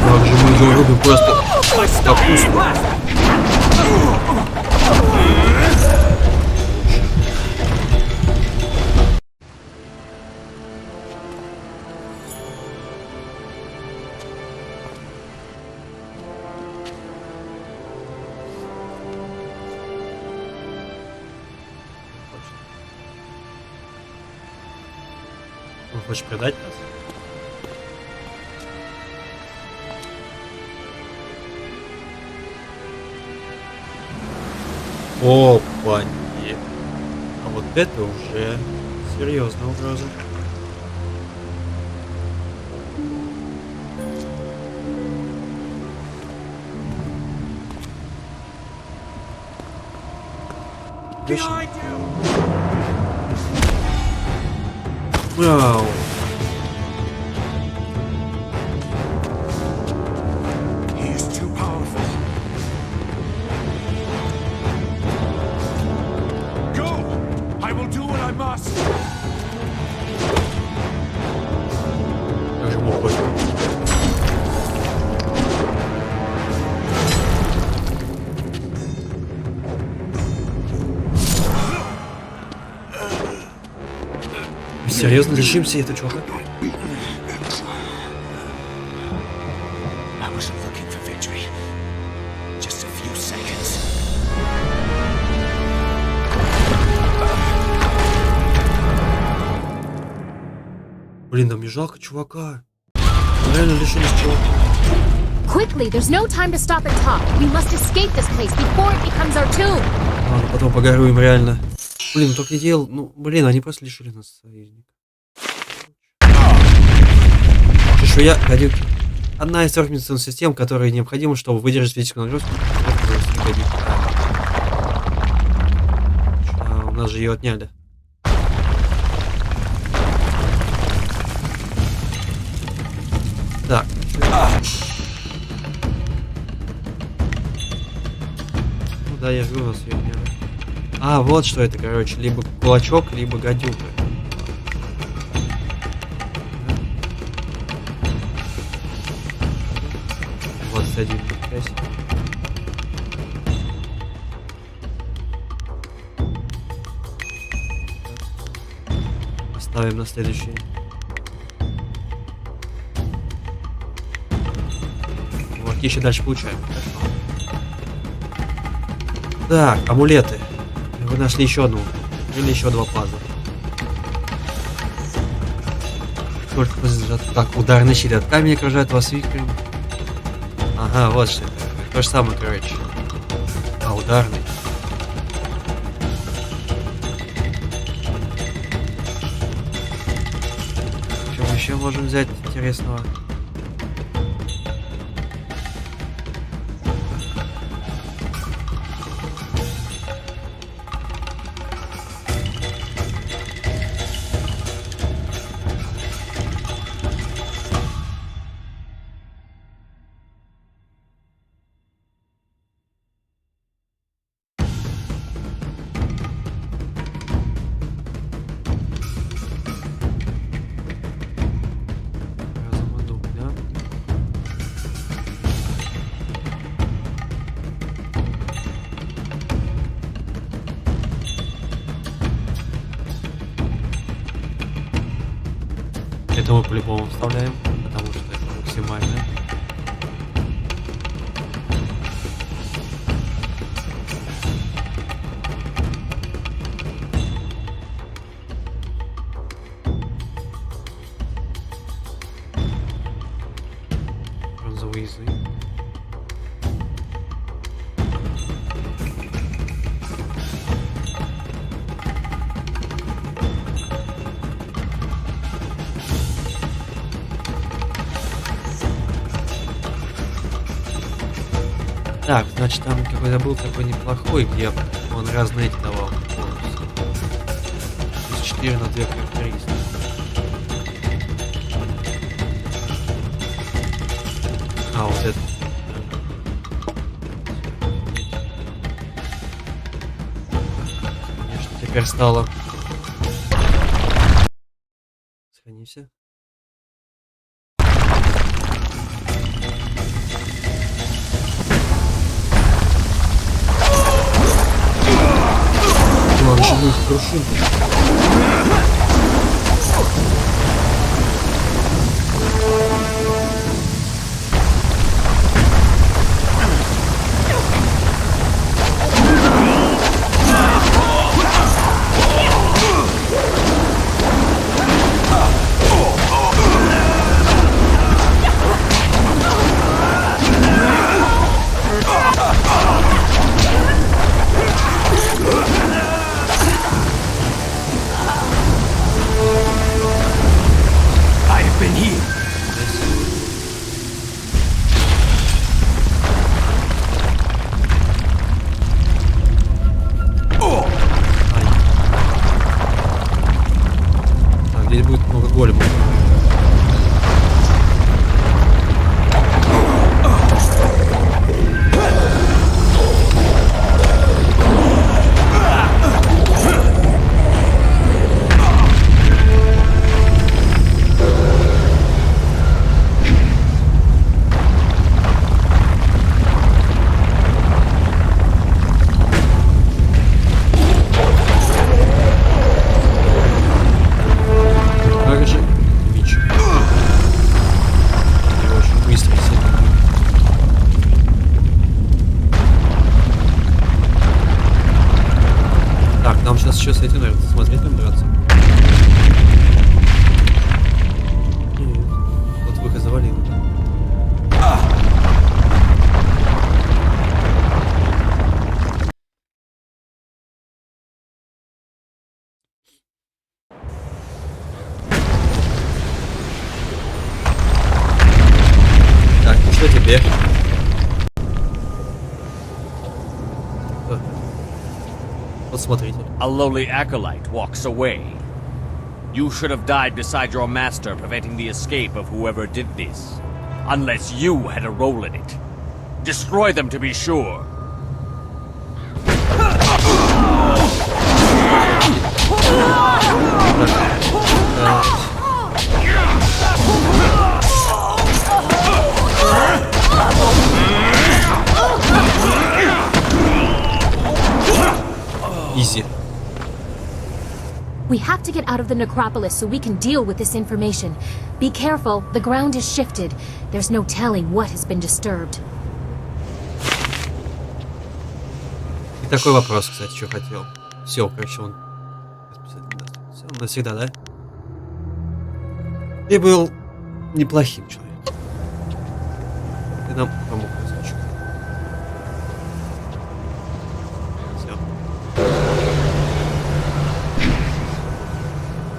Как же мы ее рубим просто капусту. Он хочет предать нас? Опа, нет. А вот это уже серьезная угроза. Вау. He is too powerful. Go! I will do what I must. Как же мог быть? Серьезно, лишимся этого чувака? I wasn't looking for victory. Just a few seconds. Блин, да мне жалко чувака. Мы реально лишились чувака. Quickly, there's no time to stop and talk. We must escape this place before it becomes our tomb. Ладно, потом погоруем реально. Блин, ну только не делал. Ну, блин, они просто лишили нас союзника. Чешуя гадюки. Одна из 4 медицинских систем, которые необходимы, чтобы выдержать физическую нагрузку. У нас же ее отняли. Так. Ну да, я жду, у нас ее отняли. А, вот что это, короче. Либо кулачок, либо гадюка. 21. Оставим на следующий. Вот, еще дальше получаем. Хорошо. Так, амулеты. Вы нашли еще одну. Или еще два пазла. Только так, ударный щит от камня окружает вас вихрем. Ага, вот что это. То же самое, короче. А, ударный. Что мы еще можем взять интересного? Это мы по-любому вставляем, потому что это максимально. Бронзовые язык. Так, значит, там какой-то был такой неплохой, где он разные эти давал бонусы. Плюс 4 на 2 характеристики. А, вот это. Конечно, теперь стало. Сохранимся. Живых крушин. Здесь будет много големов. Еще с этим, наверное, смотреть нам драться. Вот выход завалил. Так, ну что теперь? A lowly acolyte walks away. You should have died beside your master, preventing the escape of whoever did this. Unless you had a role in it. Destroy them to be sure. Easy. We have to get out of the necropolis so we can deal with this information. Be careful, the ground is shifted. There's no telling what has been disturbed. И такой вопрос, кстати, что хотел. Все, короче, он... Все, навсегда, да? Ты был неплохим человеком. Ты нам помог, разочек. Все.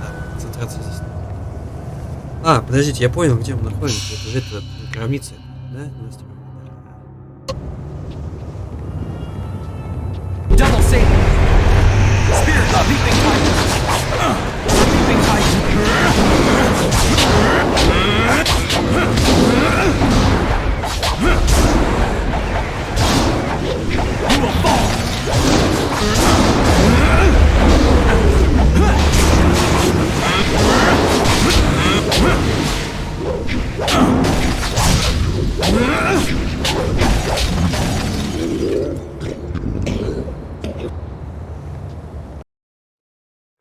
Так, концентрация здесь. А, подождите, я понял, где мы находимся. Это же это гробница, да? Double Satan! Spirit of Leaping Titan! Leaping Titan! You will fall!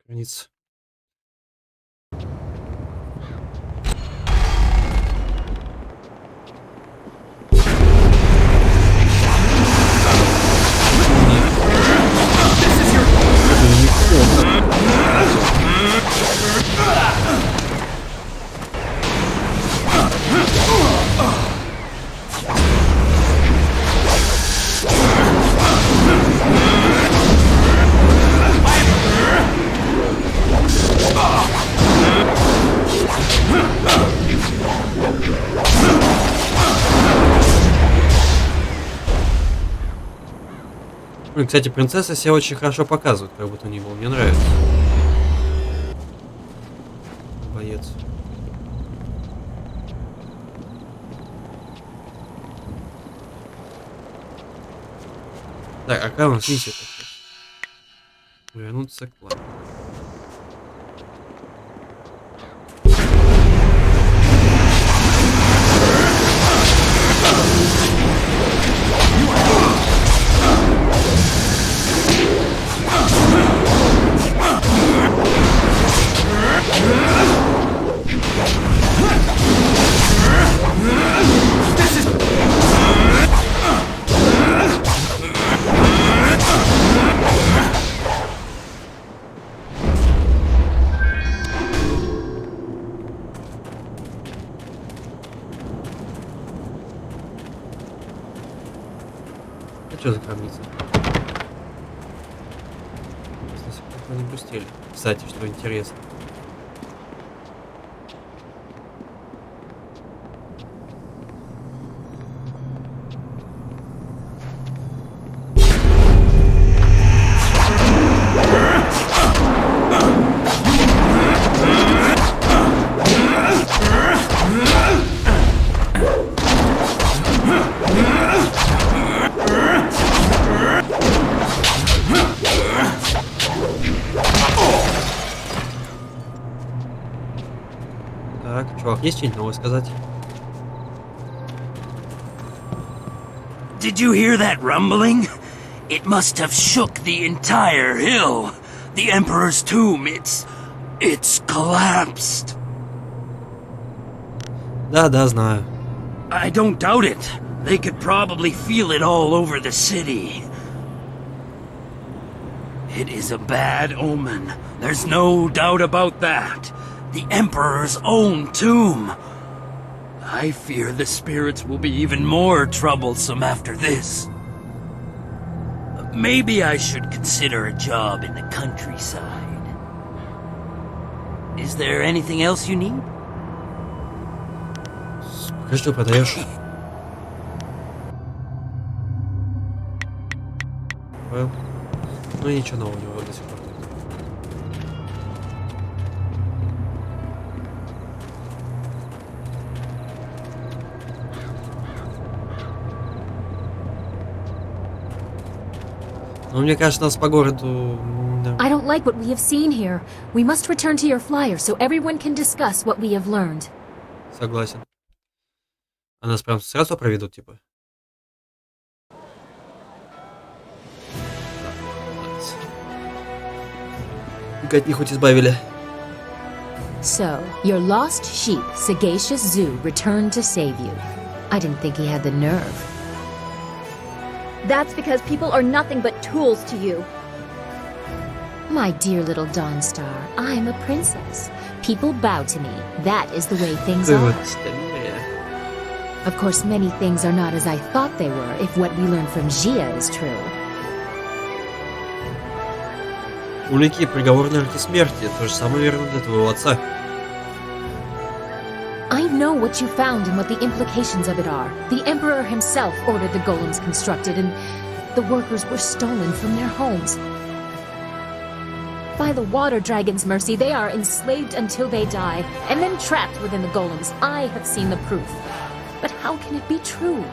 Граница. Ну, кстати, принцесса себя очень хорошо показывает, как бы то ни было. Мне нравится. Боец. Так, а какая у нас миссия такая? Вернуться к плану. Что за гробница? Не пустили. Кстати, что интересно. Так, чувак, есть что-нибудь новое сказать? Did you hear that rumbling? It must have shook the entire hill. The Emperor's tomb, it's collapsed. Да, знаю. I don't doubt it. They could probably feel it all over the city. It is a bad omen. There's no doubt about that. The Emperor's own tomb. I fear the spirits will be even more troublesome after this. Maybe I should consider a job in the countryside. Is there anything else you need? Скажи, что продаешь? Ну и ничего нового у него до сих пор нет. Ну, мне кажется, нас по городу... I don't like what we have seen here. We must return to your flyer so everyone can discuss what we have learned. Согласен. А нас прям сразу проведут, типа? От них хоть избавили. So, your lost sheep, Sagacious Zoo, returned to save you. I didn't think he had the nerve. That's because people are nothing but tools to you. My dear little Dawn Star, I'm a princess. People bow to me. That is the way things are. Of course, many things are not as I thought they were, if what we learned from Gia is true. Улики, приговор на руки смерти. То же самое верно для твоего отца. I know what you found and what the implications of it are. The Emperor himself ordered the golems constructed, and the workers were stolen from their homes. By the Water Dragon's mercy, they are enslaved until they die, and then trapped within the golems. I have seen the proof. But how can it be true?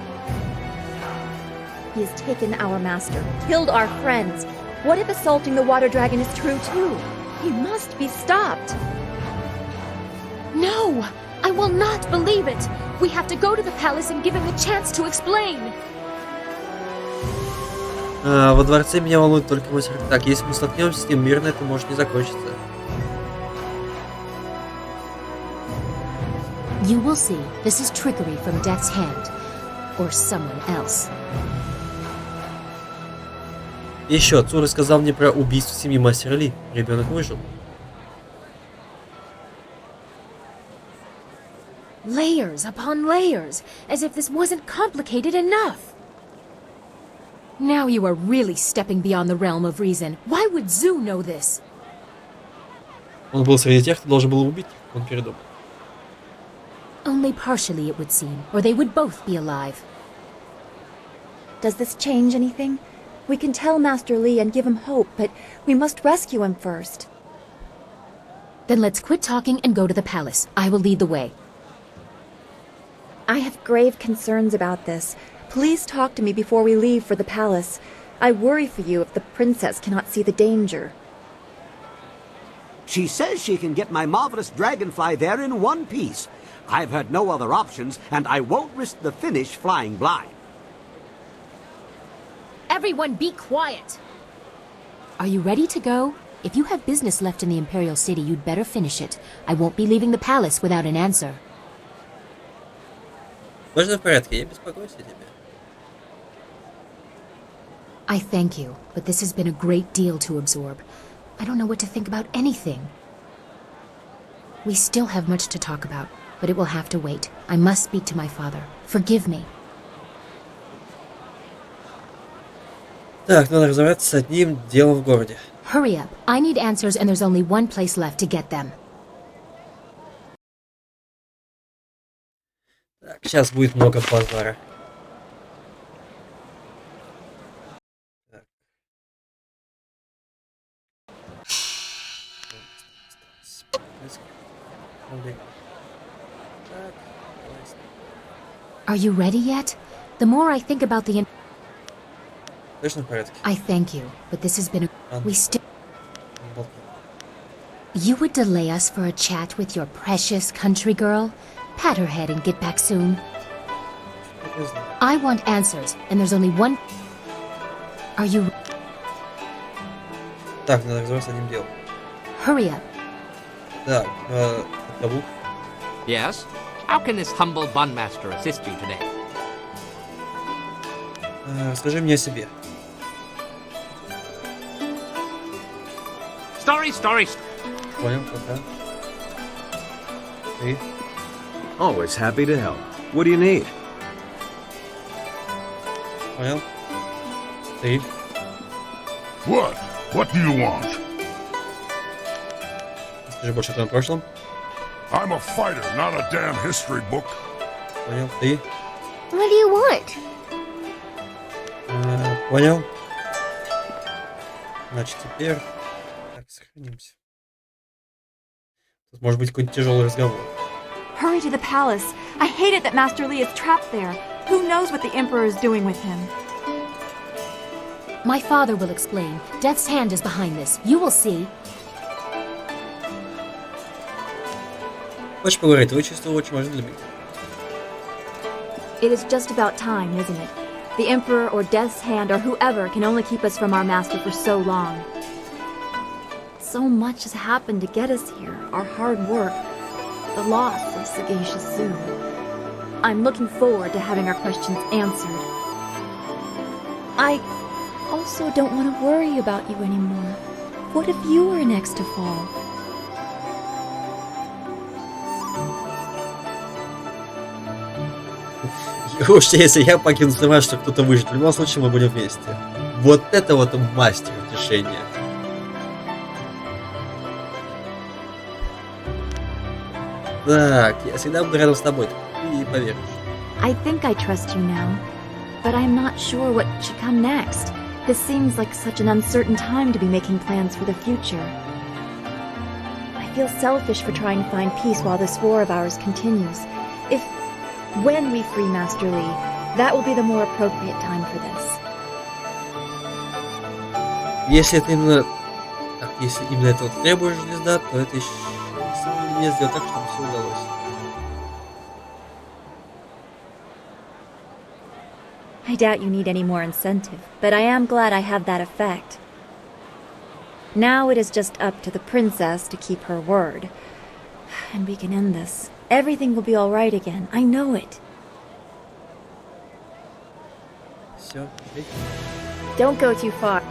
He has taken our master, killed our friends. What if assaulting the Water Dragon is true too? He must be stopped. No! I will not believe it! We have to go to the palace and give him a chance to explain! Во дворце меня волнует только мой так. Если мы столкнемся с ним мирно, это может не закончиться. You will see. This is trickery from Death's hand. Or someone else. Еще отцу рассказал мне про убийство семьи мастера Ли. Ребенок выжил. Layers upon layers, as if this wasn't complicated enough. Now you are really stepping beyond the realm of reason. Why would Zhu know this? Он был среди тех, кто должен был убить. Он передумал. Only partially, it would seem, or they would both be alive. Does this change anything? We can tell Master Li and give him hope, but we must rescue him first. Then let's quit talking and go to the palace. I will lead the way. I have grave concerns about this. Please talk to me before we leave for the palace. I worry for you if the princess cannot see the danger. She says she can get my marvelous dragonfly there in one piece. I've heard no other options, and I won't risk the finish flying blind. Everyone be quiet! Are you ready to go? If you have business left in the Imperial City, you'd better finish it. I won't be leaving the palace without an answer. Можно в порядке, я беспокоюсь о тебе. I thank you, but this has been a great deal to absorb. I don't know what to think about anything. We still have much to talk about, but it will have to wait. I must speak to my father. Forgive me. Так, надо разобраться с одним делом в городе. Hurry up. I need answers and there's only one place left to get them. Так, сейчас будет много базара. Are you ready yet? The more I think about the... Точно в порядке. I thank you, but this has been a... We still... You would delay us for a chat with your precious country girl? Pat her head and get back soon. I want answers, and there's only one... Are you... Так, надо разобраться с одним делом. Hurry up. Так, Табук. Yes? How can this humble bunmaster assist you today? Расскажи мне о себе. Story. Понял, пока. Ты? Always happy to help. What do you need? Понял. Ты? What? What do you want? Расскажи больше о твоем прошлом. I'm a fighter, not a damn history book. Понял. Ты? What do you want? Понял. Значит, теперь... Так, сохранимся. Тут может быть какой-то тяжелый разговор. Hurry to the palace. I hate it that Master Li is trapped there. Who knows what the Emperor is doing with him? My father will explain. Death's hand is behind this. You will see. Хочешь поговорить? Твое чувство очень важно для меня. It is just about time, isn't it? The Emperor or Death's hand or whoever can only keep us from our master for so long. So much has happened to get us here. Our hard work. The loss of sagacious Zhu. I'm looking forward to having our questions answered. I also don't want to worry about you anymore. What if you were next to fall? Уж если я покину, сомневаюсь, что кто-то выживет. В любом случае мы будем вместе. Вот это вот мастер утешения. Так, я всегда буду рядом с тобой. И поверишь. I think I trust you now, but I'm not sure what should come next. This seems like such an uncertain time to be making plans for the future. I feel selfish for trying to find peace while this war of ours continues. When we free Master Lee, that will be the more appropriate time for this. Если это именно... Так, если именно этого требуешь, звезда, то это еще... Не сделать так, чтобы все удалось. I doubt you need any more incentive, but I am glad I have that effect. Now it is just up to the princess to keep her word. And we can end this. Everything will be all right again. I know it. Все. Don't go too far.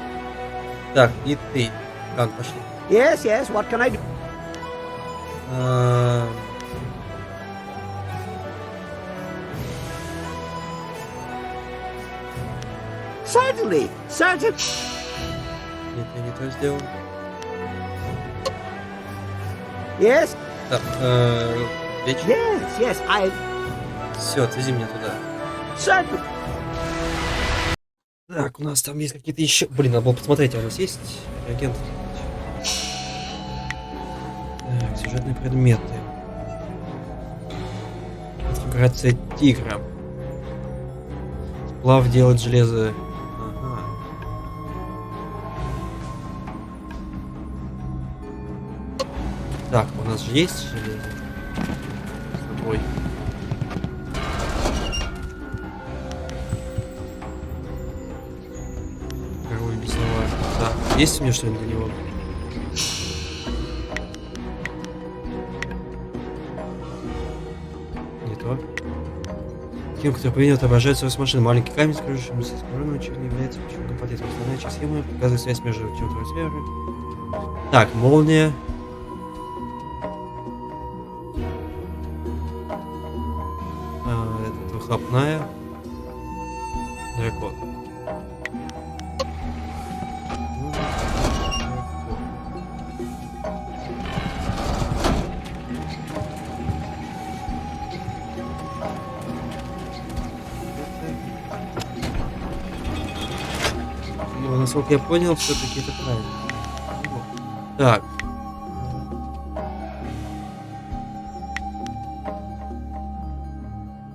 Так, и ты. Как пошли? Yes, yes, what can I do? Certainly, certainly. Нет, я не то сделал. Yes. Так, вечер. Yes, yes, I... Все, отвези меня туда. Certainly. Так, у нас там есть какие-то еще... Блин, надо было посмотреть, а у нас есть агент? Так, сюжетные предметы. Конфигурация тигра. Сплав делать железо. Ага. Так, у нас же есть железо с тобой. Король бесовая. Так, есть у меня что-нибудь для него? Не то. Схема, которая повинна отображается с машины. Маленький камень, скрывающийся с короной, очевидно, является почему-то полезным. Основная часть схемы показывает связь между чем-то размером. Так, молния. Это выхлопная. Дракон. Ну, насколько я понял, все-таки это правильно. Так.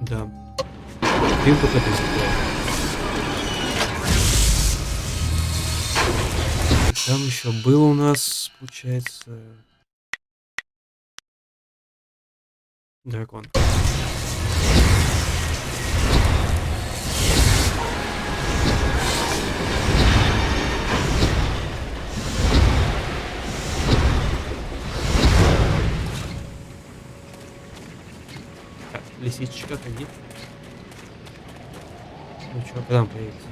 Да. Фильм только это там еще был у нас, получается, дракон. Так, лисичка, ходи. Ну что, когда он появится?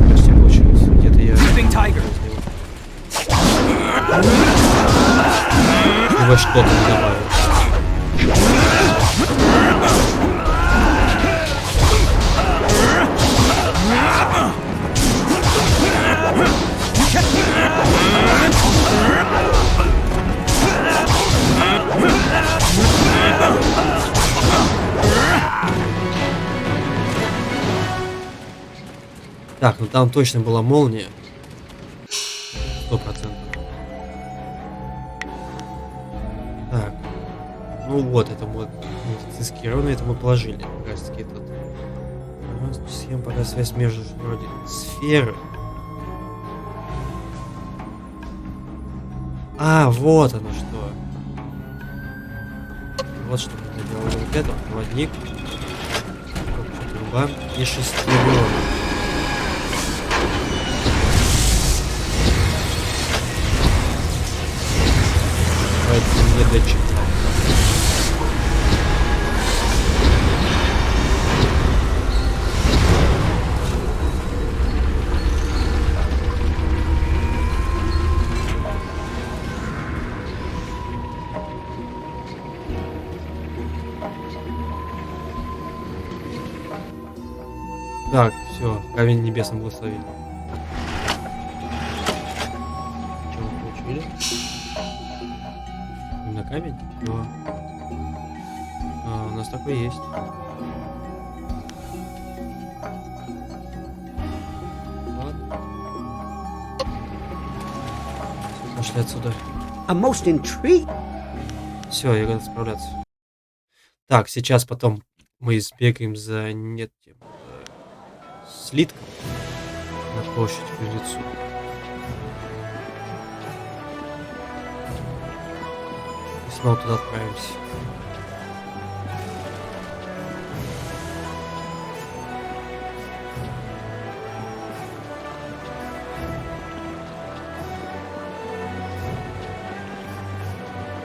Почти получилось. Где-то я... Либо что-то не добавил. Так, ну там точно была молния. 100%. Так. Ну вот, это вот цискированное, это мы положили. Как раз таки тут. Схема показывает связь между вроде сферы. А, вот оно что. Вот что мы делали. Вот это проводник. Труба и шестеренок. Не дочитал. Так, все, камень небесным благословен. Что мы получили? На камень? О. У нас такой есть. Ладно. Пошли отсюда. Все, я готов справляться. Так, сейчас потом мы избегаем за этим слитком на площадь к лицу. И снова туда отправимся.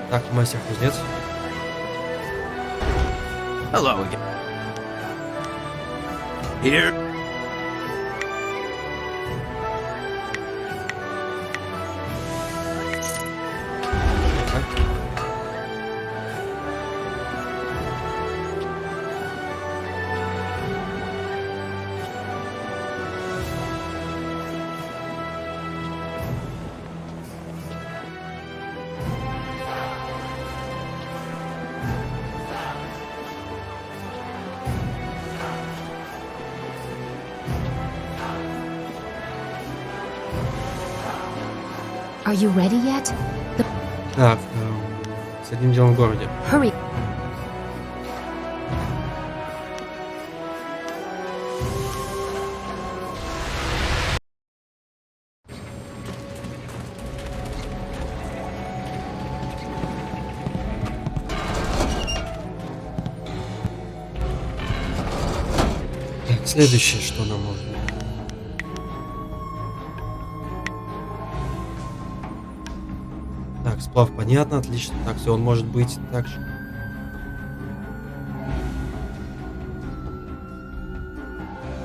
Так, мастер-кузнец. Hello again. Here. Are you ready yet? Так, с одним делом в городе. Hurry. Так, следующее, что нам можно. Так, сплав понятно, отлично. Так, все, он может быть так же.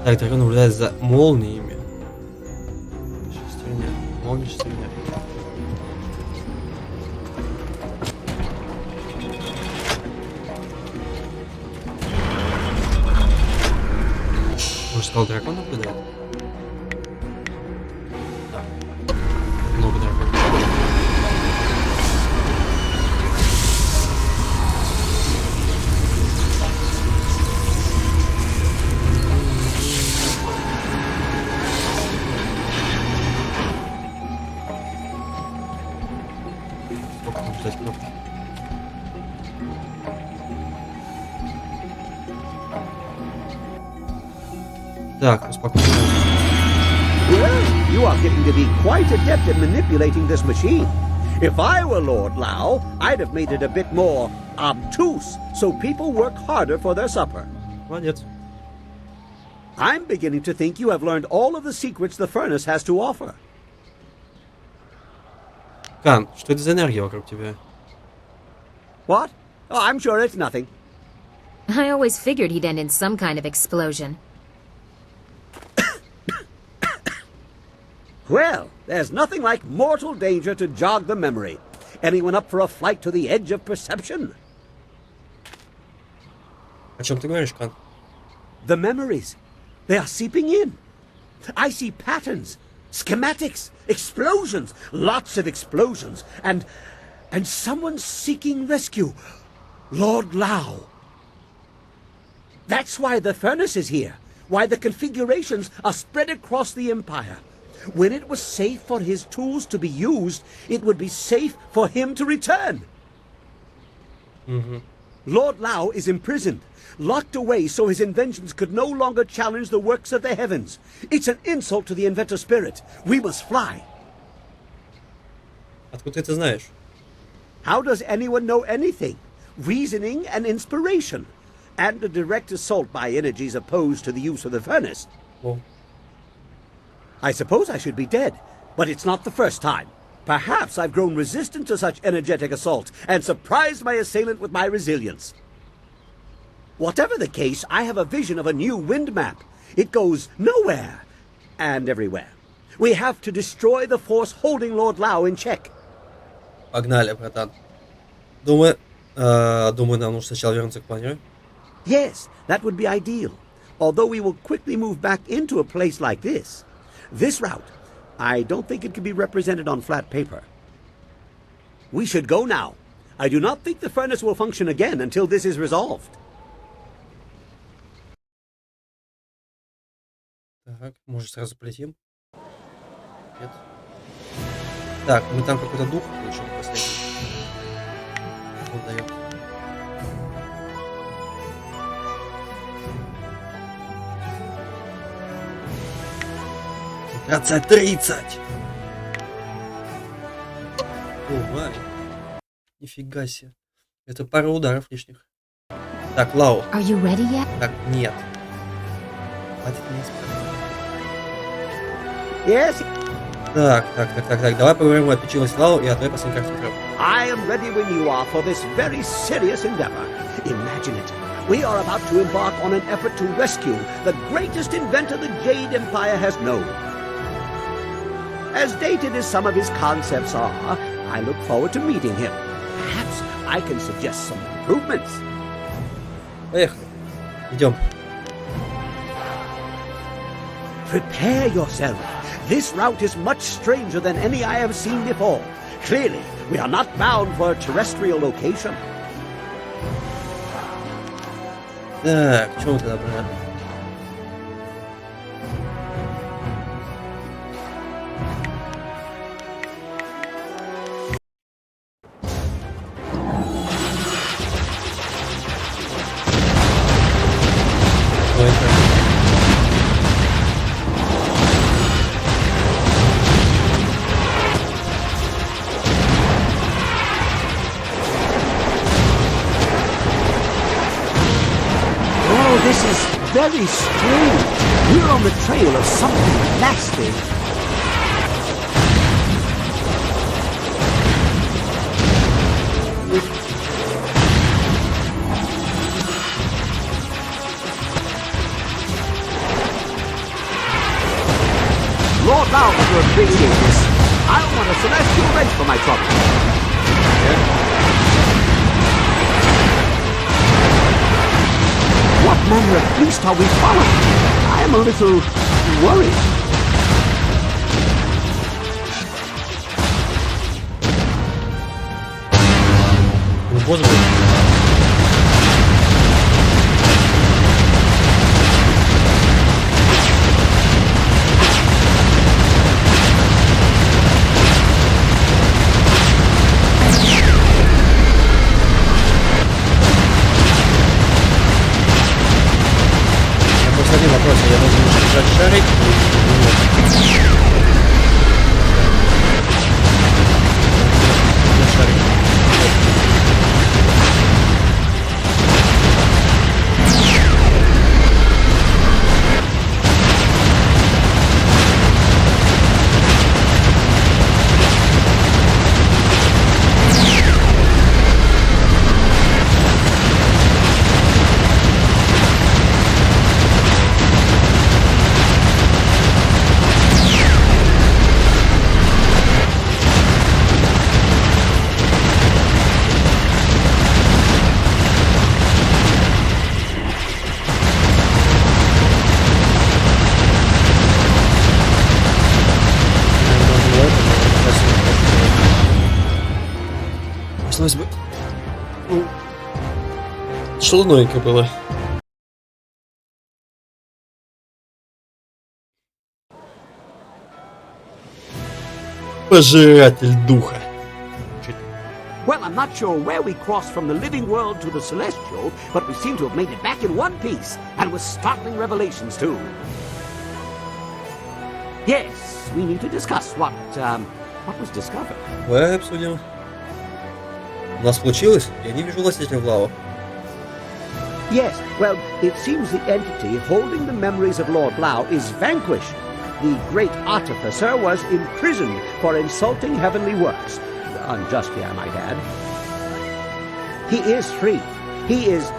Так, дракон наблюдает за молниями. Шестерня. Молния, шестерня. Может, сказал, дракон наблюдает? Да. Много драконов. Так, успокойся. Well, you are getting to be quite adept at manipulating this machine. If I were Lord Lao, I'd have made it a bit more obtuse, so people work harder for their supper. Молодец. I'm beginning to think you have learned all of the secrets the furnace has to offer. Кан, что это за энергия вокруг тебя? What? Oh, I'm sure it's nothing. I always figured he'd end in some kind of explosion. Well, there's nothing like mortal danger to jog the memory. Anyone up for a flight to the edge of perception? О чем ты говоришь, Кан? The memories. They are seeping in. I see patterns, schematics, explosions, lots of explosions, and someone seeking rescue. Lord Lao. That's why the furnace is here. Why the configurations are spread across the Empire. When it was safe for his tools to be used, it would be safe for him to return. Lord Lao is imprisoned, locked away so his inventions could no longer challenge the works of the heavens. It's an insult to the inventor spirit. We must fly. Откуда ты это знаешь? How does anyone know anything? Reasoning and inspiration. And a direct assault by energies opposed to the use of the furnace. Oh. I suppose I should be dead, but it's not the first time. Perhaps I've grown resistant to such energetic assault and surprised my assailant with my resilience. Whatever the case, I have a vision of a new wind map. It goes nowhere and everywhere. We have to destroy the force holding Lord Lao in check. Погнали, братан. Думаю, нам нужно сначала вернуться к планете. Yes, that would be ideal. although we will quickly move back into a place like this. This route, I don't think it can be represented on flat paper. We should go now. I do not think the furnace will function again until this is resolved. Так, может сразу полетим? Нет. Так, мы там какой-то дух получили последний. Он дает. Концентрация 30! О, май. Нифига себе. Это пара ударов лишних. Так, Лао. Are you ready yet? Так, нет. Хватит не спрашивать. Yes. Так. Давай поговорим о печилось Лао и о твоей последней карте прям. I am ready when you are for this very serious endeavor. Imagine it. We are about to embark on an effort to rescue the greatest inventor the Jade Empire has known. As dated as some of his concepts are, I look forward to meeting him. Perhaps I can suggest some improvements. Поехали. Идем. Prepare yourself. This route is much stranger than any I have seen before. Clearly, we are not bound for a terrestrial location. Так, что мы тогда брали? This is very strange. We're on the trail of something nasty. Lord Lau will appreciate this. I want a celestial race for my trouble. What manner of beast are we following? I am a little worried. Боже мой. Один вопрос, я должен держать шарик. Пришлось бы... Ну... Что-то новенькое было. Пожиратель духа. Well, I'm not sure where we crossed from the living world to the celestial, but we seem to have made it back in one piece, and with startling revelations, too. Yes, we need to discuss what was discovered. Давай обсудим. У нас получилось? Я не вижу властителя в лаву. Yes, well, it seems the entity holding the memories of Lord Lau is vanquished. The great artificer was imprisoned for insulting heavenly works. Unjustly, I might add. He is free. He is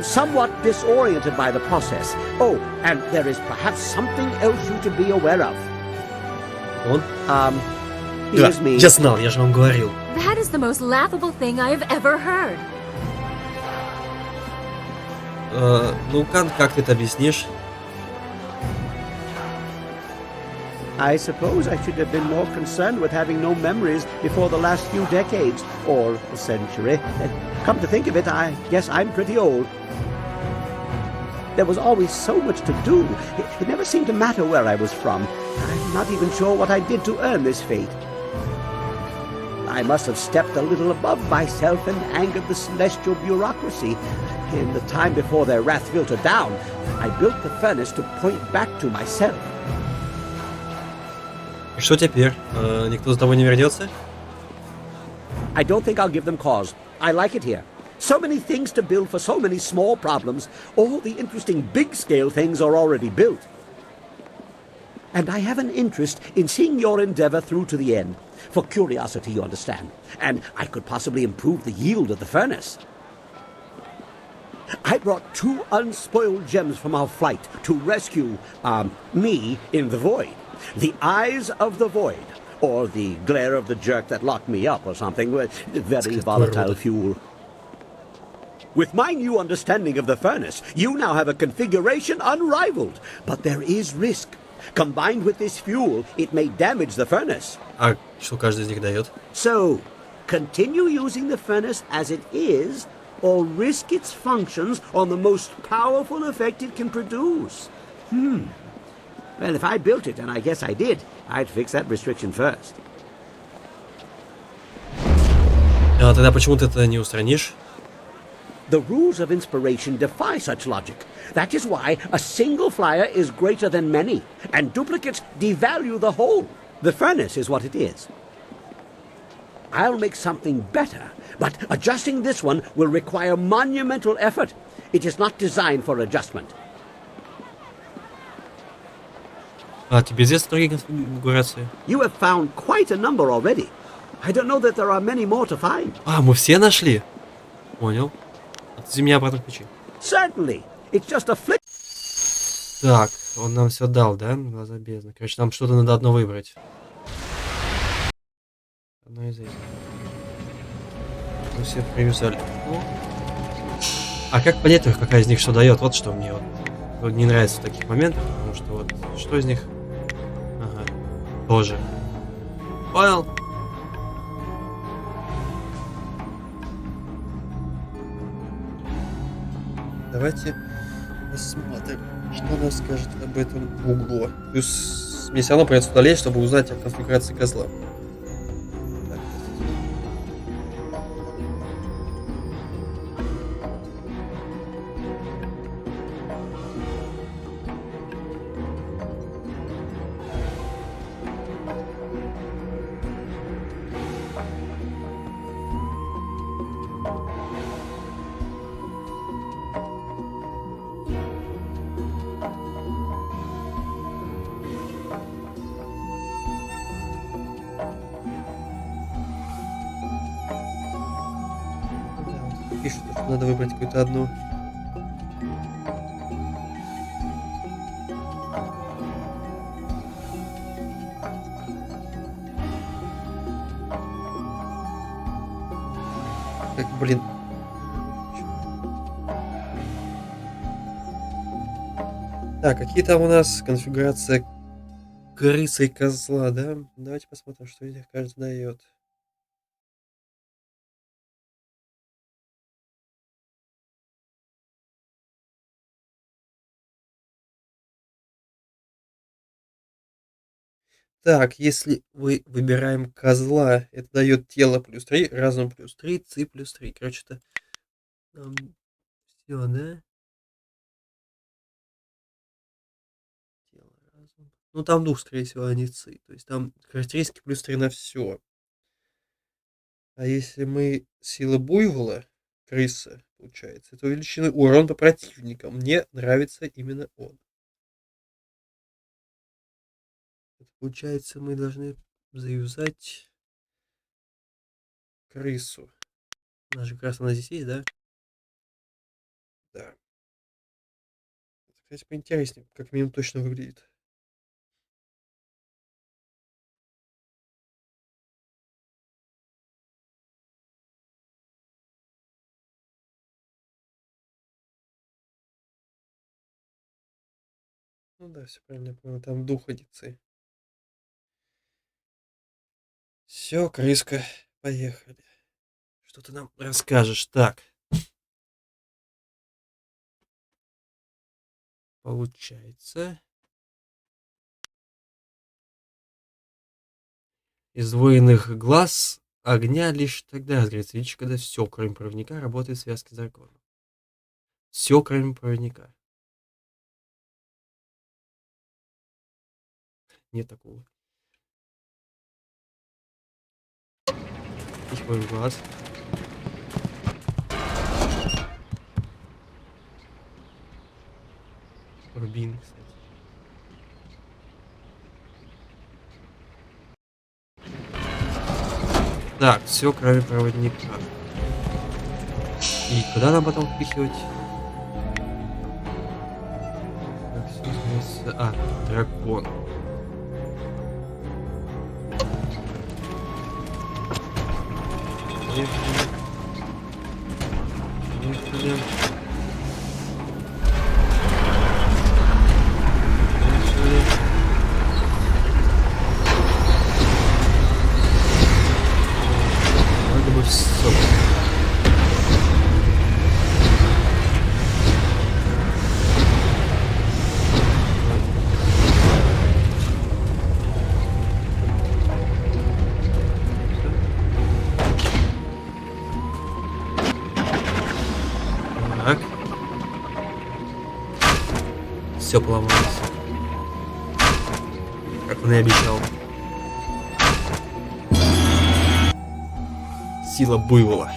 somewhat disoriented by the process. Oh, and there is perhaps something else you should be aware of. Он? Here's me. Я знал, я же вам говорил. That is the most laughable thing I have ever heard. Ну-ка, как ты это объяснишь? I suppose I should have been more concerned with having no memories before the last few decades, or a century. Come to think of it, I guess I'm pretty old. There was always so much to do. It never seemed to matter where I was from. I'm not even sure what I did to earn this fate. I must have stepped a little above myself and angered the celestial bureaucracy. In the time before their wrath filtered down, I built the furnace to point back to myself. И что теперь? Никто за тобой не вернется? I don't think I'll give them cause. I like it here. So many things to build for so many small problems. All the interesting big-scale things are already built. And I have an interest in seeing your endeavor through to the end. For curiosity, you understand. And I could possibly improve the yield of the furnace. I brought 2 unspoiled gems from our flight to rescue, me in the void. The eyes of the void. Or the glare of the jerk that locked me up or something. Very volatile fuel. With my new understanding of the furnace, you now have a configuration unrivaled. But there is risk. Combined with this fuel, it may damage the furnace. А что каждый из них дает? So, continue using the furnace as it is, or risk its functions on the most powerful effect it can produce. Well, if I built it, and I guess I did, I'd fix that restriction first. А тогда почему ты это не устранишь? The rules of inspiration defy such logic. That is why a single flyer is greater than many, and duplicates devalue the whole. The furnace is what it is. I'll make something better, but adjusting this one will require monumental effort. It is not designed for adjustment. А тебе известны другие конфигурации? You have found quite a number already. I don't know that there are many more to find. А, мы все нашли? Понял. Отвези меня обратно ключи. Certainly. It's just a flick. Так, он нам все дал, да? Глаза бездны. Короче, нам что-то надо одно выбрать. Одно из этих. Мы все привязали. А как понять, какая из них что дает? Вот что мне вот не нравится в таких моментах, потому что вот что из них... Ага, тоже. Понял? Давайте посмотрим, что она скажет об этом углу. Плюс мне все равно придется туда лезть, чтобы узнать о конфигурации козла. Пишут, что надо выбрать какую-то одну. Так, блин. Так, какие там у нас конфигурация крысы и козла, да? Давайте посмотрим, что из них каждый дает. Так, если мы выбираем козла, это дает тело плюс 3, разум плюс 3, ци плюс 3. Короче, это все, да? Тело, разум. Ну, там дух, скорее всего, а не ци. То есть там характеристики плюс 3 на все. А если мы сила буйвола, крыса, получается, это увеличенный урон по противникам. Мне нравится именно он. Получается, мы должны заюзать крысу. Она же как раз она здесь есть, да? Да. Это, кстати, поинтереснее, как минимум точно выглядит. Ну да, все правильно, я понял, там дух одицы. Все, крыска, поехали. Что ты нам расскажешь? Так. Получается. Из двоенных глаз огня лишь тогда разгорится. Видишь, когда все, кроме проводника, работает в связке с драконом. Все, кроме проводника. Нет такого. Твой глаз. Рубин, кстати. Так, все, кроме проводника. И куда нам потом впихивать? Так, все называется... А, дракон. Поехали. Поехали. Вроде бы все. Так. Все поломалось. Как он и обещал. Сила буйвола.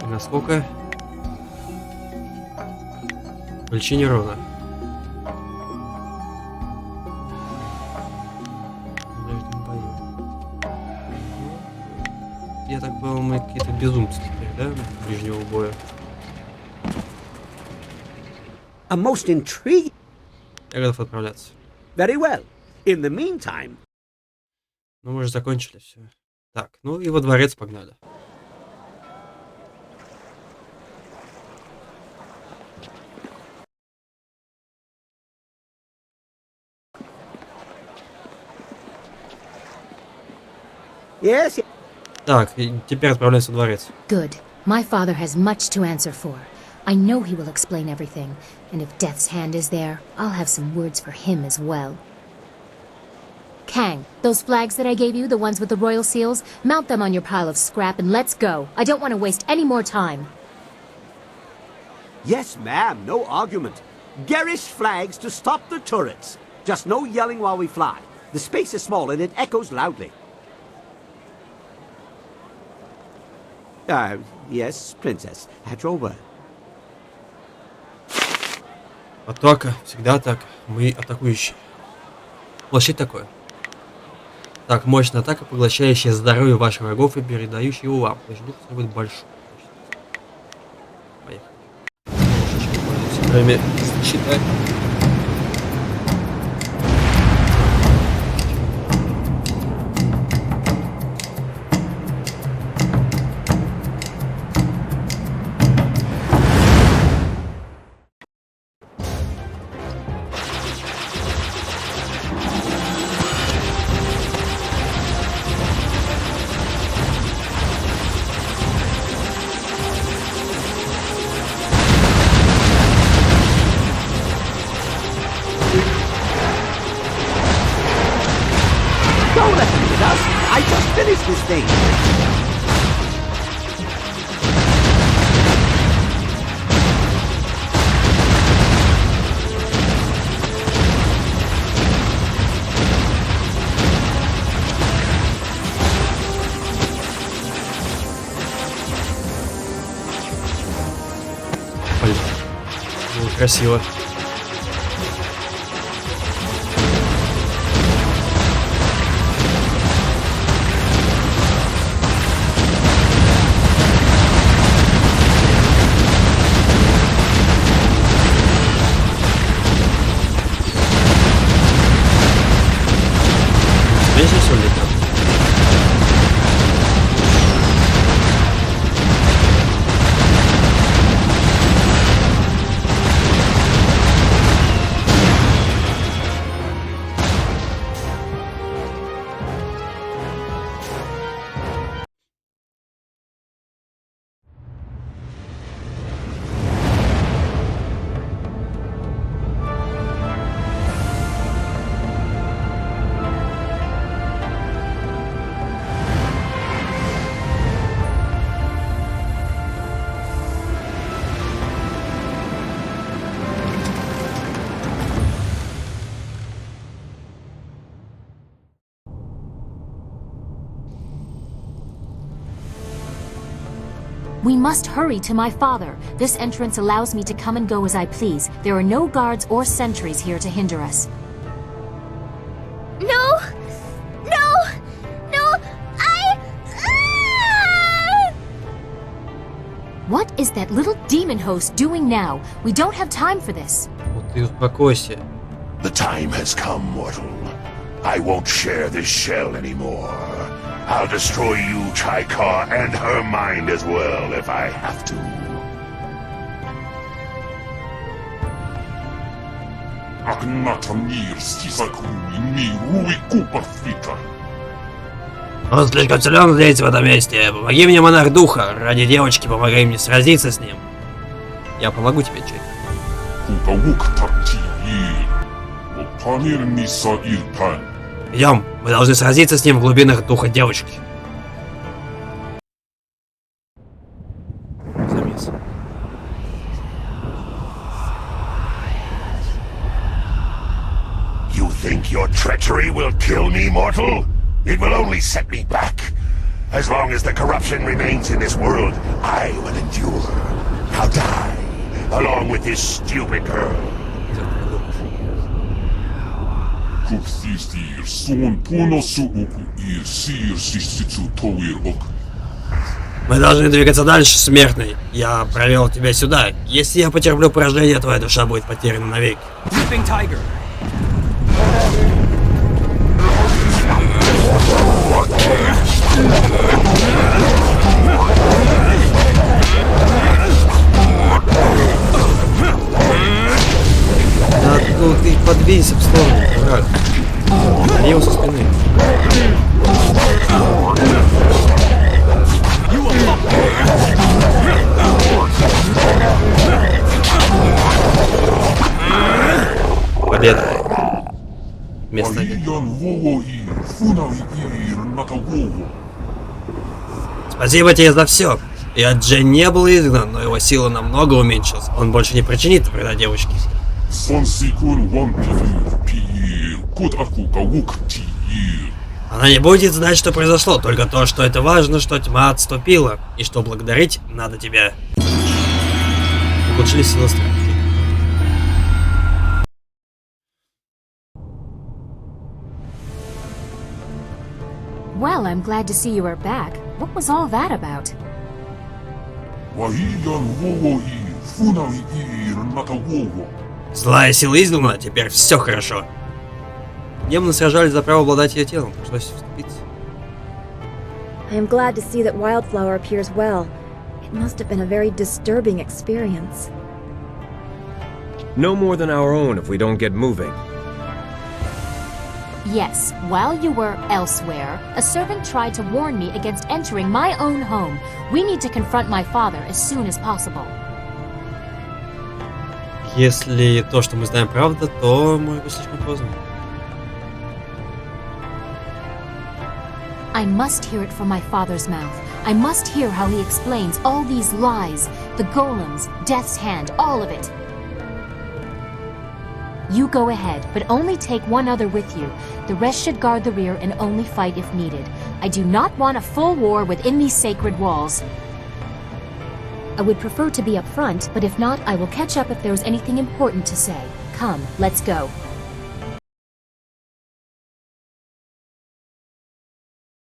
И насколько? Увеличение урона. Я так понял, мы какие-то безумцы теперь, да? Ближнего боя. A most intriguing. Я готов отправляться. Very well. In the meantime. Ну, мы уже закончили все. Так, ну и во дворец погнали. Yes. Так, и теперь отправляемся во дворец. Good. My father has much to answer for. I know he will explain everything, and if Death's hand is there, I'll have some words for him as well. Kang, those flags that I gave you, the ones with the royal seals, mount them on your pile of scrap and let's go. I don't want to waste any more time. Yes, ma'am. No argument. Garish flags to stop the turrets. Just no yelling while we fly. The space is small and it echoes loudly. Yes, Princess. At your word. Атака, всегда атака. Мы атакующие. Площадь такое. Так, мощная атака, поглощающая здоровье ваших врагов и передающая его вам. Значит, дух будет большой. Поехали. Время считать. Don't let them hit us. I just finished this thing. Блин. Было красиво. Здесь все летает. We must hurry to my father. This entrance allows me to come and go as I please. There are no guards or sentries here to hinder us. No! No! No! What is that little demon host doing now? We don't have time for this. Вот ты успокойся. The time has come, mortal. I won't share this shell anymore. I'll destroy you, Chaikar, and her mind as well if I have to. Он слишком силен здесь, в этом месте. Помоги мне, монарх духа. Ради девочки помогай мне сразиться с ним. Я помогу тебе, Чайк. Идем, мы должны сразиться с ним в глубинах духа девочки. Замес. You think your treachery will kill me, mortal? It will only set me back. As long as the corruption remains in this world, I will endure. I'll die, along with this stupid girl. Мы должны двигаться дальше, смертный. Я провел тебя сюда. Если я потерплю поражение, твоя душа будет потеряна навеки. Да, ну ты подвинься в сторону, враг. Бери его со спины. Победа. Место. Спасибо тебе за все. И от Джейн не был изгнан, но его сила намного уменьшилась. Он больше не причинит вреда девочке. Она не будет знать, что произошло, только то, что это важно, что тьма отступила, и что благодарить надо тебя. Улучшили силы страха. Well, I'm glad to see you are back. What was all that about? Злая сила изгнана, теперь все хорошо. Демоны сражались за право обладать ее телом. Пришлось вступиться. I am glad to see that Wildflower appears well. It must have been a very disturbing experience. No more than our own if we don't get moving. Yes, while you were elsewhere, a servant tried to warn me against entering my own home. We need to confront my father as soon as possible. Если то, что мы знаем, правда, то может быть слишком поздно. I must hear it from my father's mouth. I must hear how he explains all these lies, the golems, Death's Hand, all of it. You go ahead, but only take one other with you. The rest should guard the rear and only fight if needed. I do not want a full war within these sacred walls. I would prefer to be up front, but if not, I will catch up if there is anything important to say. Come, let's go.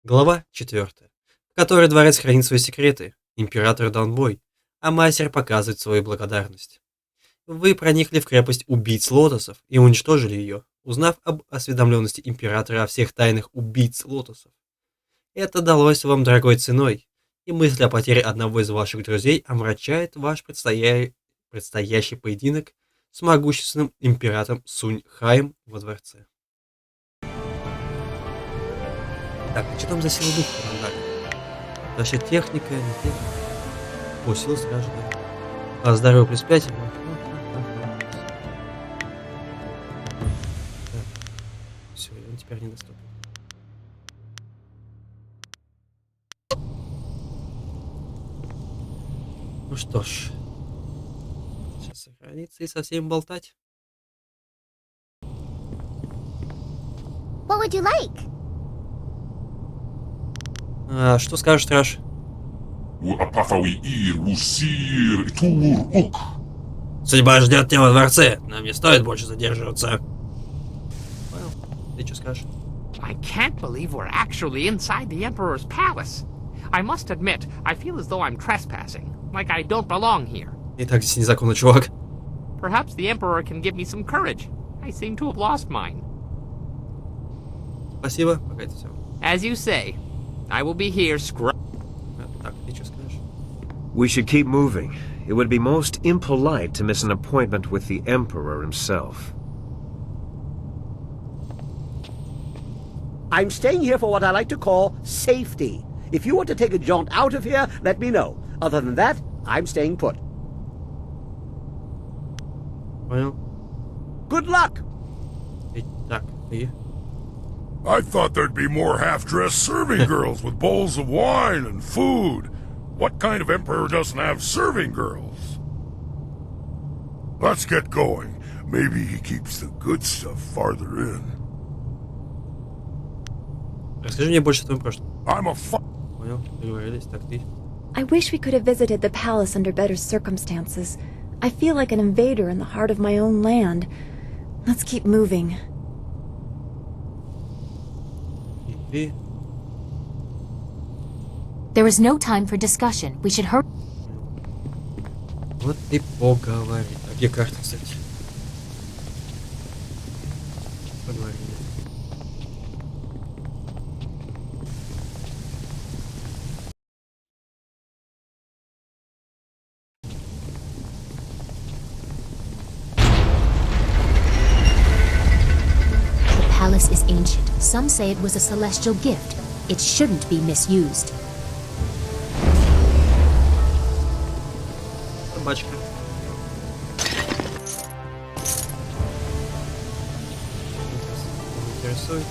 Глава 4, в которой дворец хранит свои секреты, император дан бой, а мастер показывает свою благодарность. Вы проникли в крепость убийц лотосов и уничтожили ее, узнав об осведомленности императора о всех тайнах убийц лотосов. Это далось вам дорогой ценой, и мысль о потере одного из ваших друзей омрачает ваш предстоящий поединок с могущественным императором Сунь-Хаем во дворце. Так, а что там за силу духа нам дали? Наша техника, не техника. О, сила стражи, да. А здоровье плюс 5. Все, он теперь недоступен. Ну что ж. Сейчас сохраниться и со всеми болтать. What would you like? Что скажешь, страж? Судьба ждет тебя во дворце. Нам не стоит больше задерживаться. Понял? Ты что скажешь? I can't believe we're actually inside the Emperor's palace. I must admit, I feel as though I'm trespassing, like I don't belong here. И так здесь незаконно, чувак. Perhaps the Emperor can give me some courage. I seem to have lost mine. Спасибо, пока это все. As you say, I will be here Так, ты что скажешь? We should keep moving. It would be most impolite to miss an appointment with the Emperor himself. I'm staying here for what I like to call safety. If you want to take a jaunt out of here, let me know. Other than that, I'm staying put. Понял. Good luck! Так, ты? I thought there'd be more half-dressed serving girls with bowls of wine and food. What kind of emperor doesn't have serving girls? Let's get going. Maybe he keeps the good stuff farther in. Расскажи мне больше о твоем прошлом. Понял, договорились, так ты. I wish we could have visited the palace under better circumstances. I feel like an invader in the heart of my own land. Let's keep moving. И ты. There is no time for discussion. We should hurry. Вот и поговори. А где карта, кстати? Поговорили. The palace is ancient. Some say it was a celestial gift. It shouldn't be misused. Собачка. Интересует.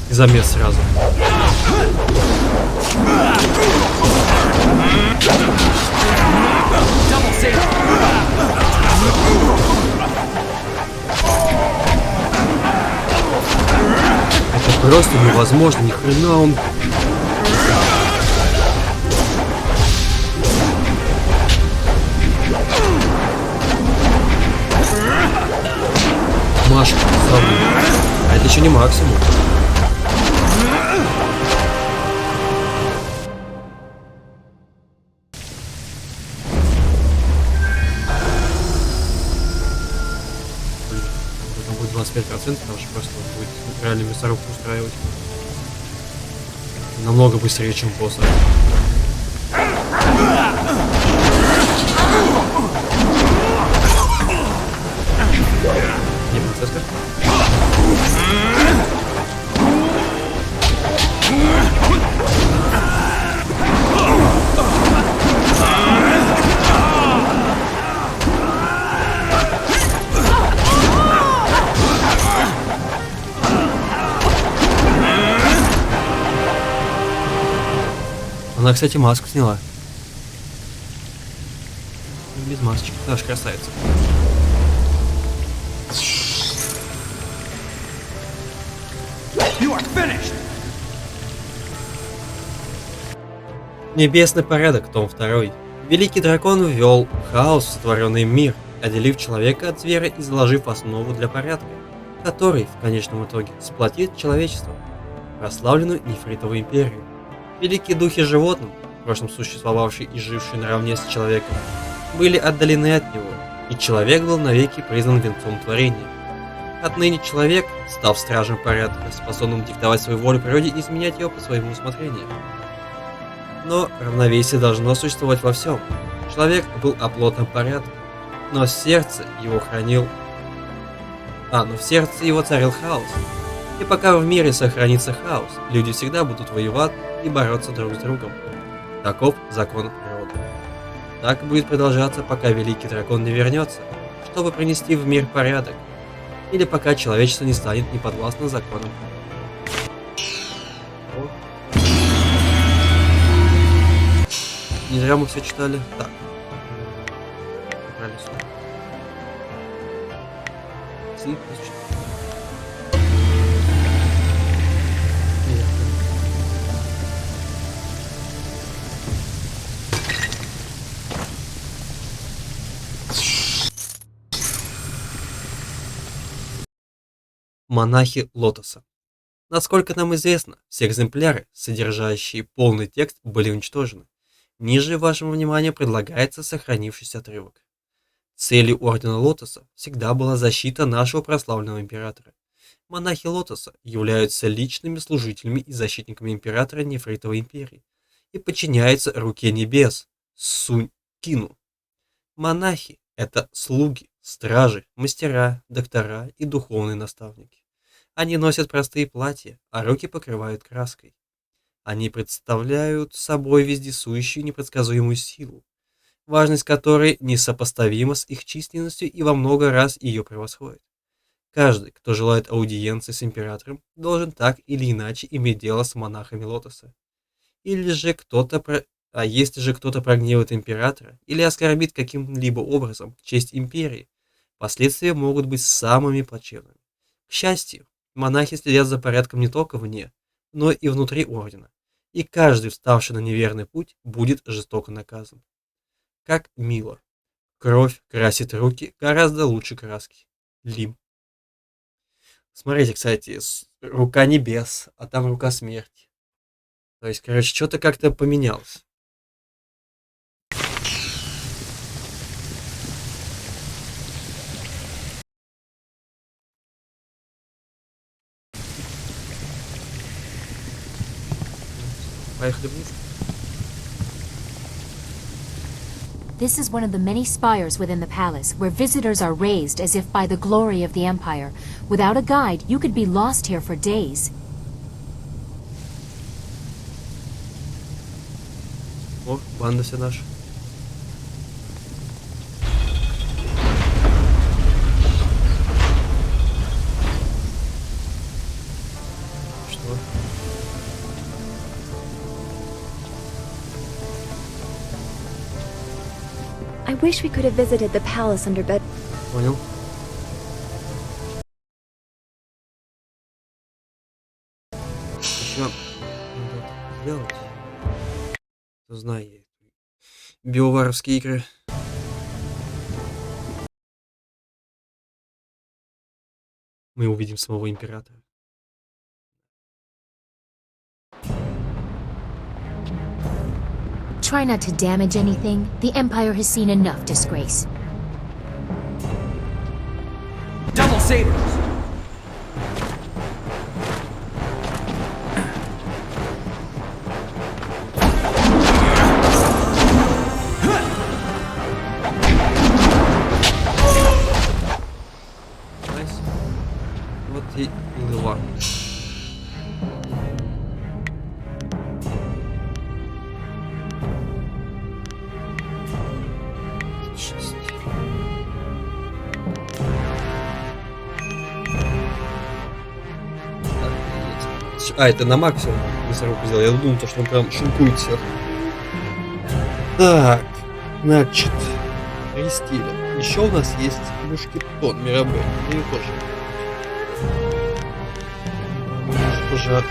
И замес сразу. Это просто невозможно, ни хрена он. Машка, а это еще не максимум. Там будет 25%, потому что просто будет реально мясорубку устраивать. Намного быстрее, чем босса. Не, принцесска? Она, кстати, маску сняла. Без масочки. Наш красавица. Небесный порядок, том 2. Великий дракон ввел хаос в сотворенный мир, отделив человека от зверя и заложив основу для порядка, который, в конечном итоге, сплотит человечество, прославленную нефритовую империю. Великие духи животных, в прошлом существовавшие и жившие наравне с человеком, были отдалены от него, и человек был навеки признан венцом творения. Отныне человек, став стражем порядка, способным диктовать свою волю природе и изменять ее по своему усмотрению. Но равновесие должно существовать во всем. Человек был оплотом порядка, но в сердце его царил хаос. И пока в мире сохранится хаос, люди всегда будут воевать и бороться друг с другом. Таков закон природы. Так будет продолжаться, пока великий дракон не вернется, чтобы принести в мир порядок, или пока человечество не станет неподвластно законам Не зря мы все читали. Так. Убрали сюда. Монахи Лотоса. Насколько нам известно, все экземпляры, содержащие полный текст, были уничтожены. Ниже вашему вниманию предлагается сохранившийся отрывок. Целью Ордена Лотоса всегда была защита нашего прославленного императора. Монахи Лотоса являются личными служителями и защитниками императора Нефритовой империи и подчиняются руке небес, Сункину. Монахи – это слуги, стражи, мастера, доктора и духовные наставники. Они носят простые платья, а руки покрывают краской. Они представляют собой вездесущую непредсказуемую силу, важность которой несопоставима с их численностью и во много раз ее превосходит. Каждый, кто желает аудиенции с императором, должен так или иначе иметь дело с монахами Лотоса. Если же кто-то прогневает императора или оскорбит каким-либо образом честь империи, последствия могут быть самыми плачевными. К счастью, монахи следят за порядком не только вне, но и внутри ордена, и каждый, вставший на неверный путь, будет жестоко наказан. Как мило. Кровь красит руки гораздо лучше краски. Лим. Смотрите, кстати, рука небес, а там рука смерти. То есть, короче, что-то как-то поменялось. Поехали вниз. This is one of the many spires within the palace, where visitors are raised as if by the glory of the Empire. Without a guide, you could be lost here for days. О, банда вся наша. Что? I wish we could have visited the palace under bed. Понял. Еще надо сделать. Знаю я. Биоваровские игры. Мы увидим самого императора. Try not to damage anything. The Empire has seen enough disgrace. Double sabers! Найс. Вот и лыва. А, это на максимум мясорубку сделал. Я думал, что он прям шинкует все. Так, значит, 3 стиля. Еще у нас есть мушкетон Мирабель. И тоже. Может тоже нам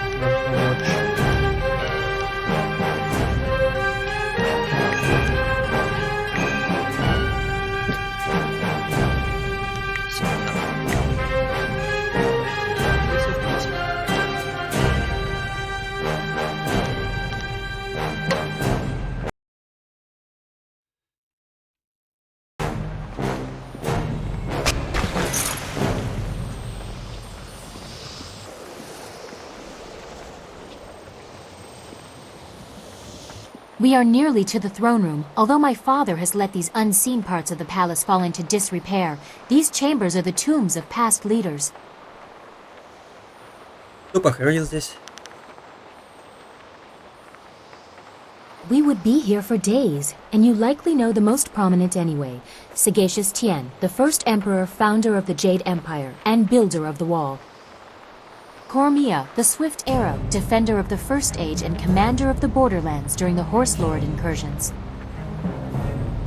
помочь. We are nearly to the throne room. Although my father has let these unseen parts of the palace fall into disrepair, these chambers are the tombs of past leaders. Кто похоронен здесь? We would be here for days, and you likely know the most prominent anyway. Sagacious Tien, the first emperor, founder of the Jade Empire, and builder of the wall. Cormia, the swift arrow, defender of the First Age and commander of the borderlands during the Horse Lord incursions.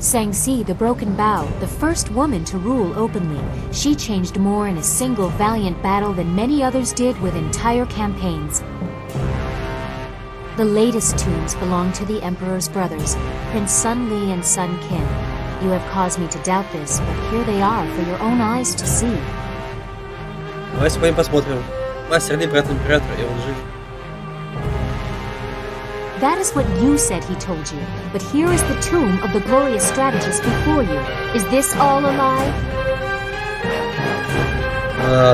Sang-Si, the Broken Bow, the first woman to rule openly, she changed more in a single valiant battle than many others did with entire campaigns. The latest tombs belong to the Emperor's brothers, Prince Sun Li and Sun Qin. You have caused me to doubt this, but here they are for your own eyes to see. Давай с вами посмотрим. Мастер Ли, брат императора, и он жив. That is what you said he told you, but here is the tomb of the glorious strategist before you. Is this all a lie?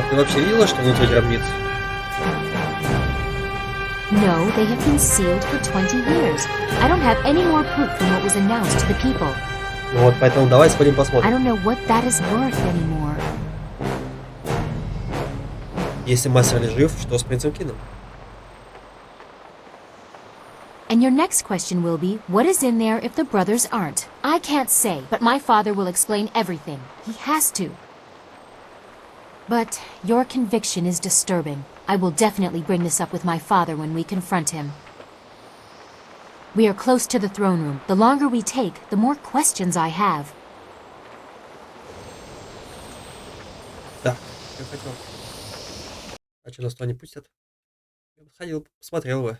Ты вообще видела, что внутри гробниц? No, they have been sealed for 20 years. I don't have any more proof than what was announced to the people. Вот, поэтому давай сходим I посмотрим. don't know what that is worth anymore. Если мастер Ли жив, что с принцем Кином? And your next question will be, what is in there if the brothers aren't? I can't say, but my father will explain everything. He has to. But your conviction is disturbing. I will definitely bring this up with my father when we confront him. We are close to the throne room. The longer we take, the more questions I have. Так, я хотел. А что, нас туда не пустят? Я бы сходил, посмотрел бы.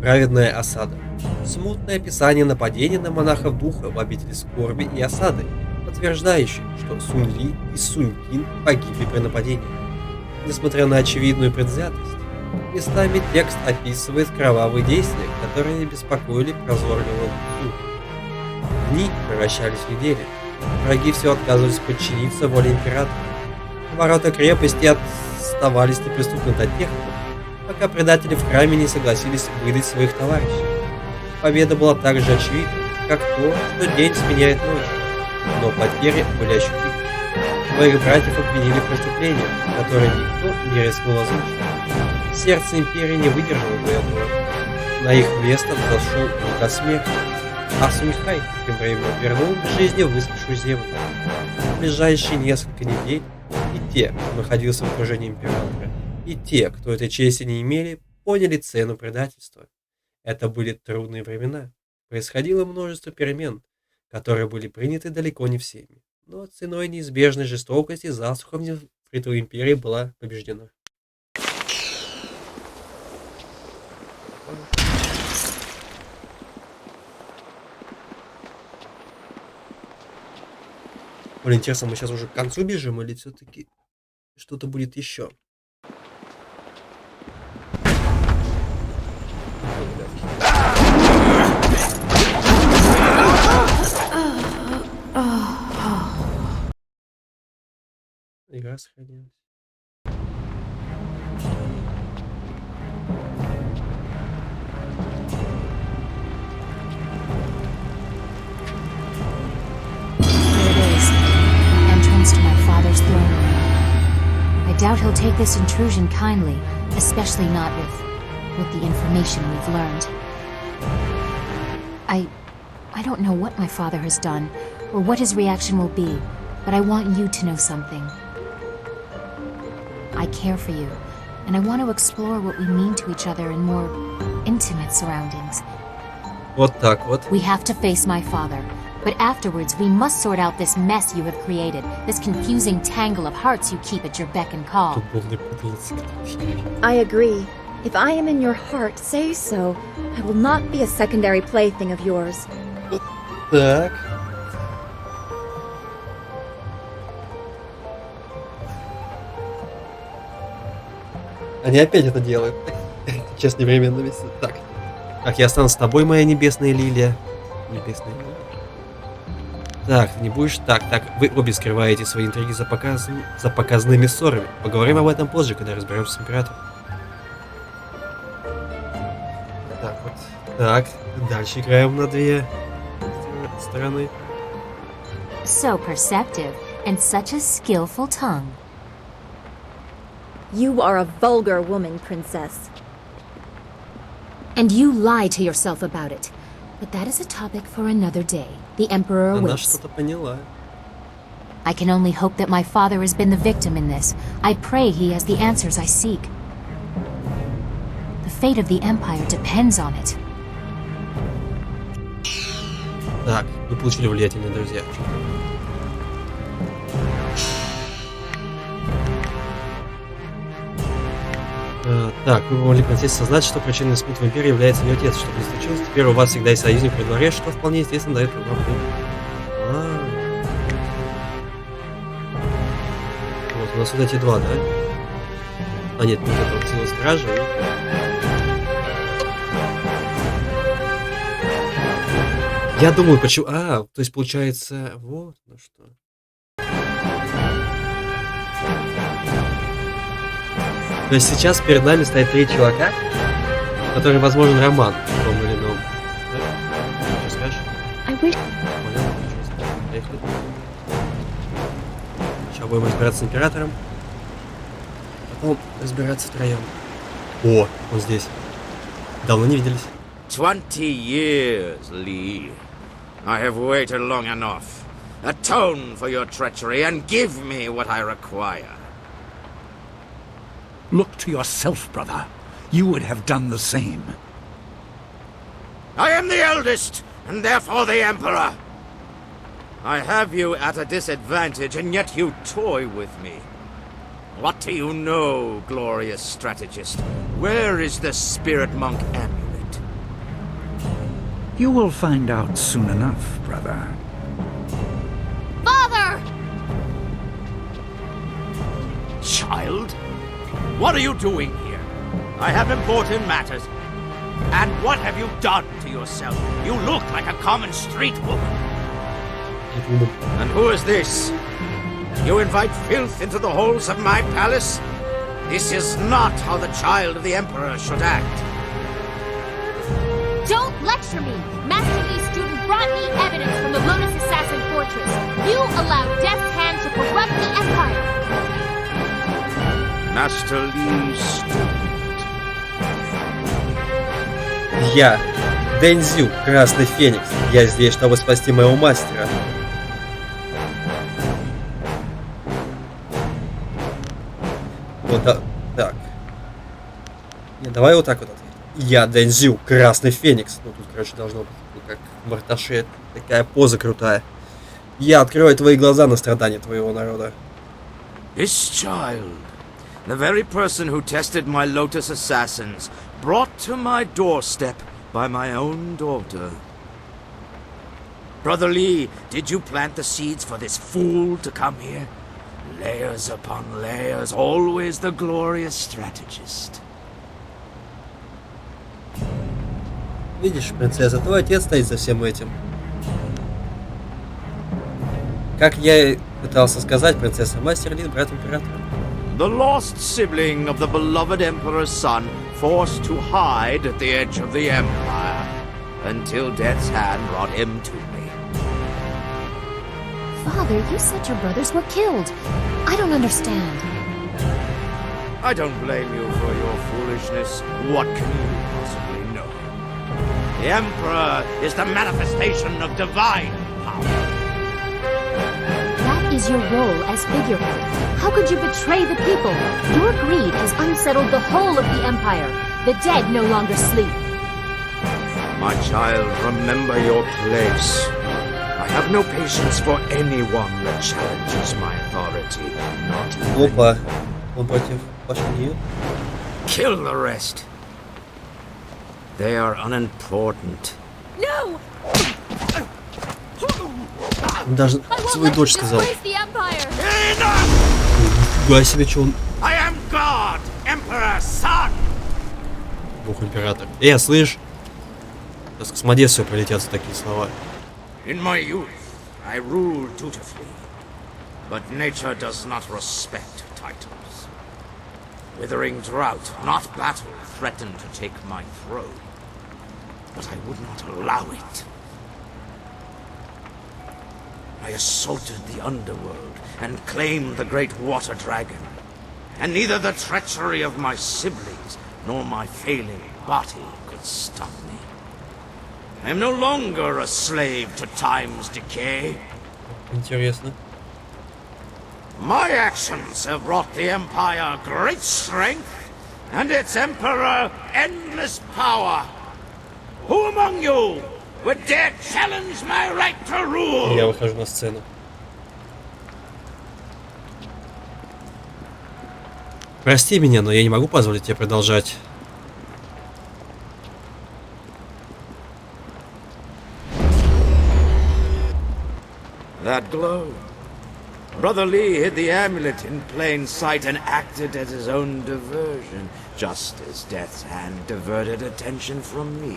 Праведная осада. Смутное описание нападения на монахов духа в обители скорби и осады, подтверждающее, что Сунь Ли и Сунь Кин погибли при нападении. Несмотря на очевидную предвзятость, местами текст описывает кровавые действия, которые беспокоили прозорливого Сунь. Дни превращались в недели. Враги все отказывались подчиниться воле императора. Ворота крепости оставались неприступны до тех пор, пока предатели в храме не согласились выдать своих товарищей. Победа была так же очевидна, как то, что день сменяет ночь. Но потери были ощутимы. Своих братьев обвинили в преступлениях, которые никто не рискнул озвучить. Сердце империи не выдержало бы этого. На их место взошел дух смерти. А Суньхай тем временем вернул к жизни выскочую землю. В ближайшие несколько недель и те, кто находился в окружении императора, и те, кто этой чести не имели, поняли цену предательства. Это были трудные времена. Происходило множество перемен, которые были приняты далеко не всеми. Но ценой неизбежной жестокости засуха в нефритовой империи была побеждена. Блин, интересно, мы сейчас уже к концу бежим или все-таки что-то будет еще? Игра сохранилась. Entrance to my father's throne room. I doubt he'll take this intrusion kindly, especially not with the information we've learned. I don't know what my father has done, or what his reaction will be, but I want you to know something. I care for you, and I want to explore what we mean to each other in more intimate surroundings. Вот так вот. We have to face my father, but afterwards we must sort out this mess you have created, this confusing tangle of hearts you keep at your beck and call. I agree. If I am in your heart, say so. I will not be a secondary plaything of yours. Так. Они опять это делают. Сейчас непременно весь. Так. Так, я останусь с тобой, моя небесная лилия. Небесная лилия. Так, ты не будешь... Так, вы обе скрываете свои интриги за показанными ссорами. Поговорим об этом позже, когда разберемся с императором. Так вот. Так, дальше играем на две стороны. So perceptive, and such a skillful tongue. You are a vulgar woman, princess. And you lie to yourself about it. But that is a topic for another day. The Emperor Она waits. что-то поняла. I can only hope that my father has been the victim in this. I pray he has the answers I seek. fate of the Empire depends on it. Так, вы получили влиятельные друзья. Так, вы могли принцессе сознать, что причиной смут в Империи является ее отец. Чтобы не случилось, теперь у вас всегда есть союзник при дворе, что вполне естественно дает вам. Вот, у нас вот эти два, да? А нет, вот это вот сила стражи. Я думаю, почему... то есть получается... Вот, ну что... То есть сейчас перед нами стоит 3 чувака, который, возможен, роман в том или ином. Да? Что скажешь? Поехали. Сейчас будем разбираться с Императором. Потом разбираться втроем. О, он здесь. Давно не виделись. 20 years, Lee. I have waited long enough. Atone for your treachery and give me what I require. Look to yourself, brother. You would have done the same. I am the eldest, and therefore the Emperor. I have you at a disadvantage, and yet you toy with me. What do you know, glorious strategist? Where is the spirit monk amulet? You will find out soon enough, brother. Father! Child? What are you doing here? I have important matters. And what have you done to yourself? You look like a common street woman. And who is this? You invite filth into the halls of my palace? This is not how the child of the Emperor should act. Don't lecture me! Master Lee's student brought me evidence from the Lotus Assassin fortress. You allowed Death's Hand to corrupt the Empire. Master Lee's student. Я, Дэнзю, Красный Феникс. Я здесь, чтобы спасти моего мастера. Вот так. Не, давай вот так вот ответим. Я Дэнзю, Красный Феникс. Ну тут, короче, должно быть как в Марташе. Такая поза крутая. Я открою твои глаза на страдания твоего народа. This child, the very person who tested my Lotus Assassins, brought to my doorstep by my own daughter. Brother Lee, did you plant the seeds for this fool to come here? Layers upon layers, always the glorious strategist. Видишь, принцесса, твой отец стоит за всем этим. Как я и пытался сказать, принцесса, мастер Ли, брат императора. The lost sibling of the beloved Emperor's son, forced to hide at the edge of the Empire, until Death's Hand brought him to me. Father, you said your brothers were killed. I don't understand. I don't blame you for your foolishness. What can you possibly know? The Emperor is the manifestation of divine power. That is your role as figurehead. How could you betray the people? Your greed has unsettled the whole of the Empire. The dead no longer sleep. My child, remember your place. I have no patience for anyone that challenges my authority. Not even... Опа. Он против Пашни. Kill the rest. They are unimportant. No! Он даже свою дочь сказал. Enough! Нифига себе, что он... I am God, Emperor's son! Бог император. Слышь? Сейчас с Космодесу пролетятся такие слова. In my youth, I ruled dutifully, but nature does not respect titles. Withering drought, not battle, threatened to take my throne, but I would not allow it. I assaulted the underworld and claimed the great water dragon, and neither the treachery of my siblings nor my failing body could stop me. I am no longer a slave to time's decay. Интересно. My actions have brought the Empire great strength and its emperor endless power. Who among you would dare challenge my right to rule? Я выхожу на сцену. Прости меня, но я не могу позволить тебе продолжать. That glow. Brother Lee hid the amulet in plain sight and acted as his own diversion, just as Death's Hand diverted attention from me.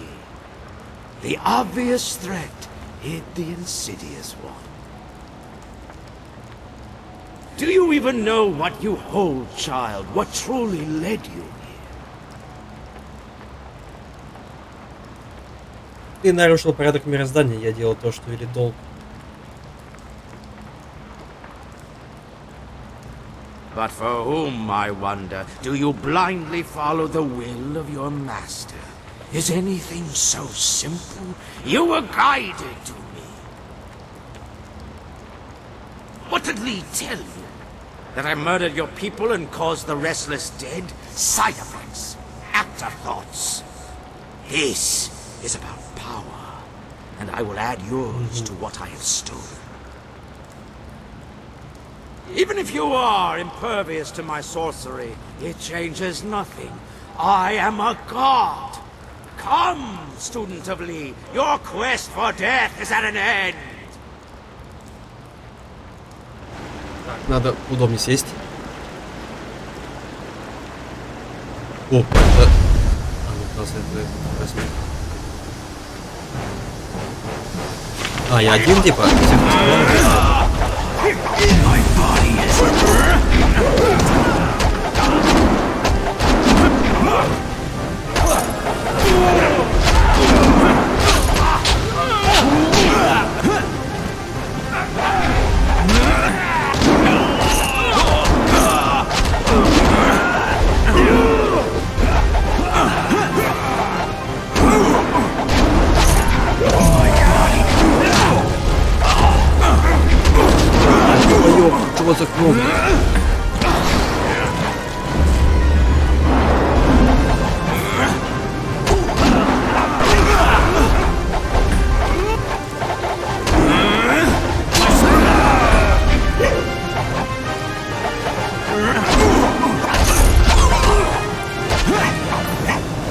The obvious threat hid the insidious one. Do you even know what you hold, child? What truly led you here? Ты нарушил порядок мироздания, я делал то, что велит долг. But for whom, I wonder, do you blindly follow the will of your master? Is anything so simple? You were guided to me. What did Lee tell you? That I murdered your people and caused the restless dead? Side effects, afterthoughts. This is about power, and I will add yours to what I have stolen. Even if you are impervious to my sorcery, it changes nothing. I am a god. Come, student of Lee, your quest for death is at an end. Надо удобнее сесть. О, это... А, ну, как раз это... А, я один, типа? Чего за кнопка?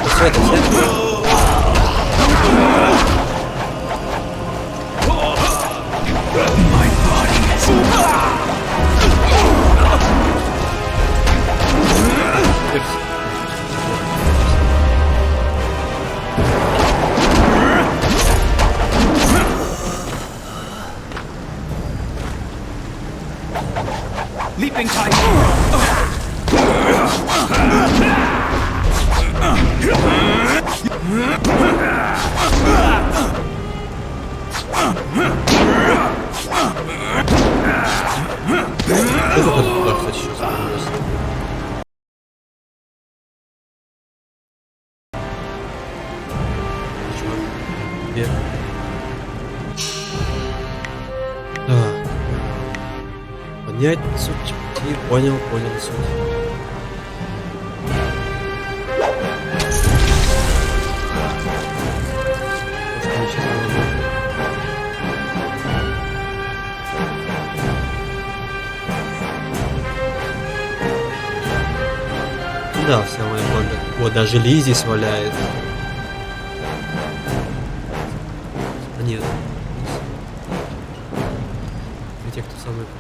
Все это все? Leaping tide. Понять суть, понял суть. Да, вся моя банда. Вот, даже Ли здесь валяет. А нет. И те, кто со мной пришел.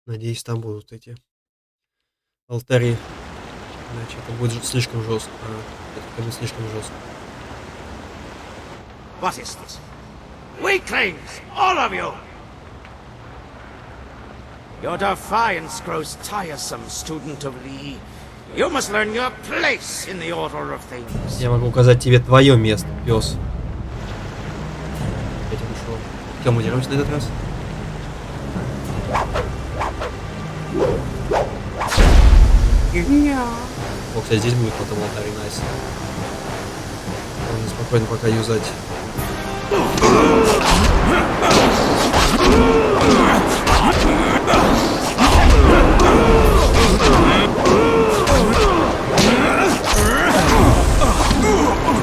Надеюсь, там будут эти алтари. Иначе это будет слишком жестко. Это будет слишком жестко. What is this? Weaklings, all of you! Your defiance grows tiresome, student of Lee. You must learn your place in the order of things. Я могу указать тебе твое место, пес. Я тебе ушел. Кем мы деремся на этот раз? О, кстати, здесь будет потом алтарь, найс. Спокойно пока юзать.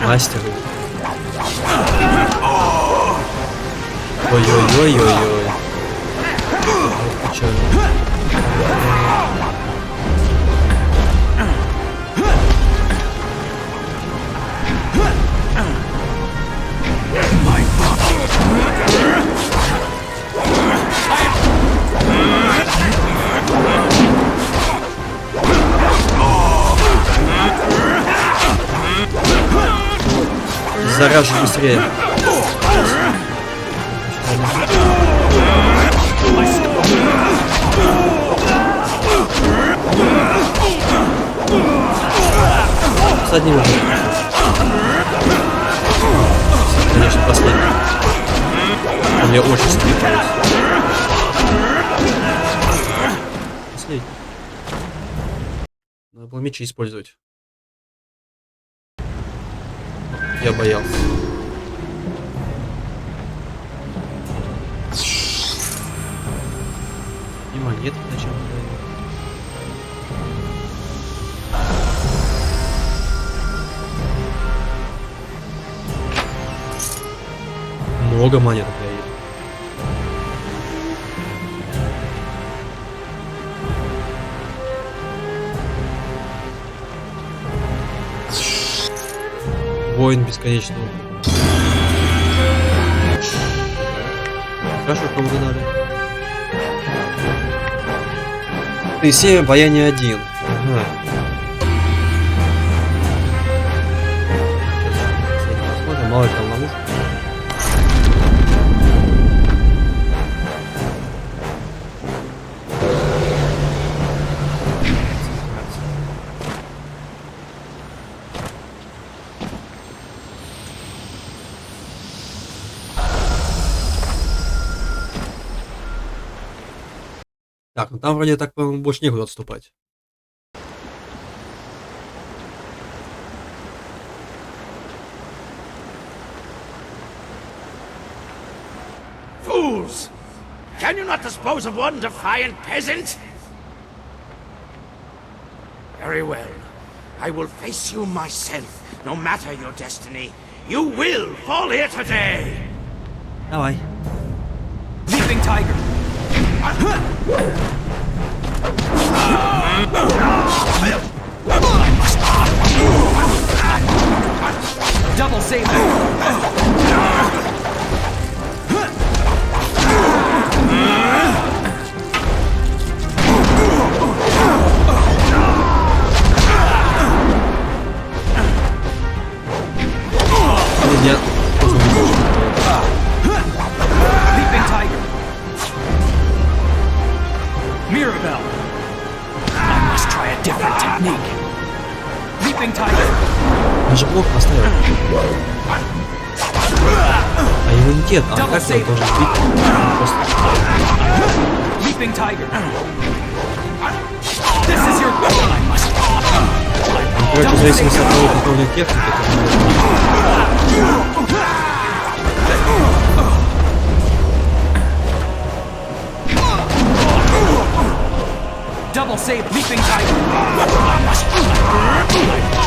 Мастер. Ой-ой-ой-ой-ой. Заражен быстрее. Последний уже. Конечно, последний. Он мне очень скрипает. Последний. Надо было мечи использовать. Я боялся. И монетки зачем дают? Много монеток дают. Воин бесконечного. Хорошо, кому-то надо. Ты 7, баяние 1. Ага. Сейчас посмотрим, мало ли там ловушка. Так, ну там вроде так, по-моему, больше некуда отступать. Fools! Can you not dispose of one defiant peasant? Very well. I will face you myself, no matter your destiny. You will fall here today! Давай. Leaping tiger! Double saber! Leaping tiger! Mirabelle! I must try a different technique. Leaping tiger! Он же блок поставил. А иммунитет, а как он должен бить? Просто... Leaping tiger! This is your goal, I must. Он, короче, в зависимости от того, какой у него техника, Double saber, leaping tiger.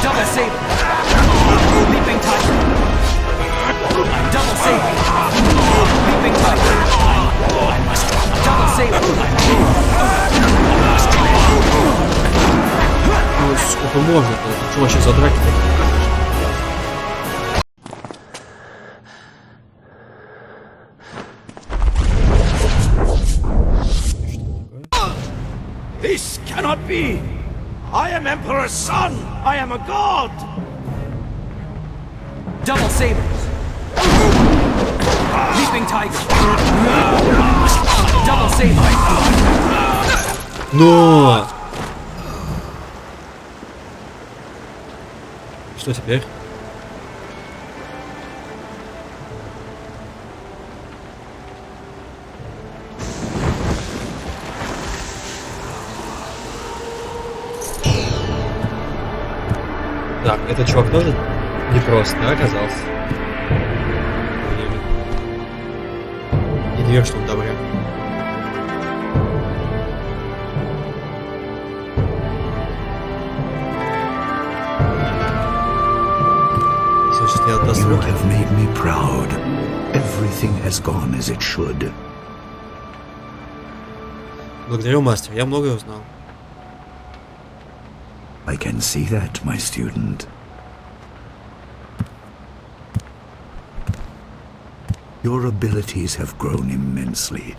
Double saber, leaping tiger. Double saber, leaping tiger. Double saber. Ну, сколько можно-то? Ты что вообще за драки? This cannot be! I am Emperor's son! I am a god! Double sabers. Leaping tiger. Double saber. Но! Что теперь? Так, этот чувак тоже Не просто оказался. И дверь, что он добряк. You have made me proud. Everything has gone as it should. Благодарю, мастер. Я многое узнал. I can see that, my student. Your abilities have grown immensely,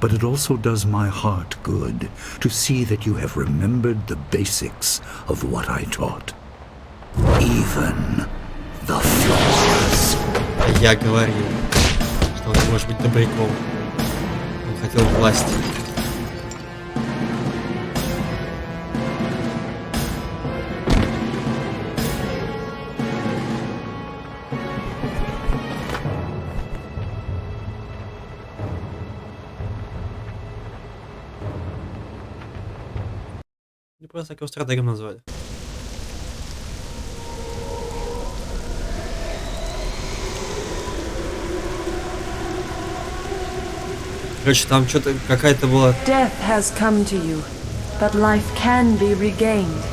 but it also does my heart good to see that you have remembered the basics of what I taught. Even the flaws. Я говорил, что он может быть добряком. Он хотел власти. Не просто таким стратегом назвали. Короче, там что-то какая-то была... Death has come to you, but life can be regained.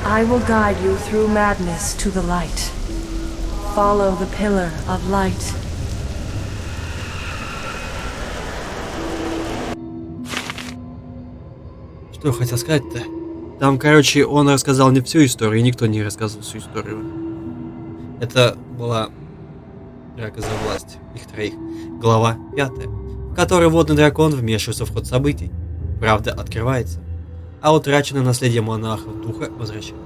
I will guide you through madness to the light. Follow the pillar of light. Что я хотел сказать-то? Там, короче, он рассказал не всю историю, и никто не рассказывал всю историю. Это была драка за власть, их троих. Глава 5, в которой водный дракон вмешивается в ход событий. Правда открывается, а утраченное наследие монахов духа возвращается.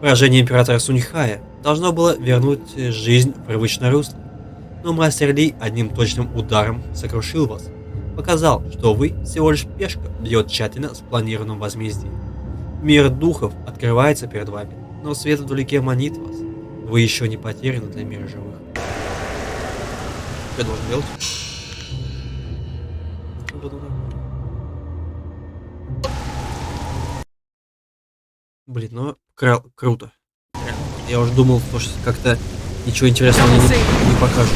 Поражение императора Суньхая должно было вернуть жизнь в привычное русло. Но мастер Ли одним точным ударом сокрушил вас. Показал, что вы всего лишь пешка бьет тщательно спланированном возмездии. Мир духов открывается перед вами, но свет вдалеке манит вас. Вы еще не потеряны для мира живых. Что я должен делать? Блин, ну круто. Я уже думал, что как-то ничего интересного мне не покажут.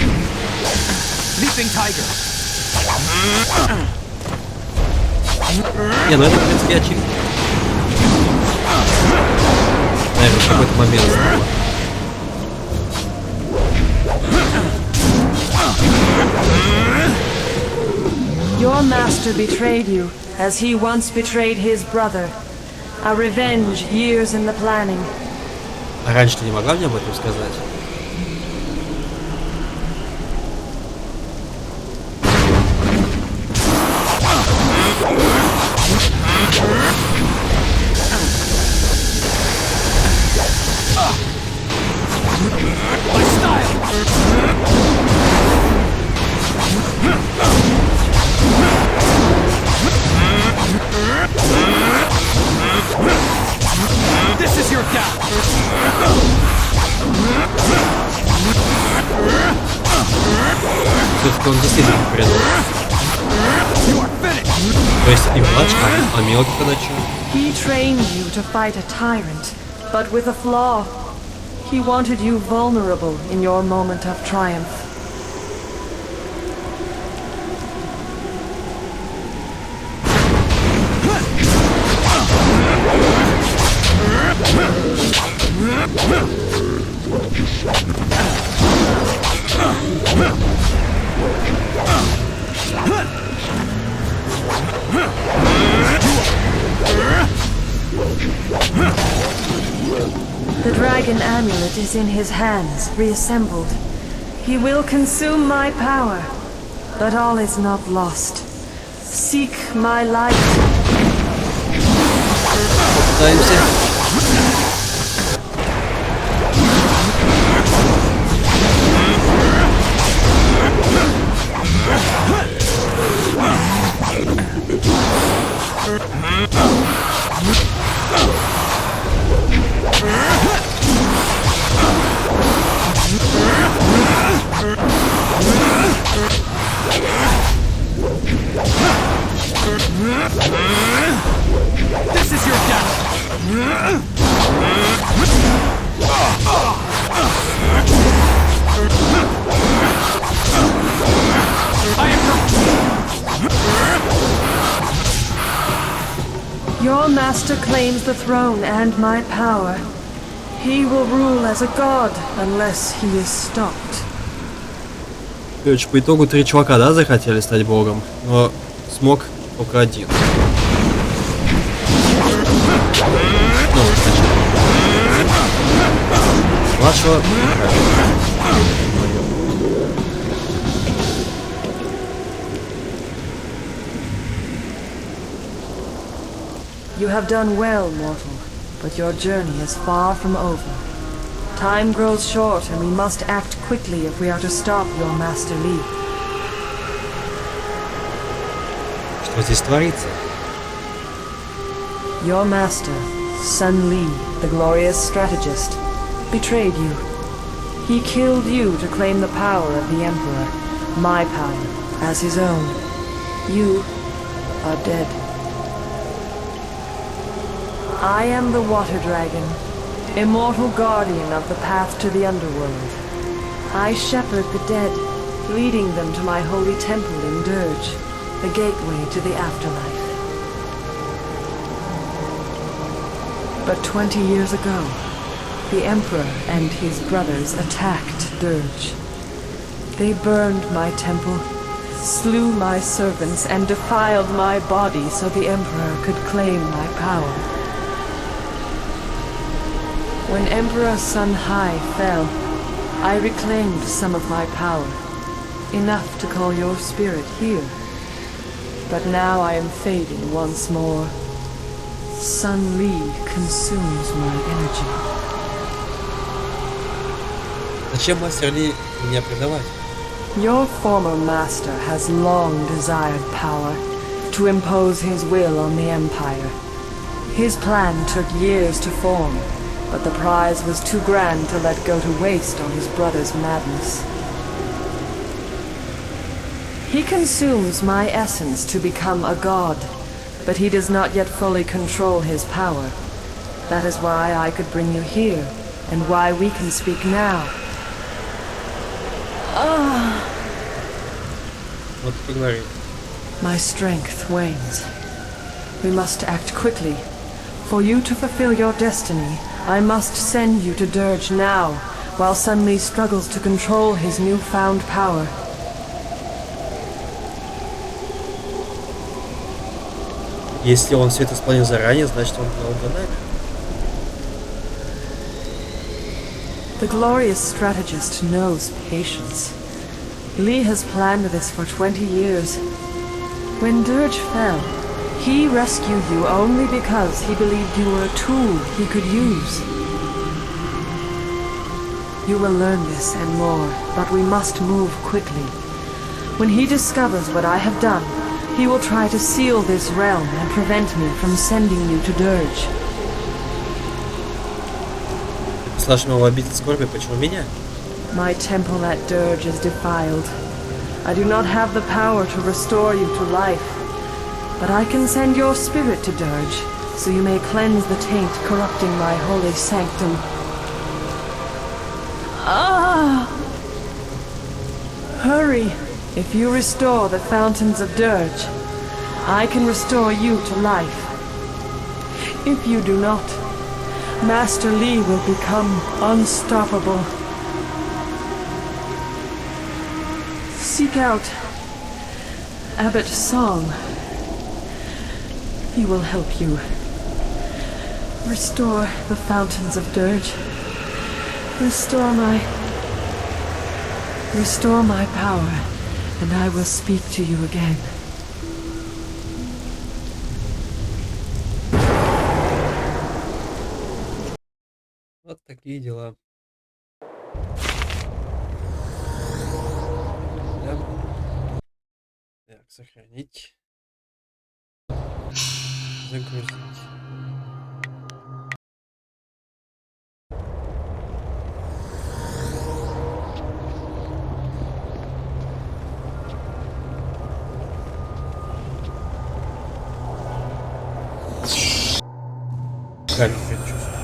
Не, ну это, в принципе, очевидно. Наверное, в какой-то момент снова. Your master betrayed you, as he once betrayed his brother. A revenge years in the planning. А раньше ты не могла мне об этом сказать? This is your death. Все-таки он действительно предал. То есть и младший, а мелкий когда чего? He trained you to fight a tyrant, but with a flaw. He wanted you vulnerable in your moment of triumph. The dragon amulet is in his hands, reassembled. He will consume my power, but all is not lost. Seek my light. This is your death. Your master claims the throne and my power. He will rule as a god unless he is stopped. Короче, по итогу 3 чувака, да, захотели стать богом, но смог только один. Ну, значит, младшего. You have done well, mortal, but your journey is far from over. Time grows short, and we must act quickly if we are to stop your Master Li. Что здесь творится? Your master, Sun Li, the glorious strategist, betrayed you. He killed you to claim the power of the Emperor, my power, as his own. You are dead. I am the Water Dragon, immortal guardian of the path to the underworld. I shepherd the dead, leading them to my holy temple in Dirge, the gateway to the afterlife. But 20 years ago, the Emperor and his brothers attacked Dirge. They burned my temple, slew my servants, and defiled my body so the Emperor could claim my power. When Emperor Sun Hai fell, I reclaimed some of my power, enough to call your spirit here. But now I am fading once more. Sun Li consumes my energy. Зачем мастер Ли меня предавать? Your former master has long desired power, to impose his will on the Empire. His plan took years to form, but the prize was too grand to let go to waste on his brother's madness. He consumes my essence to become a god, but he does not yet fully control his power. That is why I could bring you here, and why we can speak now. Вот поговорим. My strength wanes. We must act quickly. For you to fulfill your destiny, I must send you to Dirge now, while Sun Li struggles to control his newfound power. Если он все это спланил заранее, значит он долго намер. The glorious strategist knows patience. Li has planned this for 20 years. When Dirge fell, he rescued you only because he believed you were a tool he could use. You will learn this and more, but we must move quickly. When he discovers what I have done, he will try to seal this realm and prevent me from sending you to Dirge. Послашь его в обитель скорби, почему меня? My temple at Dirge is defiled. I do not have the power to restore you to life. But I can send your spirit to Dirge, so you may cleanse the taint corrupting my holy sanctum. Hurry! If you restore the fountains of Dirge, I can restore you to life. If you do not, Master Li will become unstoppable. Seek out Abbot Song. He will help you. Restore the fountains of Dirge. Restore my power, and I will speak to you again. Вот такие дела. Да. Так, сохранить. Загрузить. Камень предчувствую.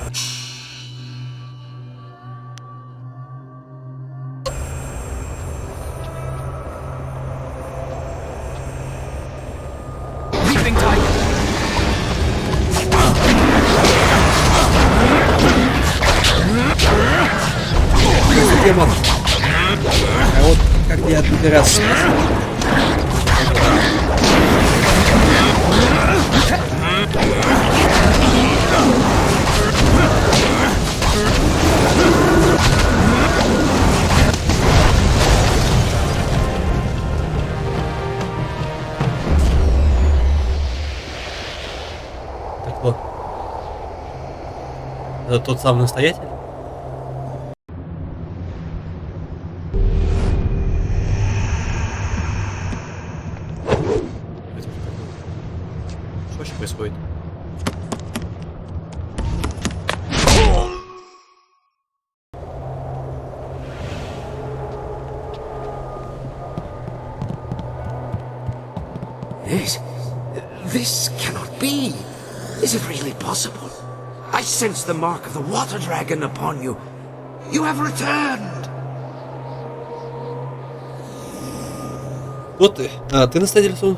Weeping Tiger! Демон. А вот как я отбираться? Так вот. Это тот самый настоятель? Что вообще происходит? This cannot be. Is it really possible? I sense the mark of the water dragon upon you. You have returned. Вот ты. А, ты настоятель Сон?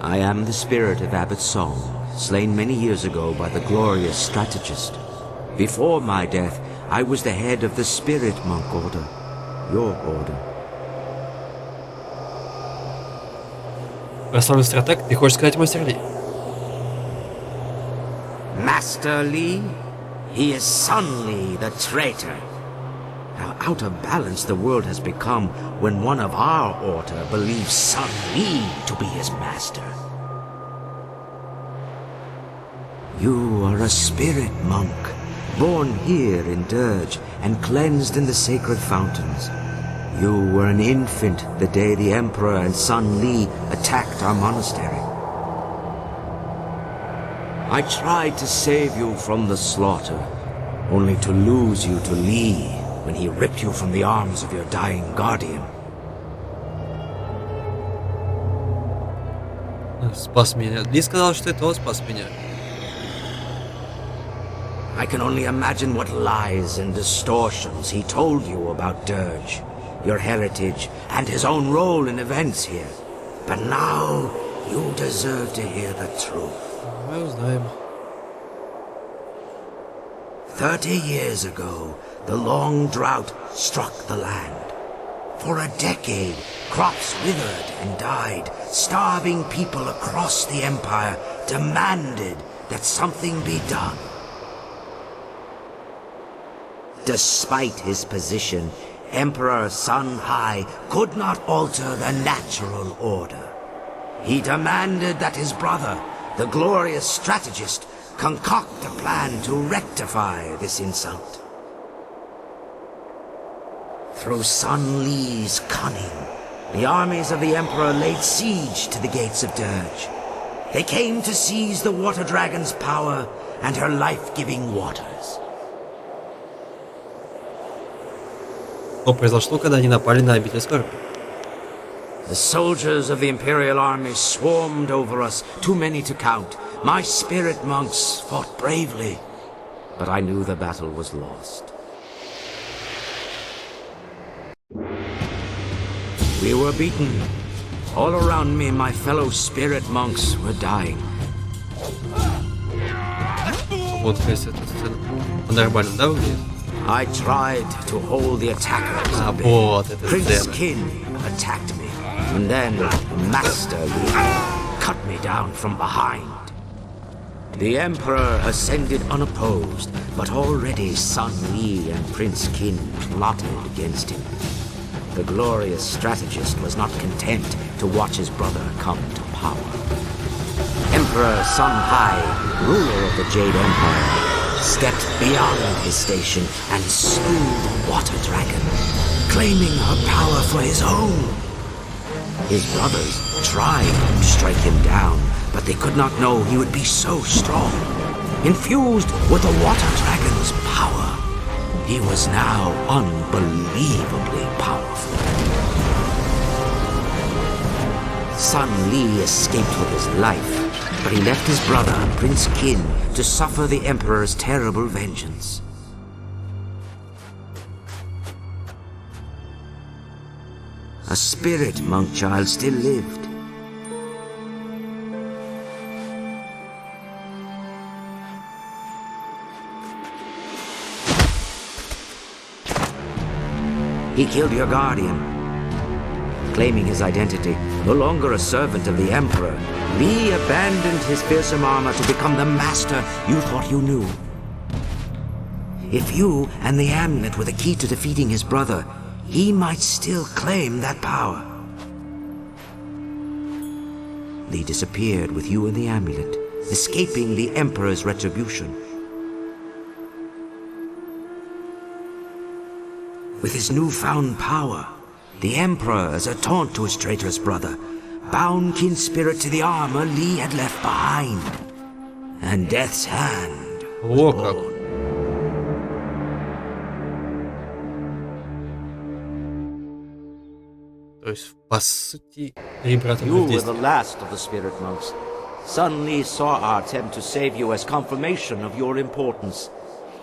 I am the spirit of Abbot Song, slain many years ago by the glorious strategist. Before my death, I was the head of the Spirit Monk Order, your order. Прославленный стратег, ты хочешь сказать мастер Ли? Master Li? He is Sun Li, the traitor. How out of balance the world has become when one of our order believes Sun Li to be his master. You are a spirit monk, born here in Dirge and cleansed in the sacred fountains. You were an infant the day the Emperor and Sun Li attacked our monastery. I tried to save you from the slaughter, only to lose you to Li when he ripped you from the arms of your dying guardian. Спас меня. Ли сказал, что это он спас меня. I can only imagine what lies and distortions he told you about Dirge, your heritage, and his own role in events here. But now, you deserve to hear the truth. Мы узнаем. 30 years ago, the long drought struck the land. For a decade, crops withered and died. Starving people across the Empire demanded that something be done. Despite his position, Emperor Sun Hai could not alter the natural order. He demanded that his brother, the glorious strategist, concoct a plan to rectify this insult. Through Sun Li's cunning, the armies of the Emperor laid siege to the gates of Dirge. They came to seize the Water Dragon's power and her life-giving waters. Что произошло, когда они напали на обитель скорби? The soldiers of the Imperial army swarmed over us, too many to count. My spirit monks fought bravely, but I knew the battle was lost. We were beaten. All around me, my fellow spirit monks were dying. Вот, то есть, эта сцена по-нормальному, да, выглядит? I tried to hold the attackers. А, вот, эта Prince сцена. Kin attacked me, and then Master Li cut me down from behind. The Emperor ascended unopposed, but already Sun Li and Prince Kin plotted against him. The glorious strategist was not content to watch his brother come to power. Emperor Sun Hai, ruler of the Jade Empire, stepped beyond his station and slew the Water Dragon, claiming her power for his own. His brothers tried to strike him down, but they could not know he would be so strong. Infused with the Water Dragon's power, he was now unbelievably powerful. Sun Li escaped with his life, but he left his brother, Prince Kin, to suffer the Emperor's terrible vengeance. A spirit monk child still lived. He killed your guardian. Claiming his identity, no longer a servant of the Emperor, Lee abandoned his fearsome armor to become the master you thought you knew. If you and the amulet were the key to defeating his brother, he might still claim that power. Lee disappeared with you and the amulet, escaping the Emperor's retribution. With his newfound power, the Emperor, as a taunt to his traitorous brother, bound kin spirit to the armor Lee had left behind. And Death's hand was born. То есть, по сути, три брата You были were здесь. the last of the spirit monks. Sun Li saw our attempt to save you as confirmation of your importance.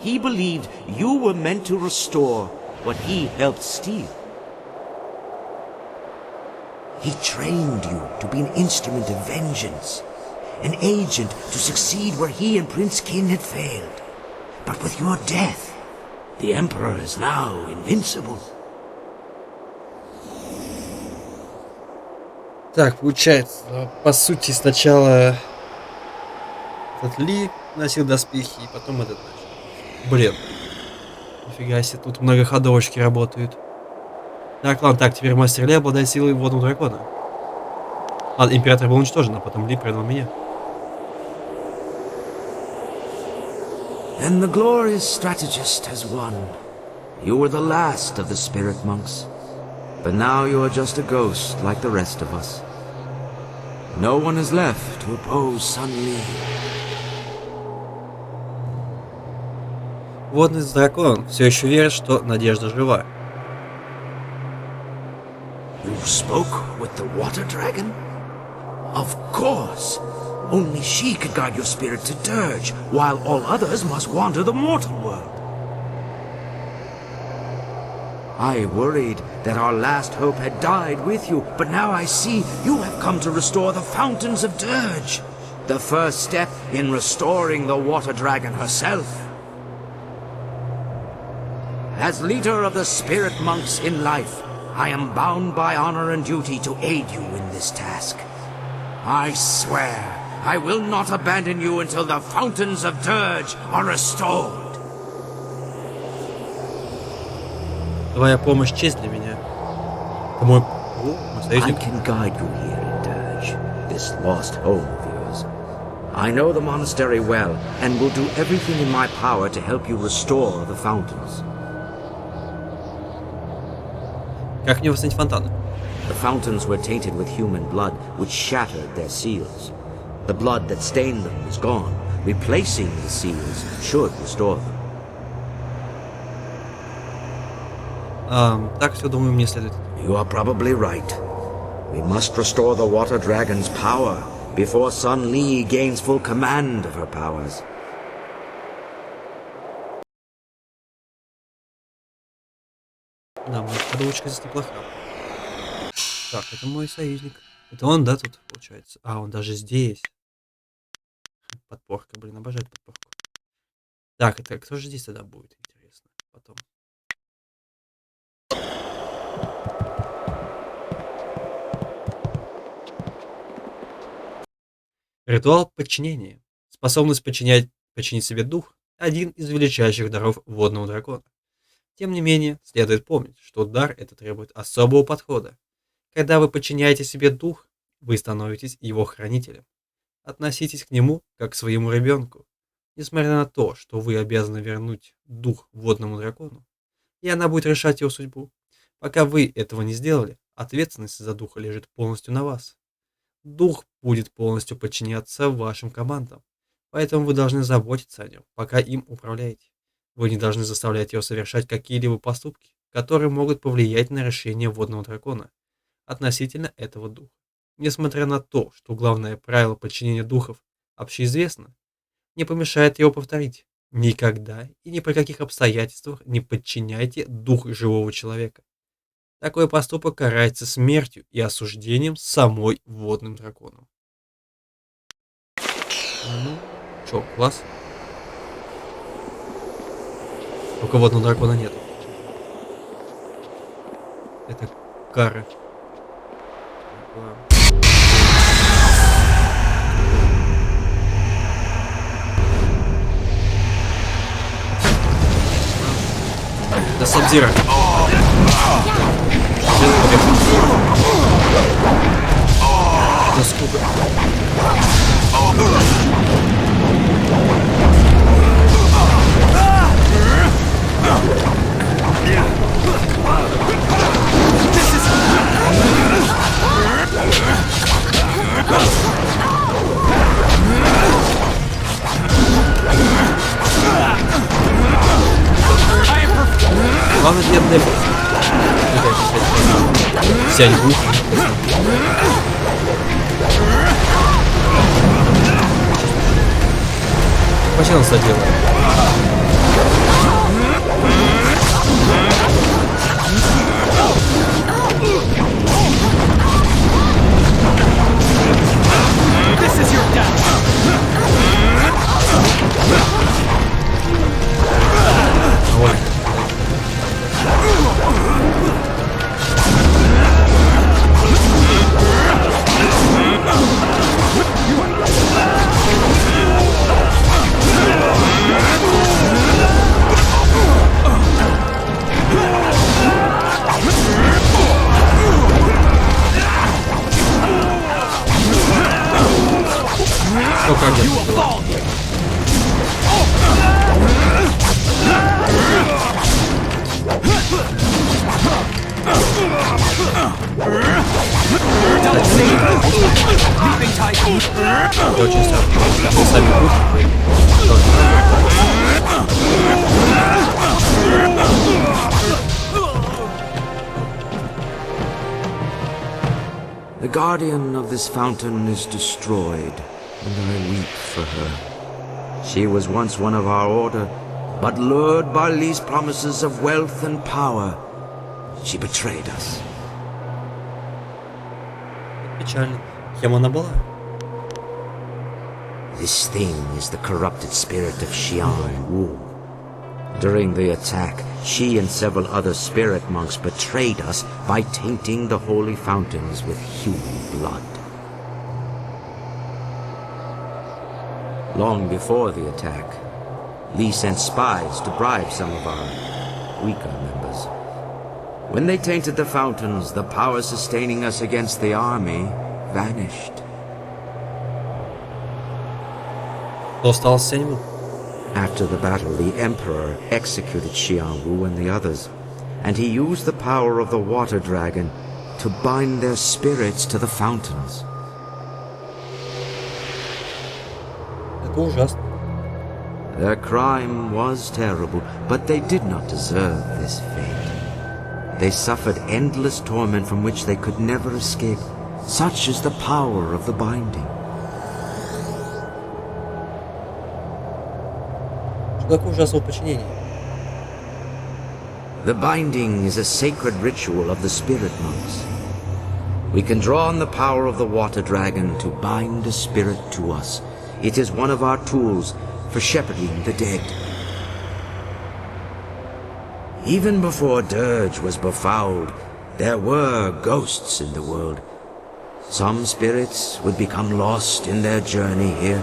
He believed you were meant to restore what he helped steal. He trained you to be an instrument of vengeance, an agent to succeed where he and Prince Kin had failed. But with your death, the Emperor is now invincible. Так, получается, по сути, сначала этот Ли носил доспехи, и потом этот начал. Блин. Нифига себе, тут многоходовочки работают. Так, ладно, так, теперь мастер Ли обладает силой водного дракона. Ладно, император был уничтожен, а потом Ли предал меня. And the glorious strategist has won. You were the last of the spirit monks. But now you are just a ghost like the rest of us. No one is left to oppose Sun Li. Водный дракон все еще верит, что надежда жива. You spoke with the water dragon? Of course. Only she could guide your spirit to Dirge, while all others must wander the mortal world. I worried that our last hope had died with you, but now I see you have come to restore the fountains of Dirge. The first step in restoring the water dragon herself. As leader of the spirit monks in life, I am bound by honor and duty to aid you in this task. I swear, I will not abandon you until the fountains of Dirge are restored. Твоя помощь честь для меня. Это мой союзник. I can guide you here in Dirge, this lost home of yours. I know the monastery well, and will do everything in my power to help you restore the fountains. Как мне восстановить фонтаны? The fountains were tainted with human blood, which shattered their seals. The blood that stained them is gone. Replacing the seals should restore them. Так все, думаю, мне следует. You are probably right. We must restore the water dragon's power before Sun Li gains full command of her powers. Да, моя подушка здесь неплоха. Так, это мой союзник. Это он, да, тут, получается? А, он даже здесь. Подпорка, блин, обожаю подпорку. Так, это кто же здесь тогда будет, интересно, потом. Ритуал подчинения. Способность подчинить себе дух – один из величайших даров водного дракона. Тем не менее, следует помнить, что дар это требует особого подхода. Когда вы подчиняете себе дух, вы становитесь его хранителем. Относитесь к нему как к своему ребенку. Несмотря на то, что вы обязаны вернуть дух водному дракону, и она будет решать его судьбу. Пока вы этого не сделали, ответственность за духа лежит полностью на вас. Дух будет полностью подчиняться вашим командам, поэтому вы должны заботиться о нем, пока им управляете. Вы не должны заставлять его совершать какие-либо поступки, которые могут повлиять на решение водного дракона относительно этого духа. Несмотря на то, что главное правило подчинения духов общеизвестно, не помешает его повторить. Никогда и ни при каких обстоятельствах не подчиняйте дух живого человека. Такой поступок карается смертью и осуждением самой водным драконом. Ну, чё, класс? Только водного дракона нету. Это кара. Да Сабзира. Да сколько. Главное, нет дэмэджа. Сяньгу. Почему он задел? This is your death! Ой. Сколько один было? Это очень странно. Сами пушки. The guardian of this fountain is destroyed, and I weep for her. She was once one of our order, but lured by Lee's promises of wealth and power, she betrayed us. Печально. Кем она была? This thing is the corrupted spirit of Xian Wu. During the attack, she and several other spirit monks betrayed us by tainting the holy fountains with human blood. Long before the attack, Lee sent spies to bribe some of our weaker members. When they tainted the fountains, the power sustaining us against the army vanished. Кто остался Сяньгу? After the battle, the Emperor executed Xian Wu and the others, and he used the power of the water dragon to bind their spirits to the fountains. Это ужасно. Their crime was terrible, but they did not deserve this fate. They suffered endless torment from which they could never escape. Such is the power of the binding. Что такое ужасное подчинение? The binding is a sacred ritual of the spirit monks. We can draw on the power of the water dragon to bind a spirit to us. It is one of our tools for shepherding the dead. Even before Dirge was befouled, there were ghosts in the world. Some spirits would become lost in their journey here,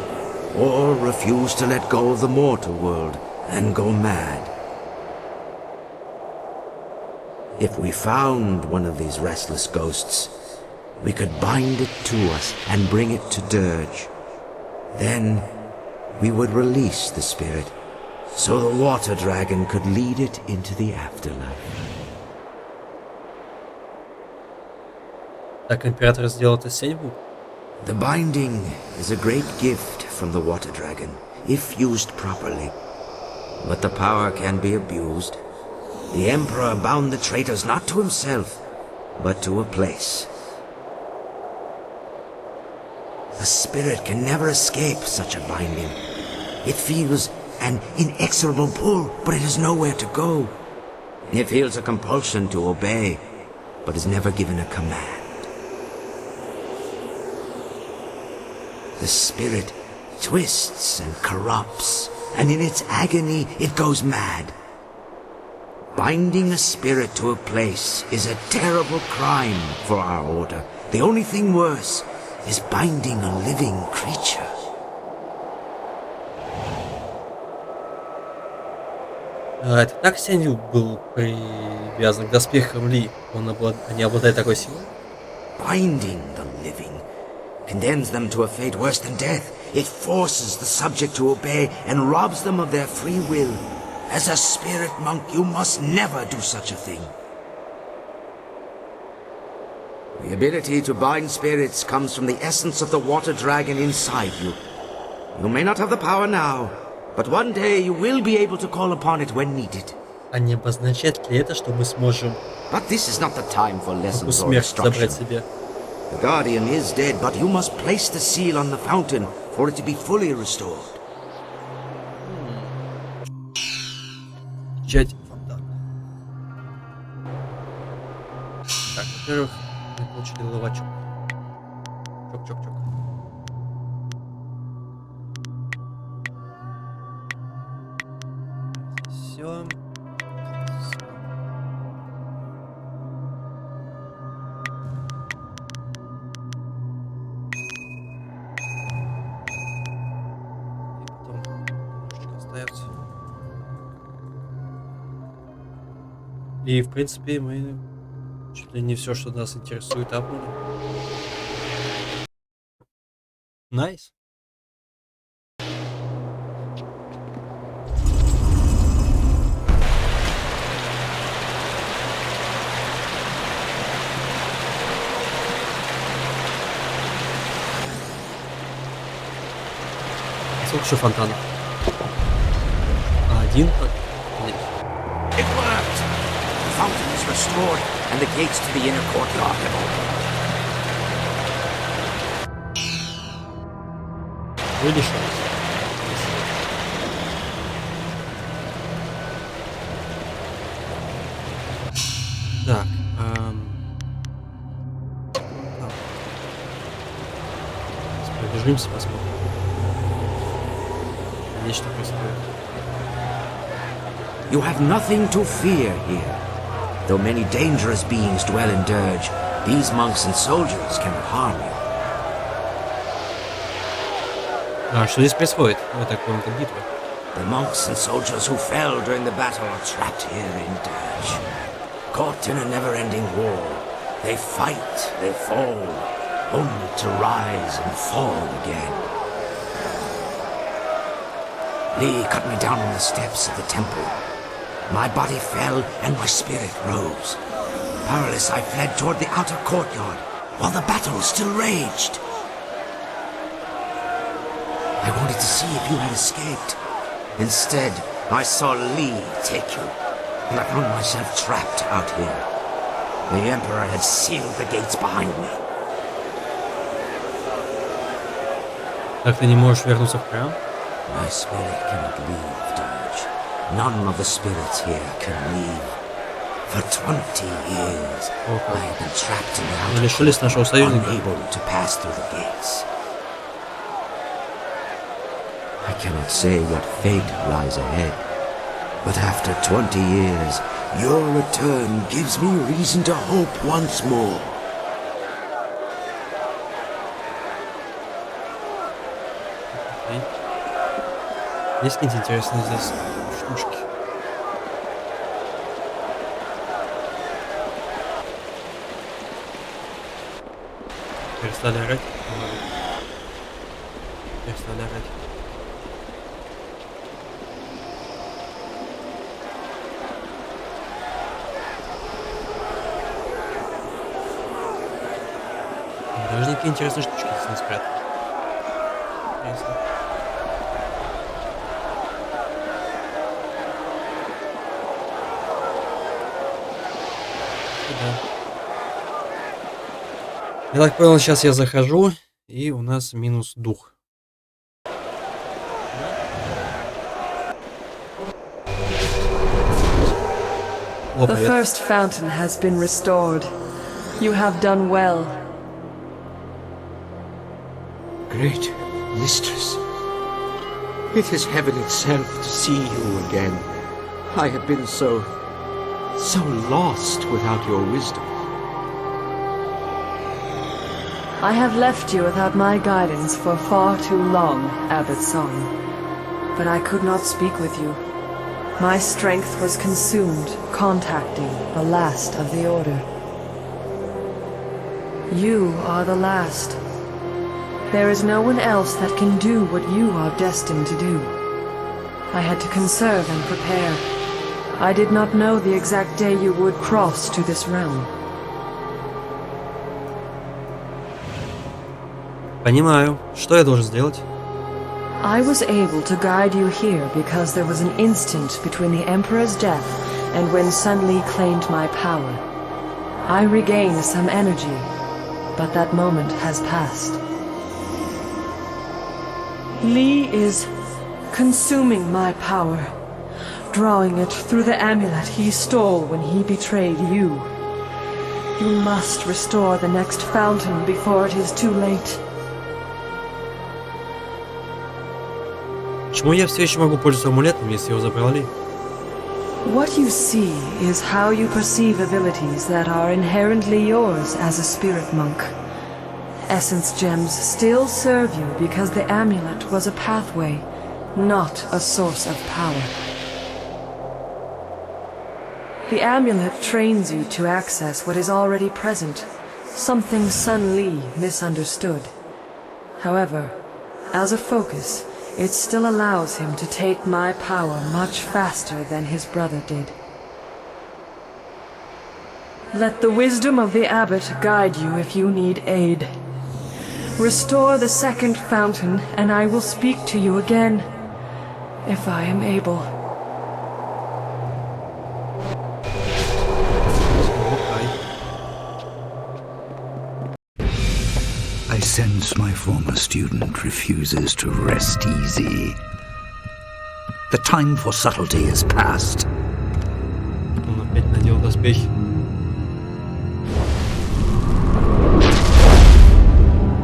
or refuse to let go of the mortal world and go mad. If we found one of these restless ghosts, we could bind it to us and bring it to Dirge. Then we would release the spirit, so the water dragon could lead it into the afterlife. Так император сделал это Сяньгу? The binding is a great gift from the water dragon, if used properly. But the power can be abused. The Emperor bound the traitors not to himself, but to a place. The spirit can never escape such a binding. It feels an inexorable pull, but it has nowhere to go. It feels a compulsion to obey, but is never given a command. The spirit twists and corrupts, and in its agony it goes mad. Binding a spirit to a place is a terrible crime for our order. The only thing worse is binding a living creature. Это так Сянью был привязан к доспехам Ли. Они обладают такой силой? Binding the living condemns them to a fate worse than death. It forces the subject to obey and robs them of their free will. As a spirit monk, you must never do such a thing. The ability to bind spirits comes from the essence of the water dragon inside you. You may not have the power now, but one day you will be able to call upon it when needed. А не обозначает ли это, что мы сможем But this is not the time for lessons or смерть instruction. забрать себе? The Guardian is dead, but you must place the seal on the fountain for it to be fully restored. Jade Empire. Так, во-первых, мы получили ловачок. Чок-чок-чок. Все. И, в принципе, мы чуть ли не все, что нас интересует, апнули. Найс. Сколько еще фонтанов? Один? Нет. It worked! The fountain is restored, and the gates to the inner courtyard have opened. Вылишилось. Так, пробежимся, посмотрим. Нечто происходит. You have nothing to fear here. Though many dangerous beings dwell in Dirge, these monks and soldiers cannot harm you. А что здесь происходит? Вот так понял, это битва. The monks and soldiers who fell during the battle are trapped here in Dirge. Caught in a never-ending war, they fight, they fall, only to rise and fall again. Lee cut me down on the steps of the temple. My body fell and my spirit rose. Powerless, I fled toward the outer courtyard while the battle still raged. I wanted to see if you had escaped. Instead, I saw Lee take you, and I found myself trapped out here. The Emperor had sealed the gates behind me. Так ты не можешь вернуться в храм? My spirit cannot leave Dirge. None of the spirits here can leave. For 20 years, I have been trapped in the outer courtyard, unable to pass through the gates. I cannot say what fate lies ahead, but after 20 years, your return gives me reason to hope once more. Есть какие-то интересные здесь штучки. Перестали орать. Перестали орать. Даже никакие интересные штучки здесь не спрятаны. Интересно. Я так понял, сейчас я захожу, и у нас минус дух. The first fountain has been restored. You have done well. Great mistress, it is heaven itself to see you again. I have been so so lost without your wisdom. I have left you without my guidance for far too long, Abbot Song. But I could not speak with you. My strength was consumed contacting the last of the Order. You are the last. There is no one else that can do what you are destined to do. I had to conserve and prepare. I did not know the exact day you would cross to this realm. Понимаю. Что я должен сделать? I was able to guide you here because there was an instant between the Emperor's death and when Sun Li claimed my power. I regained some energy, but that moment has passed. Li is consuming my power, drawing it through the amulet he stole when he betrayed you. You must restore the next fountain before it is too late. Почему я все еще могу пользоваться амулетом, если его забрали? What you see is how you perceive abilities that are inherently yours as a spirit monk. Essence gems still serve you because the amulet was a pathway, not a source of power. The amulet trains you to access what is already present, something Sun Li misunderstood. However, as a focus, it still allows him to take my power much faster than his brother did. Let the wisdom of the abbot guide you if you need aid. Restore the second fountain, and I will speak to you again, if I am able. I sense my former student refuses to rest easy. The time for subtlety is past. Он опять надел доспехи.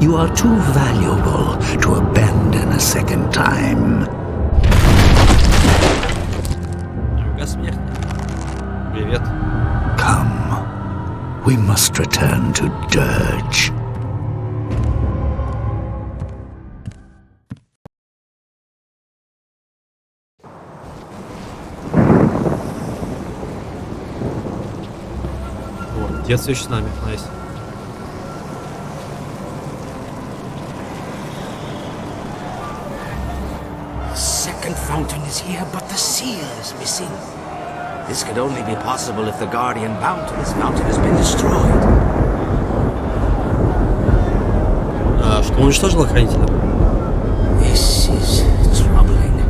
You are too valuable to abandon a second time. Рука смерти. Привет. Come. We must return to Dirge. Дед все еще с нами, найс. The second fountain is here, but the seal is missing. This could only be possible if the guardian bound to this mountain has been destroyed. Что уничтожило хранителя? This is troubling.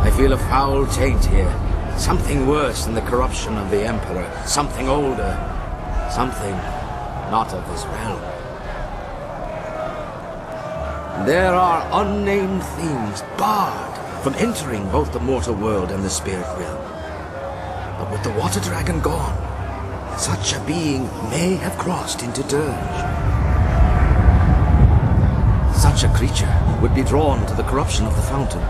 I feel a foul taint here. Something worse than the corruption of the Emperor. Something older. Something not of this realm. There are unnamed things barred from entering both the mortal world and the spirit realm. But with the water dragon gone, such a being may have crossed into Dirge. Such a creature would be drawn to the corruption of the fountain.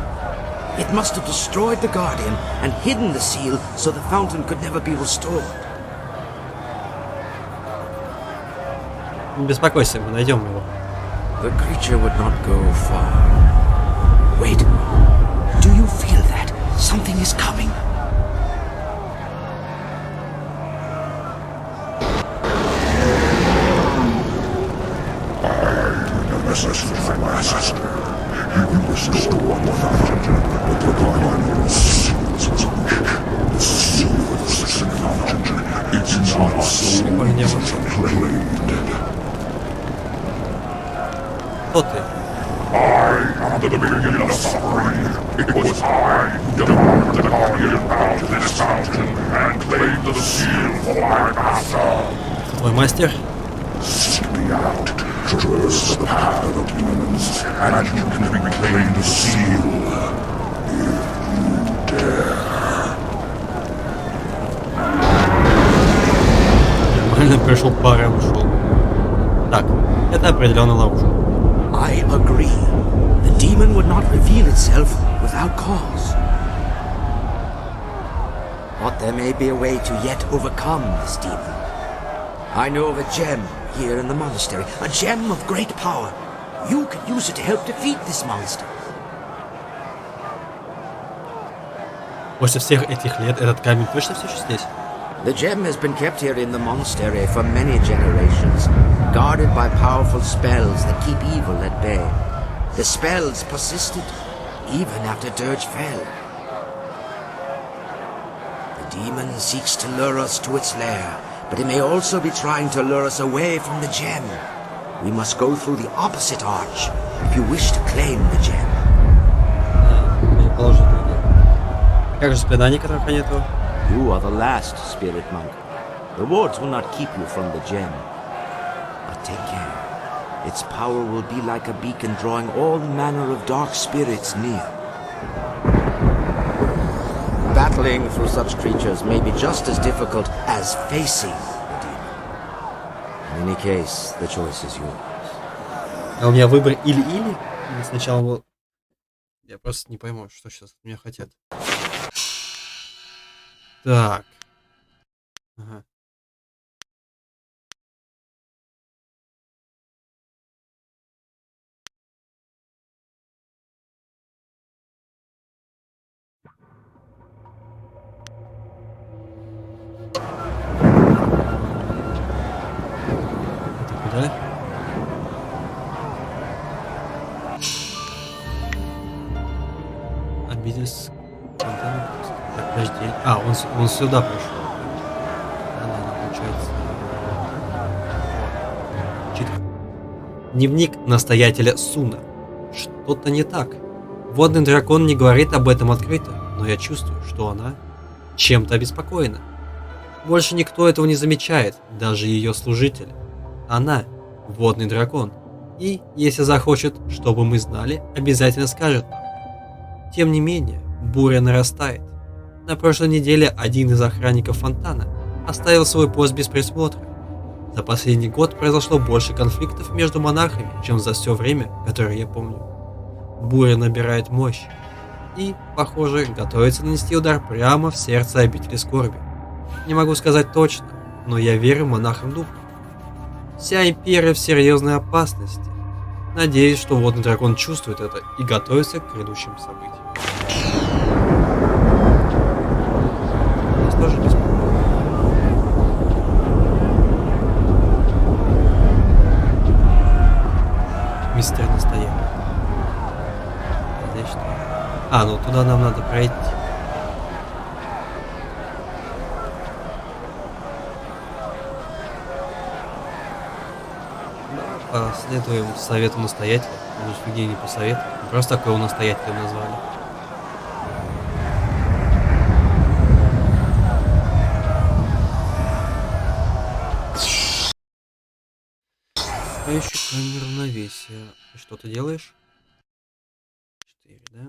It must have destroyed the guardian and hidden the seal so the fountain could never be restored. Не беспокойся, мы найдем его. The creature would not go far. Wait, do you feel that? Something is coming. My master. He will restore the fountain, but the guardian seals its the seal of the second fountain. It's not so proclaimed. I am the beginning of suffering. It was I who demanded the guardian bound to this fountain and claimed the seal for my master. Твой мастер? Seek me out. Traverse the path of demons, and you can reclaim the seal, if you dare. Нормально пришел, пара ушел. Так, это определенно ловушка. I agree. The demon would not reveal itself without cause. but there may be a way to yet overcome this demon. I know of a gem here in the monastery, a gem of great power. You can use it to help defeat this monster. После всех этих лет этот камень точно все еще здесь? The gem has been kept here in the monastery for many generations, guarded by powerful spells that keep evil at bay. The spells persisted even after Dirge fell. The demon seeks to lure us to its lair, but it may also be trying to lure us away from the gem. We must go through the opposite arch if you wish to claim the gem. Как же заклинание, которых нету? You are the last spirit monk. The wards will not keep you from the gem. But take care. Its power will be like a beacon drawing all manner of dark spirits near. Battling through such creatures may be just as difficult as facing the demon. In any case, the choice is yours. А у меня выбор или-или? Или сначала... Я просто не пойму, что сейчас от меня хотят. Так. Ага. Это куда? Обитель с фонтаном. Так, подожди. А, он сюда пришел. Да, получается. Читка. Дневник настоятеля Суна. Что-то не так. Водный дракон не говорит об этом открыто, но я чувствую, что она чем-то обеспокоена. Больше никто этого не замечает, даже ее служитель. Она — водный дракон. И, если захочет, чтобы мы знали, обязательно скажет нам. Тем не менее, буря нарастает. На прошлой неделе один из охранников фонтана оставил свой пост без присмотра. За последний год произошло больше конфликтов между монархами, чем за все время, которое я помню. Буря набирает мощь и, похоже, готовится нанести удар прямо в сердце обители скорби. Не могу сказать точно, но я верю монархам духа. Вся империя в серьезной опасности. Надеюсь, что водный дракон чувствует это и готовится к грядущим событиям. Нас тоже беспокоит. Мистер настоятель. Здесь что? А, ну туда нам надо пройти. Последуем совету настоятеля. Он же фигней не посоветовал. Просто такое у настоятеля назвали. Ищу камеру равновесия. И что ты делаешь? 4, да?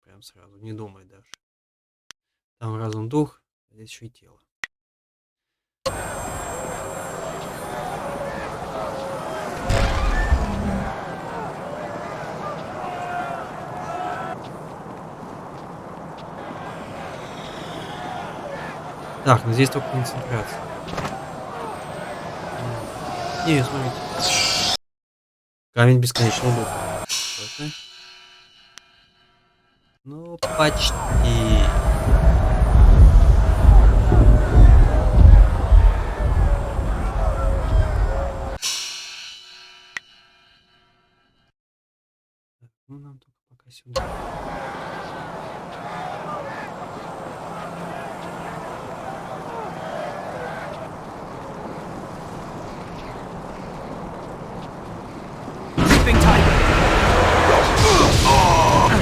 Прям сразу, не думай даже. Там разум, дух, а здесь еще и тело. Так, ну здесь только концентрация. Не, смотрите. Камень бесконечного духа. Что-то. Ну, почти. Ну, нам только пока сюда.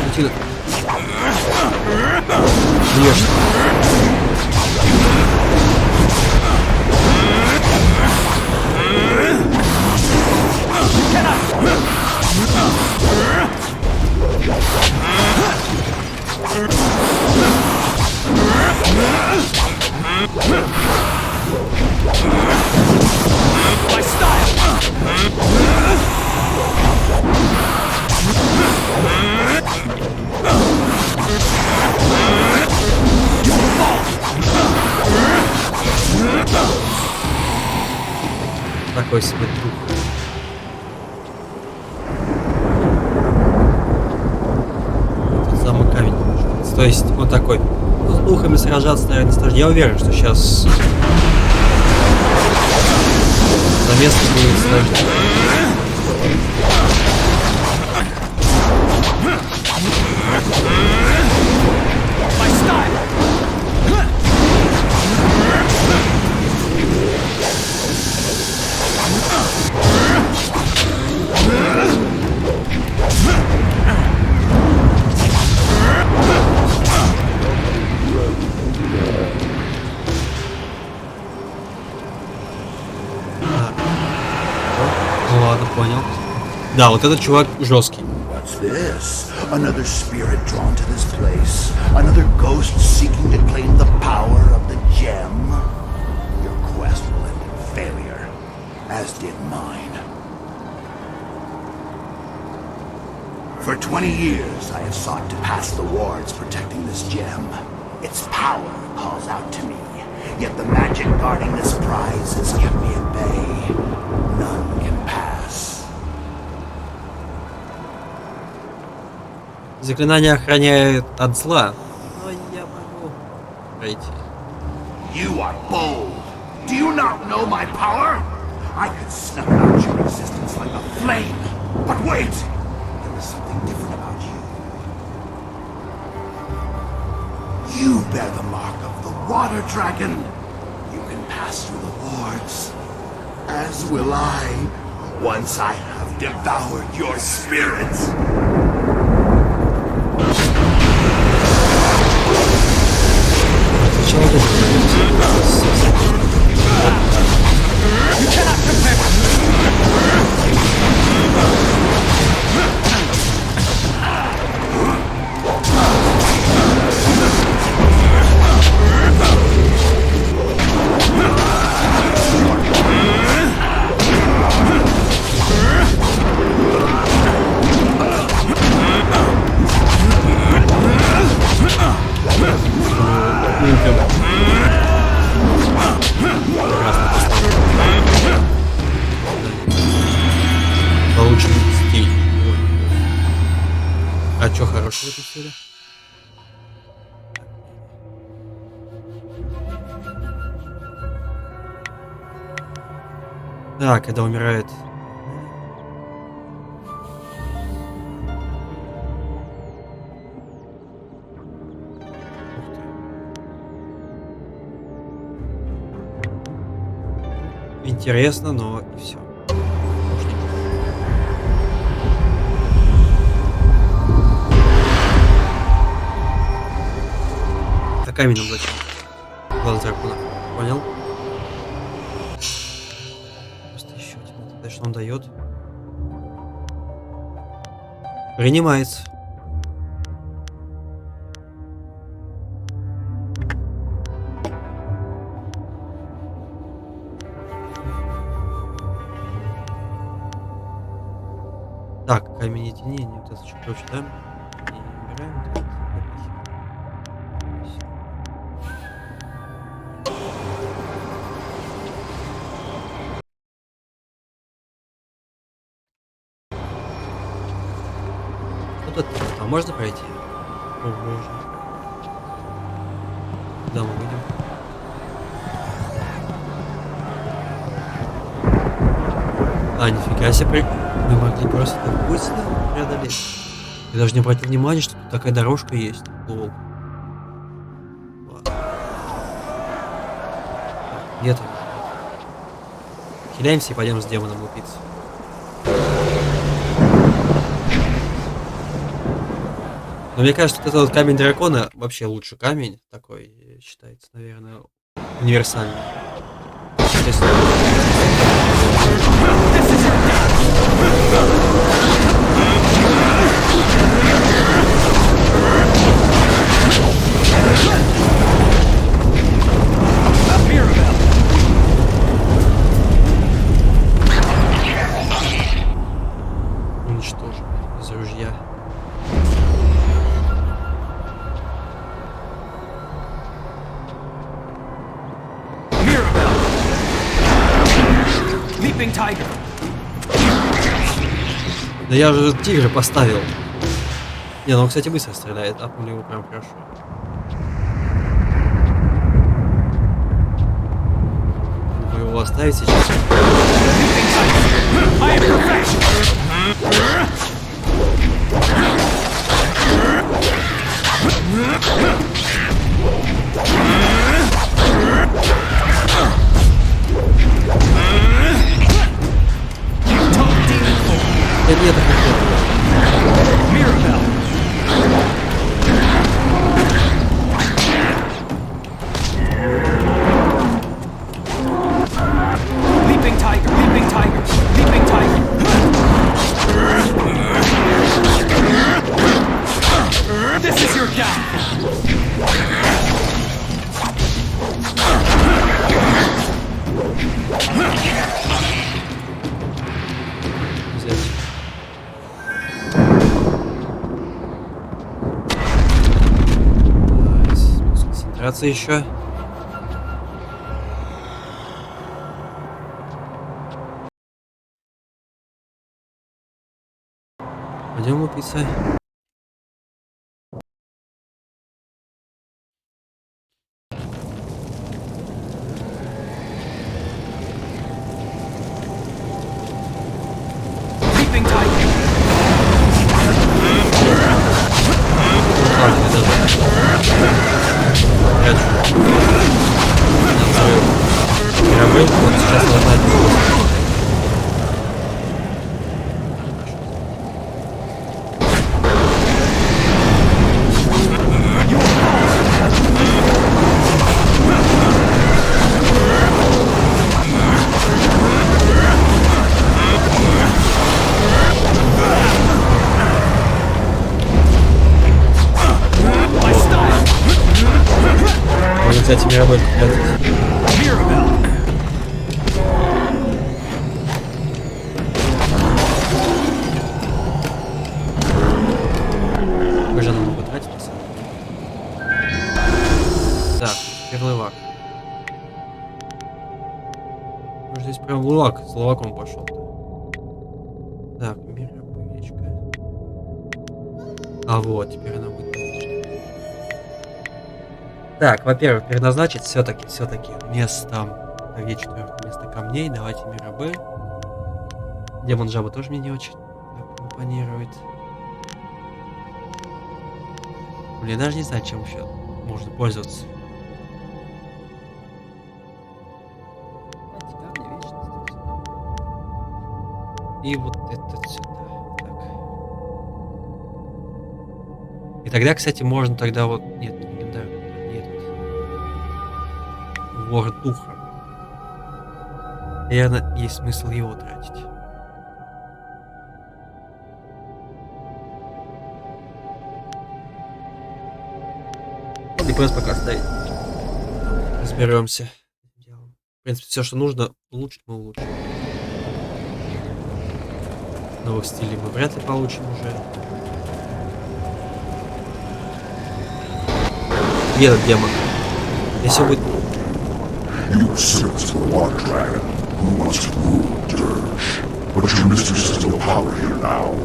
Отсюда. Конечно. My style! Такой себе дух. Тот самый камень. То есть он такой. Ну, с духами сражаться, наверное, сложно. Я уверен, что сейчас за место будет сложно. Ну ладно, понял. Да, вот этот чувак жесткий. What's this? Another spirit drawn to this place. Another ghost seeking to claim the power of the gem. Your quest will end in failure, as did mine. For 20 years, I have sought to pass the wards protecting this gem. Its power calls out to me, yet the magic guarding this prize has kept me at bay. None can pass. Заклинание охраняет от зла. Но я могу пройти. You are bold. Do you not know my power? I could snuff out your existence like a flame. But wait! There is something different about you. You bear the mark of the water dragon. You can pass through the wards. As will I, once I have devoured your spirits. Получен стиль. А чё хорошего тут сюда? Да, когда умирает. Интересно, но и все. А камень нам зачем? Глаз дракона. Понял? Просто еще один. Тогда что он дает? Принимается. Так, камень единения, вот это что прочитаем. Не убираем. Вот это, а можно пройти? О, можно. Да, мы выйдем. А, нифига себе, мы могли просто так быстро преодолеть. Я даже не обратил внимания, что тут такая дорожка есть. Лол. Нет. Хиляемся и пойдем с демоном лупиться. Но мне кажется, что этот камень дракона вообще лучший камень. Такой считается, наверное, универсальный. Уничтожим из ружья. Leaping tiger. Да я же тигра поставил. Не, ну он, кстати, быстро стреляет, а пули его прям хорошо. Вы его оставите сейчас? Да нет, Leaping tiger, leaping tiger, leaping tiger. This is your концентрация еще. Пойдем упиться. Кстати, мировой вы же нам могут тратить, на самом деле. Так, перлывак. Ну, здесь прям лувак, с луваком пошел. Так, мировычка. А вот, теперь она будет. Так, во-первых, переназначить все-таки вместо... Так, где четвертое? Вместо камней давайте мирабы. Демон жаба тоже мне не очень импонирует. Блин, даже не знаю, чем еще можно пользоваться. И вот это сюда. Так. И тогда, кстати, можно тогда вот... Нет, не легендарный. Ворот духа. Наверное, есть смысл его тратить. И просто пока ставить. Разберемся. В принципе, все, что нужно улучшить, мы улучшим. Новых стилей мы вряд ли получим уже. Где этот демон? Если будет... You search for the water dragon, who wants to rule Dirge. But your mistress has no power here now.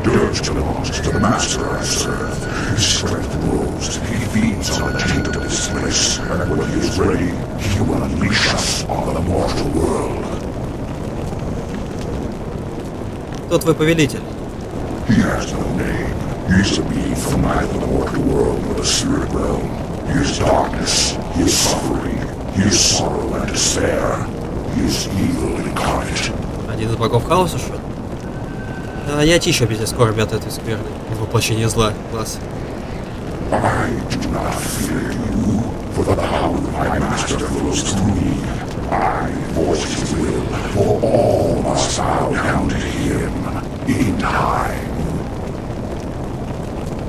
Dirge belongs to the master I serve. His strength grows. He feeds on the taint of this place, and when he is ready, he will unleash us on the mortal world. Кто твой повелитель? He has no name. He is a being from neither the mortal world nor the spirit realm. He is darkness, he is suffering, he is sorrow and despair, he is evil incarnate. Один из богов хаоса, что ли? А я тише без скорби от этой скверны. Воплощение зла. Класс. I do not fear you, for the power of my master flows through me. I voice his will, for all must bow down to him in time.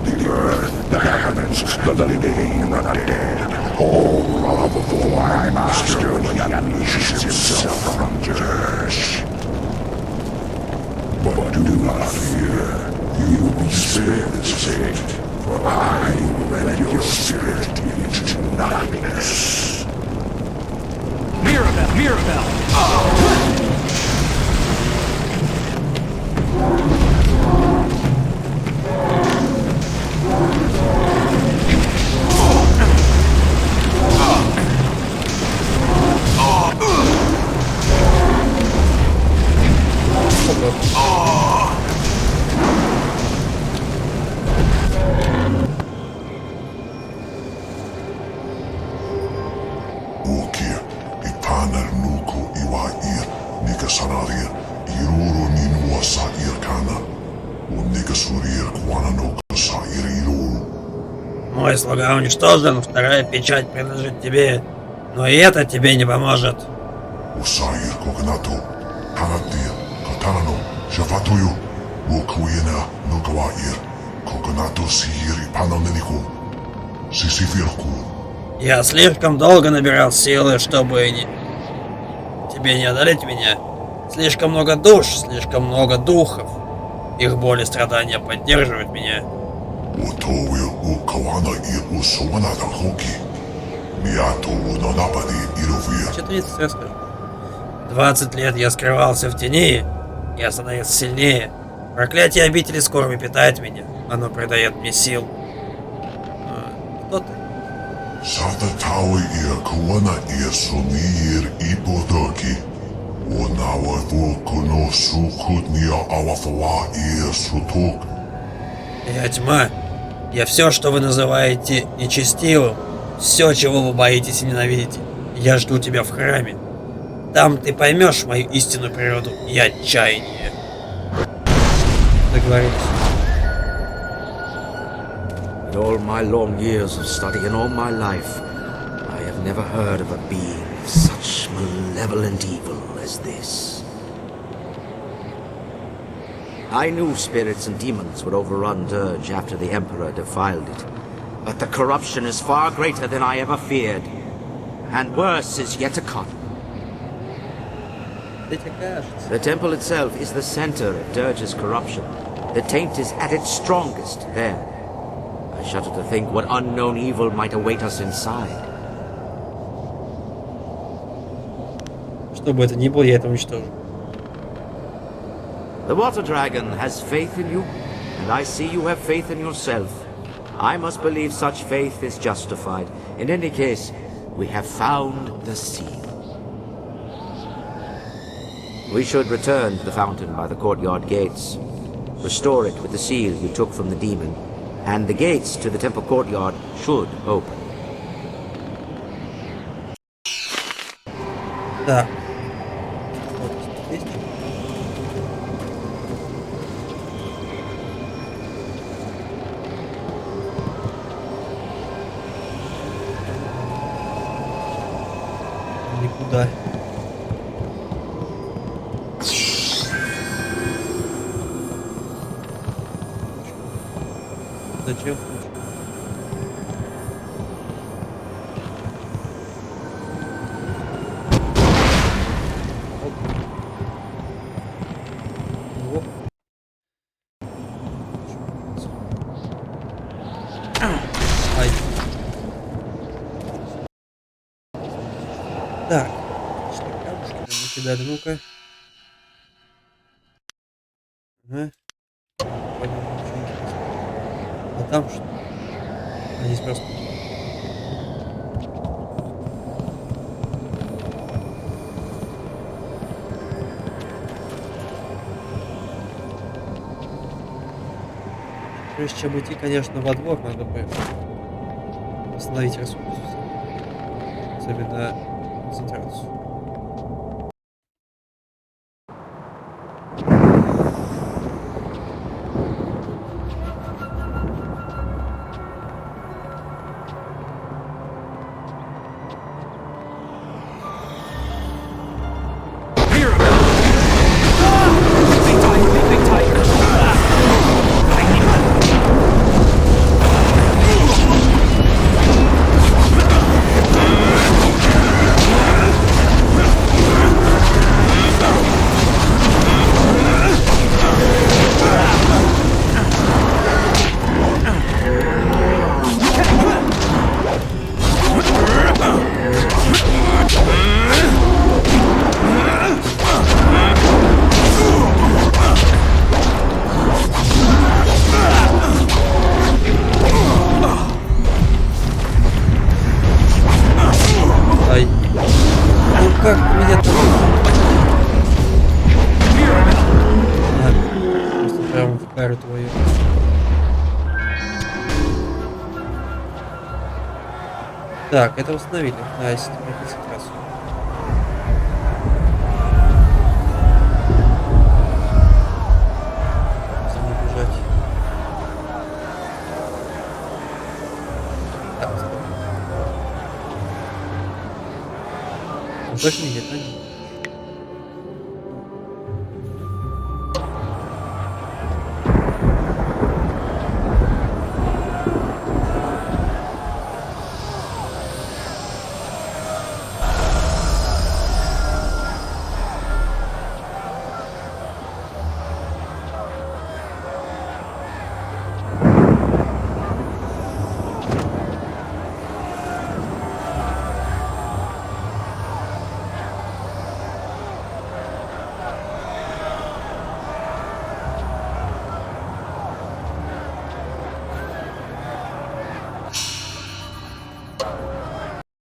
The earth, the heavens, the living and the dead, all bow before my master when he unleashes himself from Dirge. But do not fear, you will be spared this fate, for I will rend your spirit into nothingness. Мой слуга уничтожен, вторая печать принадлежит тебе, но и это тебе не поможет. Я слишком долго набирал силы, чтобы тебе не одолеть меня. Слишком много душ, слишком много духов. Их боль и страдания поддерживают меня. Что 30 расскажу? 20 лет я скрывался в тени, я становился сильнее. Проклятие обители скорби питает меня, оно придает мне сил. Кто ты? Я тьма. Я все, что вы называете нечестивым. Все, чего вы боитесь и ненавидите. Я жду тебя в храме. Там ты поймешь мою истинную природу и отчаяние. Договорились. In all my long years of study and all my life, I have never heard of a being of such malevolent evil as this. I knew spirits and demons would overrun Dirge after the Emperor defiled it, but the corruption is far greater than I ever feared, and worse is yet to come. The temple itself is the center of Dirge's corruption. The taint is at its strongest there. I shudder to think what unknown evil might await us inside. Что бы это ни было, я это уничтожу. The water dragon has faith in you, and I see you have faith in yourself. I must believe such faith is justified. In any case, we have found the seal. We should return to the fountain by the courtyard gates. Restore it with the seal you took from the demon, and the gates to the temple courtyard should open. Да. Никуда. Зачем? Ай. Так. Накидали, ну-ка. Ага. А там что? А здесь просто... Прежде чем идти, конечно, во двор, надо бы остановить ресурс. Особенно концентрацию. Просто прям в кару твою. Так, это восстановили. Да, если концентрацию. Бежать. Так, он точно нет, а?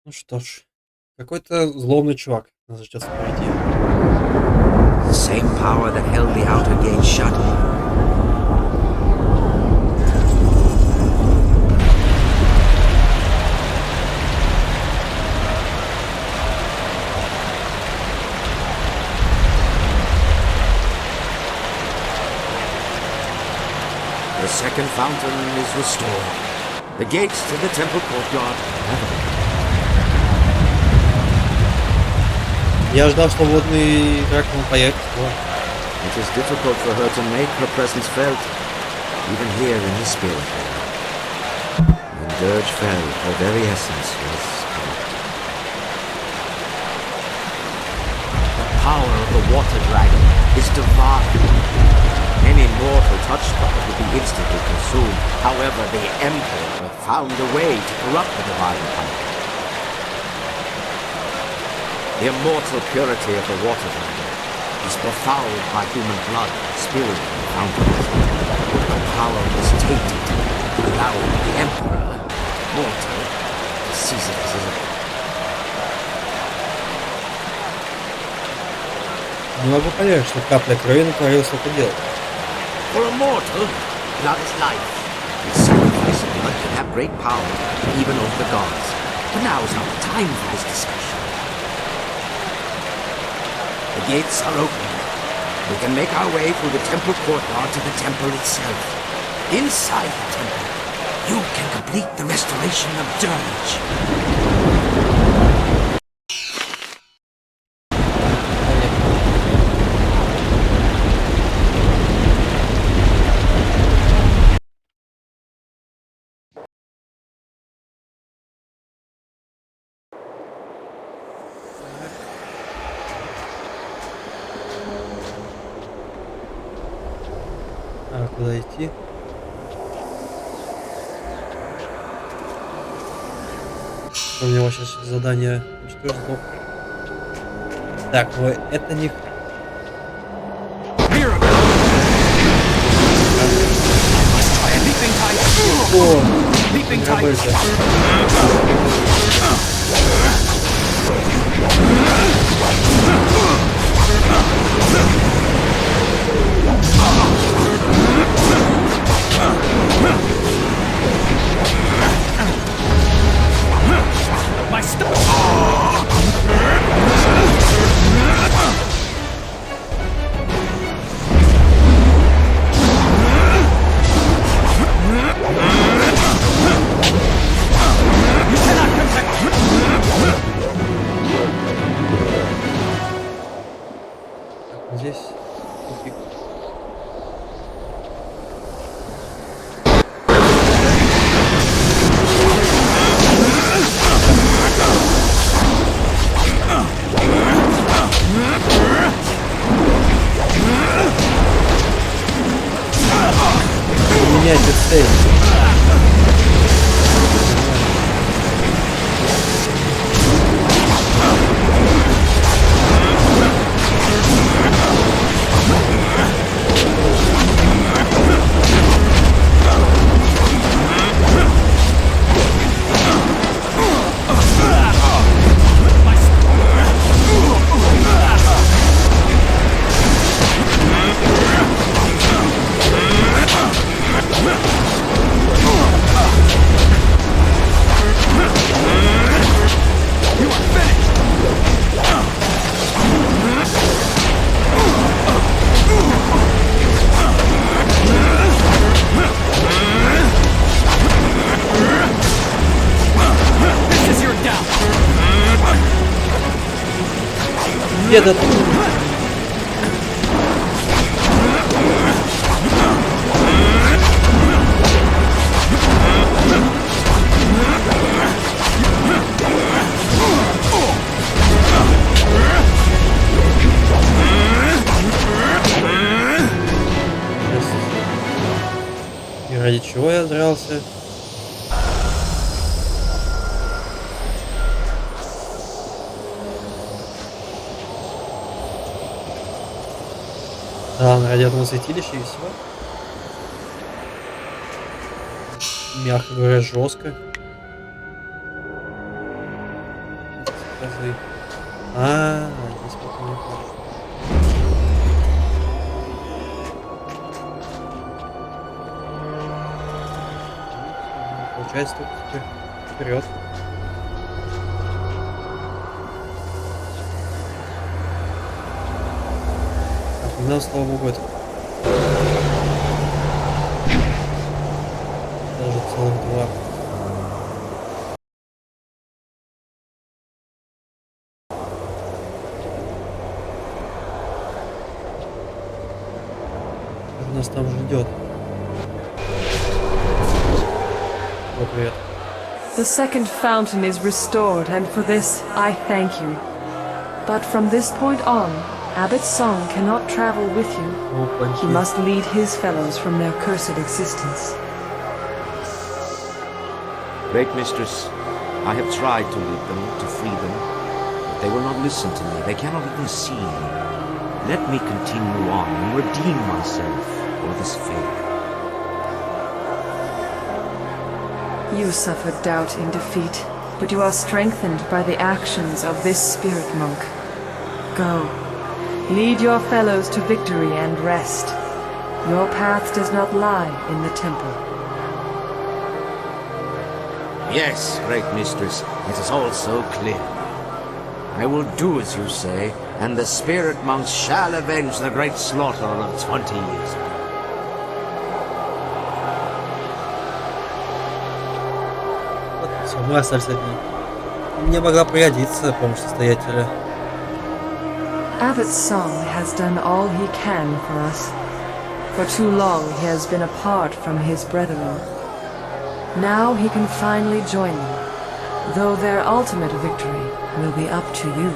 Ну что ж, какой-то злобный чувак нас сейчас впереди. The same power that held the outer gate shut. The second fountain is restored. The gates to the temple courtyard have Я ждал, что водный дракон появится. It is difficult for her to make her presence felt, even here in the spirit. When Dirge fell, her very essence was corrupted. The power of the water dragon is divine. Any mortal touched by it would be instantly consumed. However, the Emperor found a way to corrupt the divine power. The immortal purity of the water dragon is befouled by human blood spilled in the fountains. The power was tainted, allowing the Emperor, mortal, to seize it as his own. Не могу понять, что капля крови натворила столько дел. For a mortal, blood is life. The sacrifice of blood can have great power, even over the gods. But now is not the time for this discussion. The gates are open. We can make our way through the temple courtyard to the temple itself. Inside the temple, you can complete the restoration of Dirge. А, куда идти? У него сейчас задание уничтожить сдох. Так, ну это не... О, My stuff! здесь тупик. Меняйте цель. Где-то... И ради чего я дрался? Да, ради одного святилища и все. Мягко говоря, жестко. Здесь пока не так. Получается, тут теперь вперед. Так, у нас, слава богу, это даже целых два. Что нас там ждет? Вот привет. The second fountain is restored, and for this I thank you. But from this point on, Abbot Song cannot travel with you. He must lead his fellows from their cursed existence. Great Mistress, I have tried to lead them, to free them, but they will not listen to me. They cannot even see me. Let me continue on and redeem myself for this fate. You suffered doubt in defeat, but you are strengthened by the actions of this spirit monk. Go. Lead your fellows to victory and rest. Your path does not lie in the temple. Yes, Great Mistress, it is all so clear. I will do as you say, and the spirit monks shall avenge the great slaughter of 20 years ago. Все, мы остались одни. Мне могла пригодиться помощь настоятеля. Abbot Song has done all he can for us. For too long he has been apart from his brethren. Now he can finally join them, though their ultimate victory will be up to you.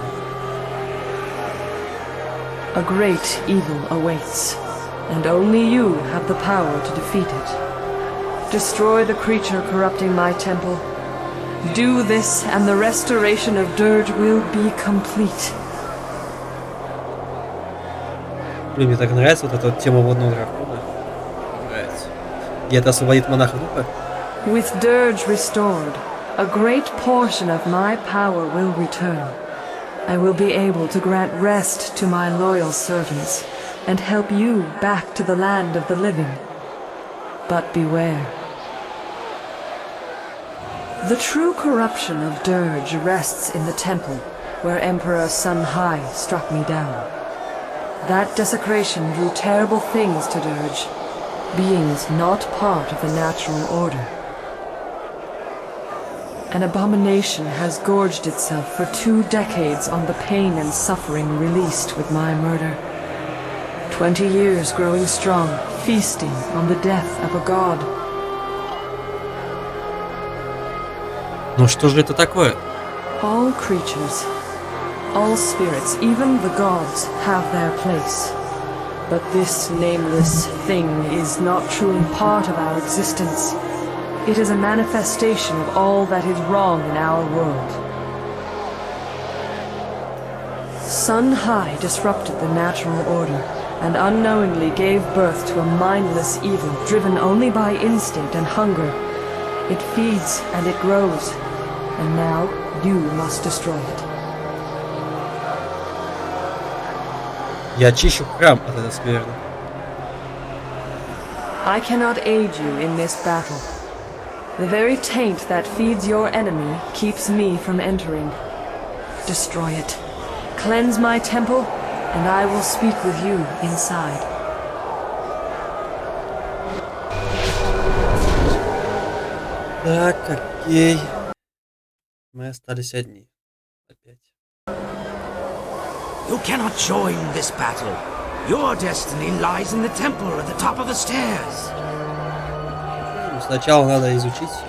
A great evil awaits, and only you have the power to defeat it. Destroy the creature corrupting my temple. Do this, and the restoration of Dirge will be complete. Блин, мне так нравится вот эта вот тема водного дракона. Нравится. И это освободит монаха духа. With Dirge restored, a great portion of my power will return. I will be able to grant rest to my loyal servants, and help you back to the land of the living. But beware. The true corruption of Dirge rests in the temple, where Emperor Sun Hai struck me down. That desecration drew terrible things to Dirge, beings not part of the natural order. An abomination has gorged itself for 2 decades on the pain and suffering released with my murder. 20 years growing strong, feasting on the death of a god. Ну что же это такое? All creatures, all spirits, even the gods, have their place. But this nameless thing is not truly part of our existence. It is a manifestation of all that is wrong in our world. Sun Hai disrupted the natural order, and unknowingly gave birth to a mindless evil driven only by instinct and hunger. It feeds and it grows, and now you must destroy it. Я очищу храм от этой скверны. I cannot aid you in this battle. The very taint that feeds your enemy keeps me from entering. Destroy it. Cleanse my temple, and I will speak with you inside. Так, окей. Мы остались одни. Опять. You cannot join this battle. Your destiny lies in the temple at the top of the stairs. Ну, сначала надо изучить все.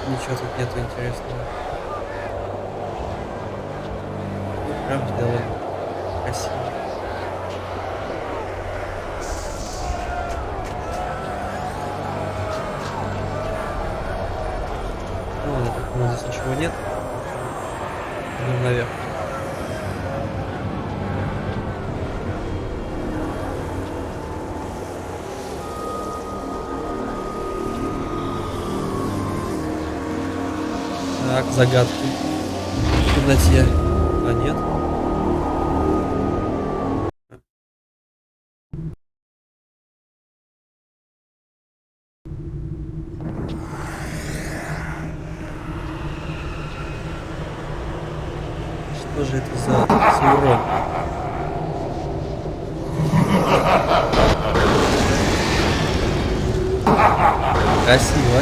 Ничего тут нету интересного. Ну, прям сделано красиво. Ну ладно, так, ну, здесь ничего нет. Идем наверх. Так, загадки в темноте. А нет. Что же это за урон? Красиво.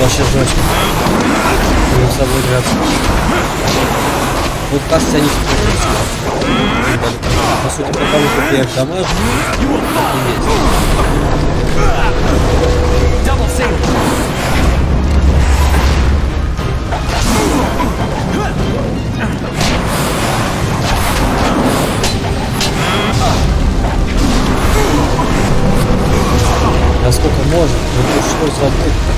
Вообще жестко. Будем с собой драться. Вот кажется, они по сути, потому что я их дамажу, так и есть. Насколько можно? Ну что за пытка?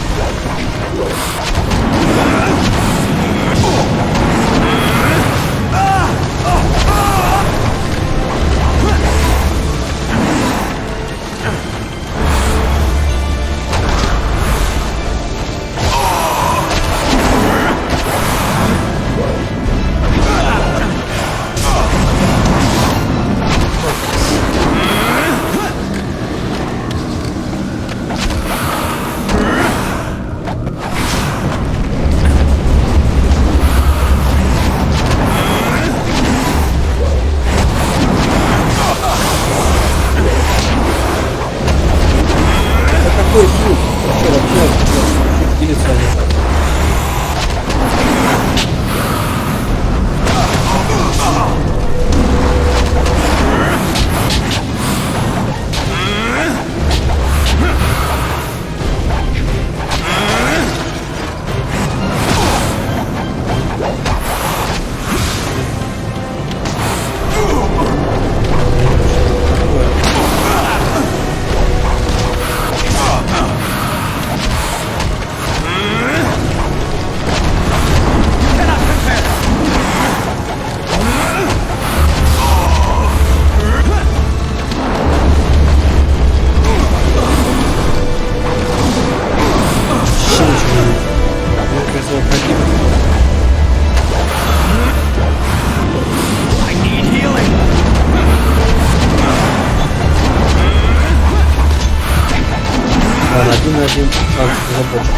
Один шанс забочен.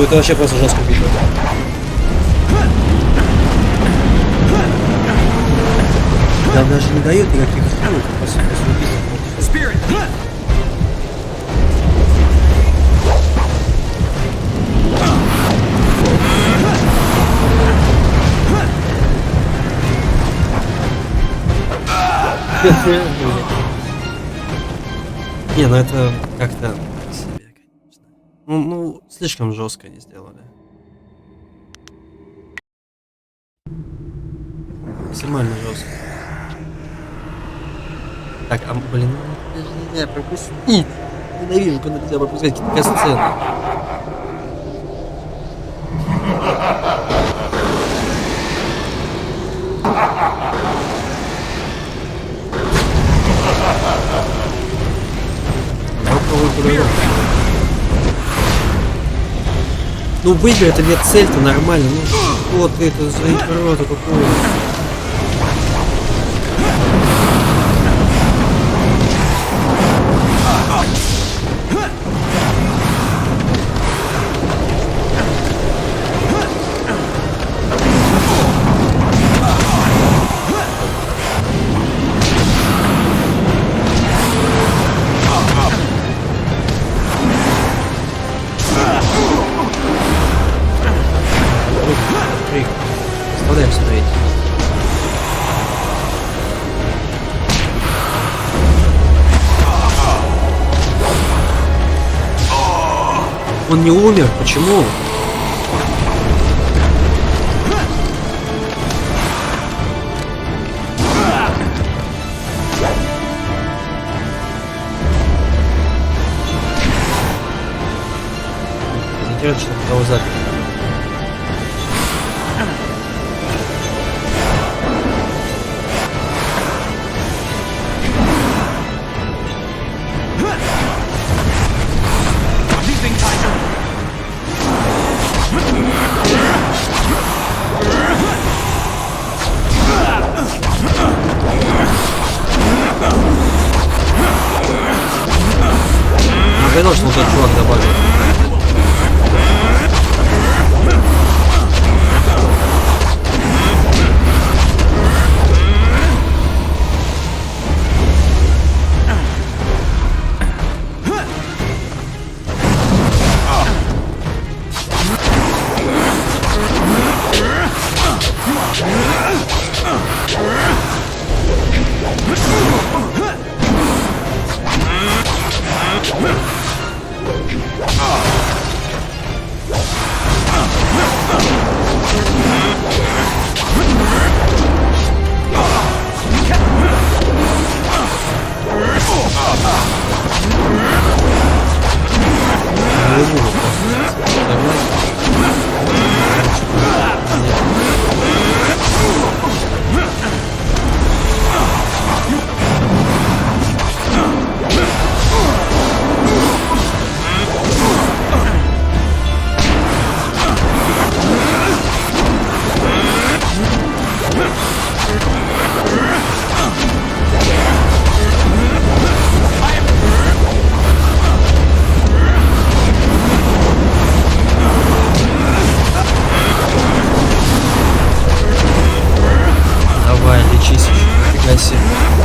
Это вообще просто жестко битва. Нам даже не дает никаких стрелок, по сути, не, ну это как-то себе, конечно. Ну, слишком жестко они сделали. Максимально жестко. Так, а блин, Нельзя пропустить. Ненавижу, когда нельзя пропускать какие-то сцены. Ну выиграй, это нет цель-то нормально. Ну вот это за игру-то какую. Оставляем смотреть. Он не умер, почему? Интересно, что кого запить. Говорил, что вот этот чувак добавил.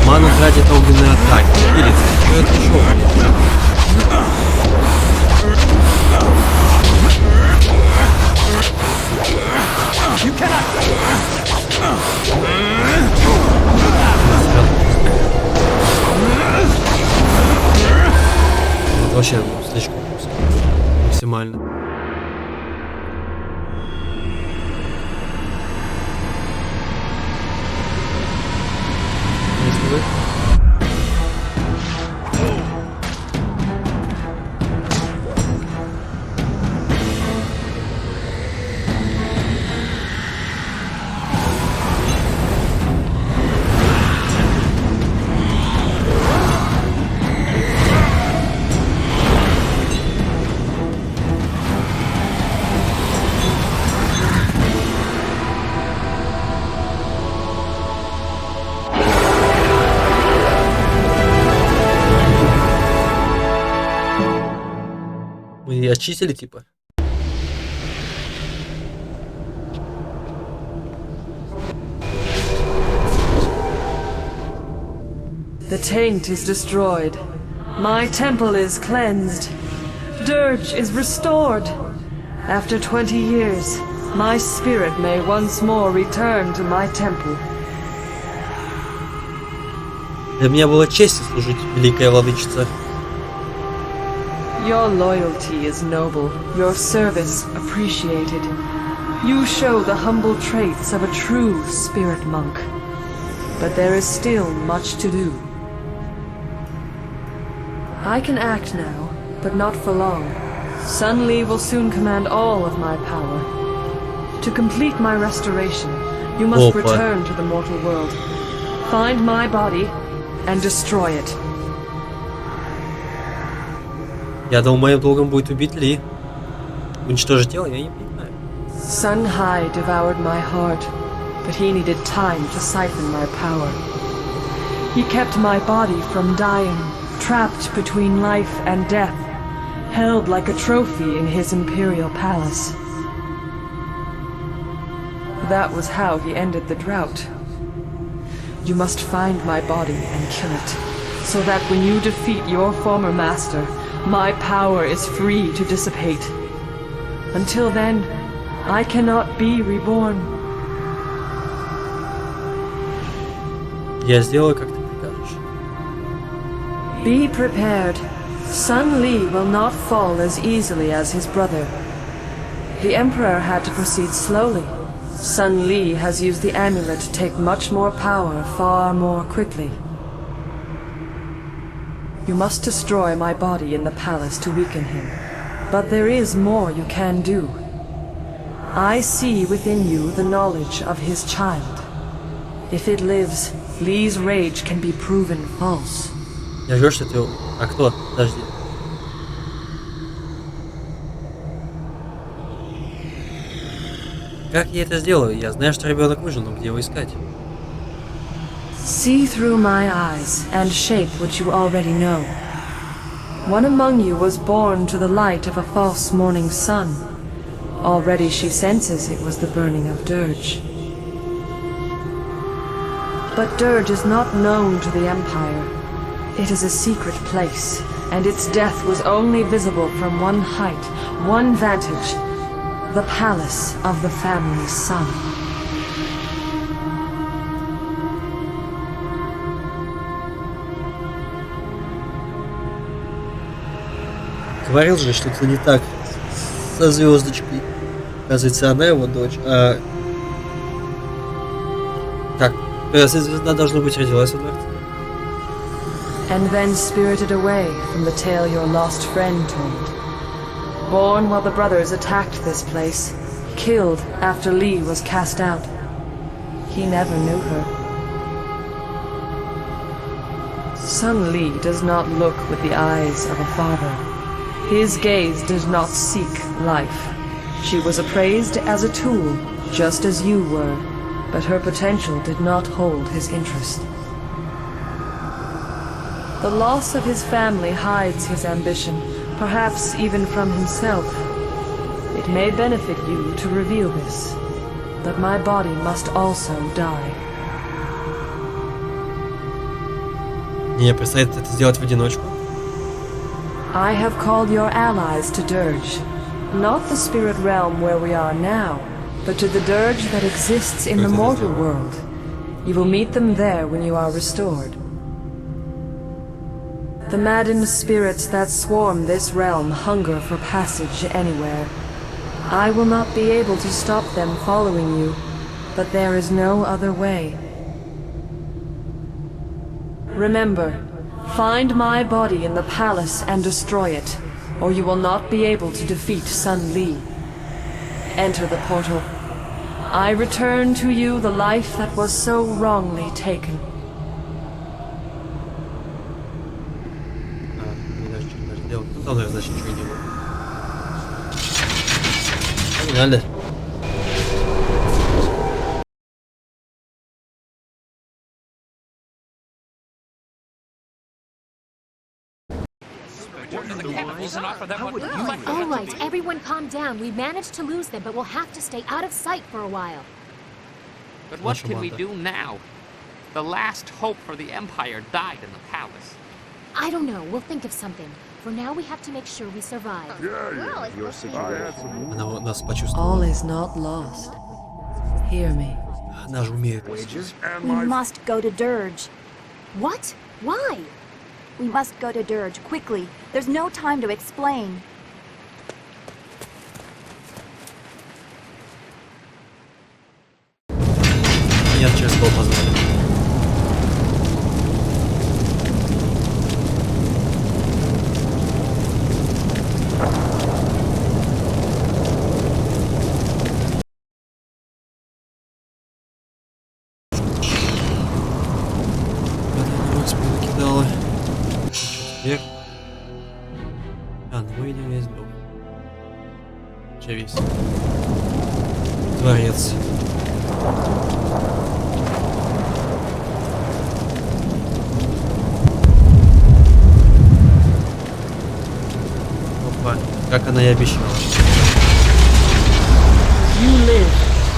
Ману тратит огненные атаки. Или что это еще? Вот вообще слишком максимально. Мы очистили, типа? The taint is destroyed. My temple is cleansed. Dirge is restored. After 20 years, my spirit may once more return to my temple. Для меня было честью служить, великая владычица. Your loyalty is noble, your service appreciated. You show the humble traits of a true spirit monk. But there is still much to do. I can act now, but not for long. Sun Li will soon command all of my power. To complete my restoration, you must return to the mortal world. Find my body and destroy it. Я думал, моим долгом будет убить Ли. Уничтожить тело, я не понимаю. Sun Hai devoured my heart, but he needed time to siphon my power. He kept my body from dying, trapped between life and death, held like a trophy in his imperial palace. That was how he ended the drought. You must find my body and kill it, so that when you defeat your former master, my power is free to dissipate. Until then, I cannot be reborn. Я сделаю, как ты прикажешь. Be prepared. Sun Li will not fall as easily as his brother. The Emperor had to proceed slowly. Sun Li has used the amulet to take much more power far more quickly. You must destroy my body in the palace to weaken him. But there is more you can do. I see within you the knowledge of his child. If it lives, Li's rage can be proven false. Я жду, что ты... А кто? Подожди. Как я это сделаю? Я знаю, что ребенок выжил, но где его искать? See through my eyes and shape what you already know. One among you was born to the light of a false morning sun. Already she senses it was the burning of Dirge. But Dirge is not known to the Empire. It is a secret place, and its death was only visible from one height, one vantage, the palace of the family's son. Говорил же, что-то не так со звездочкой. Оказывается, она его дочь, а... Так, звезда, должна быть, родилась во дворце. And then spirited away from the tale your lost friend told. Born while the brothers attacked this place, killed after Li was cast out. He never knew her. Sun Li does not look with the eyes of a father. His gaze does not seek life. She was appraised as a tool, just as you were, but her potential did not hold his interest. The loss of his family hides his ambition, perhaps even from himself. It may benefit you to reveal this, but my body must also die. Мне предстоит это сделать в одиночку. I have called your allies to Dirge. Not the spirit realm where we are now, but to the Dirge that exists in the mortal world. You will meet them there when you are restored. The maddened spirits that swarm this realm hunger for passage anywhere. I will not be able to stop them following you, but there is no other way. Remember, find my body in the palace and destroy it, or you will not be able to defeat Sun Li. Enter the portal. I return to you the life that was so wrongly taken. Там, наверное, значит, ничего не было. Погнали. All right, everyone calm down. We managed to lose them, but we'll have to stay out of sight for a while. But what can we do now? The last hope for the Empire died in the palace. I don't know. We'll think of something. For now, we have to make sure we survive. Она нас почувствовала. All is not lost. Hear me. Она же умеет. We must go to Dirge. What? Why? We must go to Dirge, quickly. There's no time to explain. Меня через пол позвали. А, на мой день весь друг. Че весь? Дворец. Опа, как она и обещала. You live,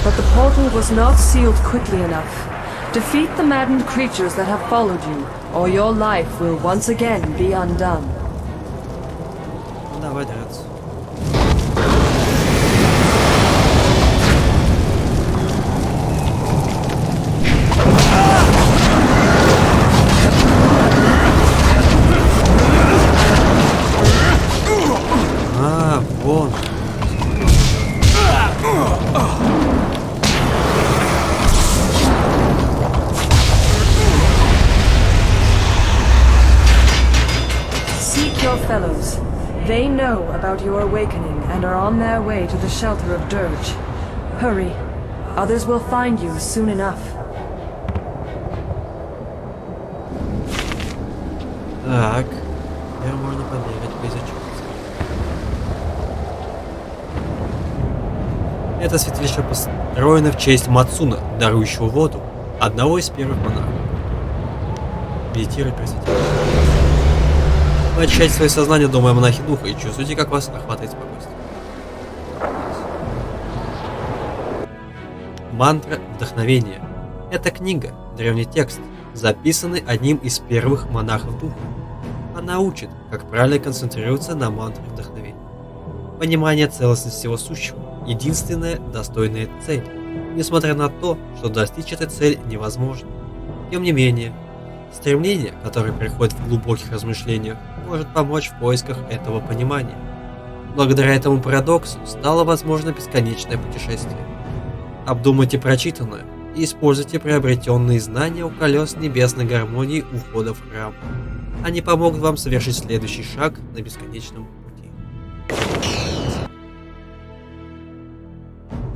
but the portal was not sealed quickly enough. Defeat the maddened creatures that have followed you, or your life will once again be undone. Ну давай драться. А, вон. Seek your fellows. They know about your awakening and are on their way to the shelter of Dirge. Hurry. Others will find you soon enough. Так. Теперь можно побегать, поизучать. Это святилище построено в честь Мацуна, дарующего воду, одного из первых монахов. Медитируй, просветите. Вы очищаете свое сознание, думая о монахе духа, и чувствуете, как вас охватывает спокойствие. Мантра вдохновения. Это книга, древний текст, записанный одним из первых монахов духа. Она учит, как правильно концентрироваться на мантре вдохновения. Понимание целостности всего сущего – единственная достойная цель, несмотря на то, что достичь этой цели невозможно. Тем не менее, стремление, которое приходит в глубоких размышлениях, может помочь в поисках этого понимания. Благодаря этому парадоксу стало возможно бесконечное путешествие. Обдумайте прочитанное и используйте приобретенные знания у колес небесной гармонии у входа в храм. Они помогут вам совершить следующий шаг на бесконечном пути.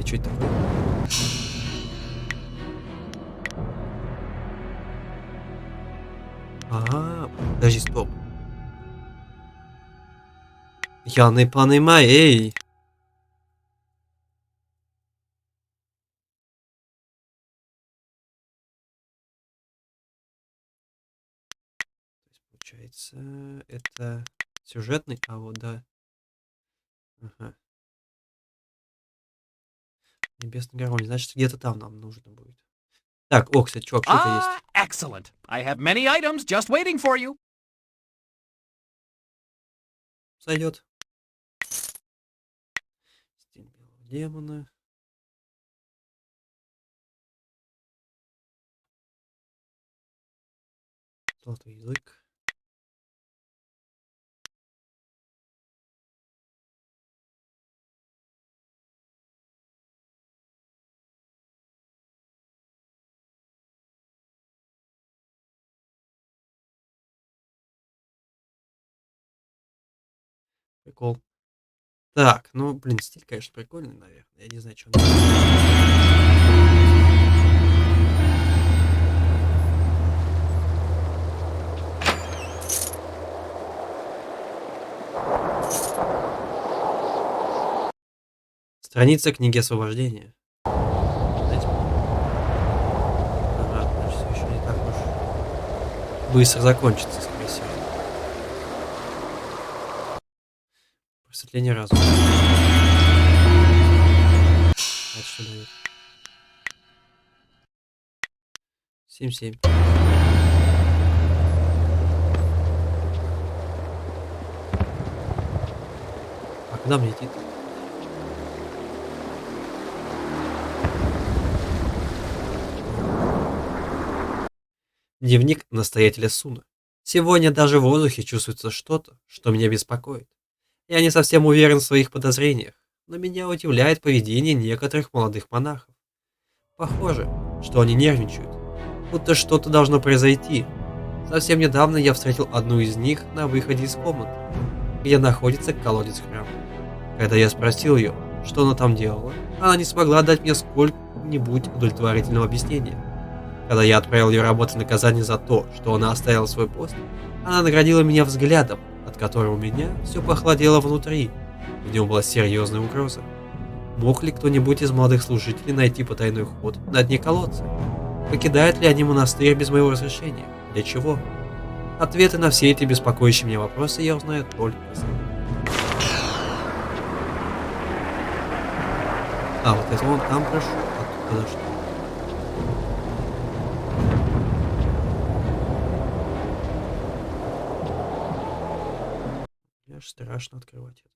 И что это такое? Ага, подожди, стоп. Я не понимаю, эй. Получается, это сюжетный, а вот да. Ага. Небесный гармония, значит, где-то там нам нужно будет. Так, о, кстати, чувак, что это есть? Excellent. I have many items just waiting for you. Сойдет. Стиль белого демона. Золотой язык. Прикол. Так, ну, блин, стиль, конечно, прикольный, наверное. Я не знаю, что он... Страница книги освобождения. Знаете? Ага, значит, все еще не так уж быстро закончится, скорее всего. Просветление разума. Это что дает? 7-7. А куда мне идти? Дневник настоятеля Суна. Сегодня даже в воздухе чувствуется что-то, что меня беспокоит. Я не совсем уверен в своих подозрениях, но меня удивляет поведение некоторых молодых монахов. Похоже, что они нервничают, будто что-то должно произойти. Совсем недавно я встретил одну из них на выходе из комнаты, где находится колодец храма. Когда я спросил ее, что она там делала, она не смогла дать мне сколько-нибудь удовлетворительного объяснения. Когда я отправил ее работать наказание за то, что она оставила свой пост, она наградила меня взглядом, от которого у меня все похолодело внутри. В нем была серьезная угроза. Мог ли кто-нибудь из молодых служителей найти потайной ход на дне колодца? Покидают ли они монастырь без моего разрешения? Для чего? Ответы на все эти беспокоящие меня вопросы я узнаю только сам. А, вот это он там прошел. А тут что? Мне аж страшно открывать это.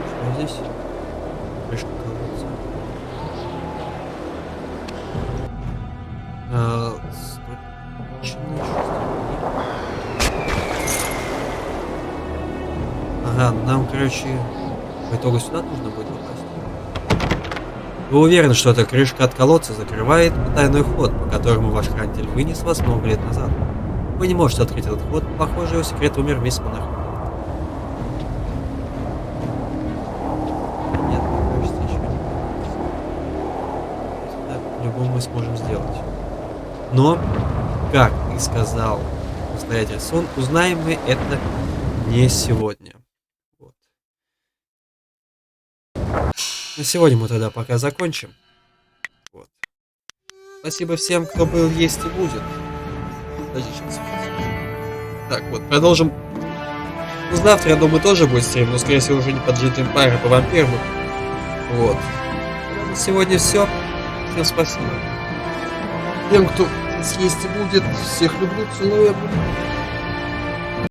Что здесь? Крышка колодца. Ага, нам, короче, по итогу сюда нужно будет попасть. Вы уверены, что эта крышка от колодца закрывает потайной ход, по которому ваш хранитель вынес вас много лет назад? Вы не можете открыть этот ход, похоже, его секрет умер вместе с монархом. Нет, кажется, еще не. Да, по-любому мы сможем сделать. Но, как и сказал настоятель Сон, узнаем мы это не сегодня. Вот. На сегодня мы тогда пока закончим. Вот. Спасибо всем, кто был, есть и будет. Подожди, сейчас. Так, вот, продолжим. Завтра, я думаю, тоже будет стрим, но, скорее всего, уже не по Jade Empire, а по вампирам. Вот. На сегодня все. Всем спасибо. Тем, кто есть и будет, всех люблю, целую.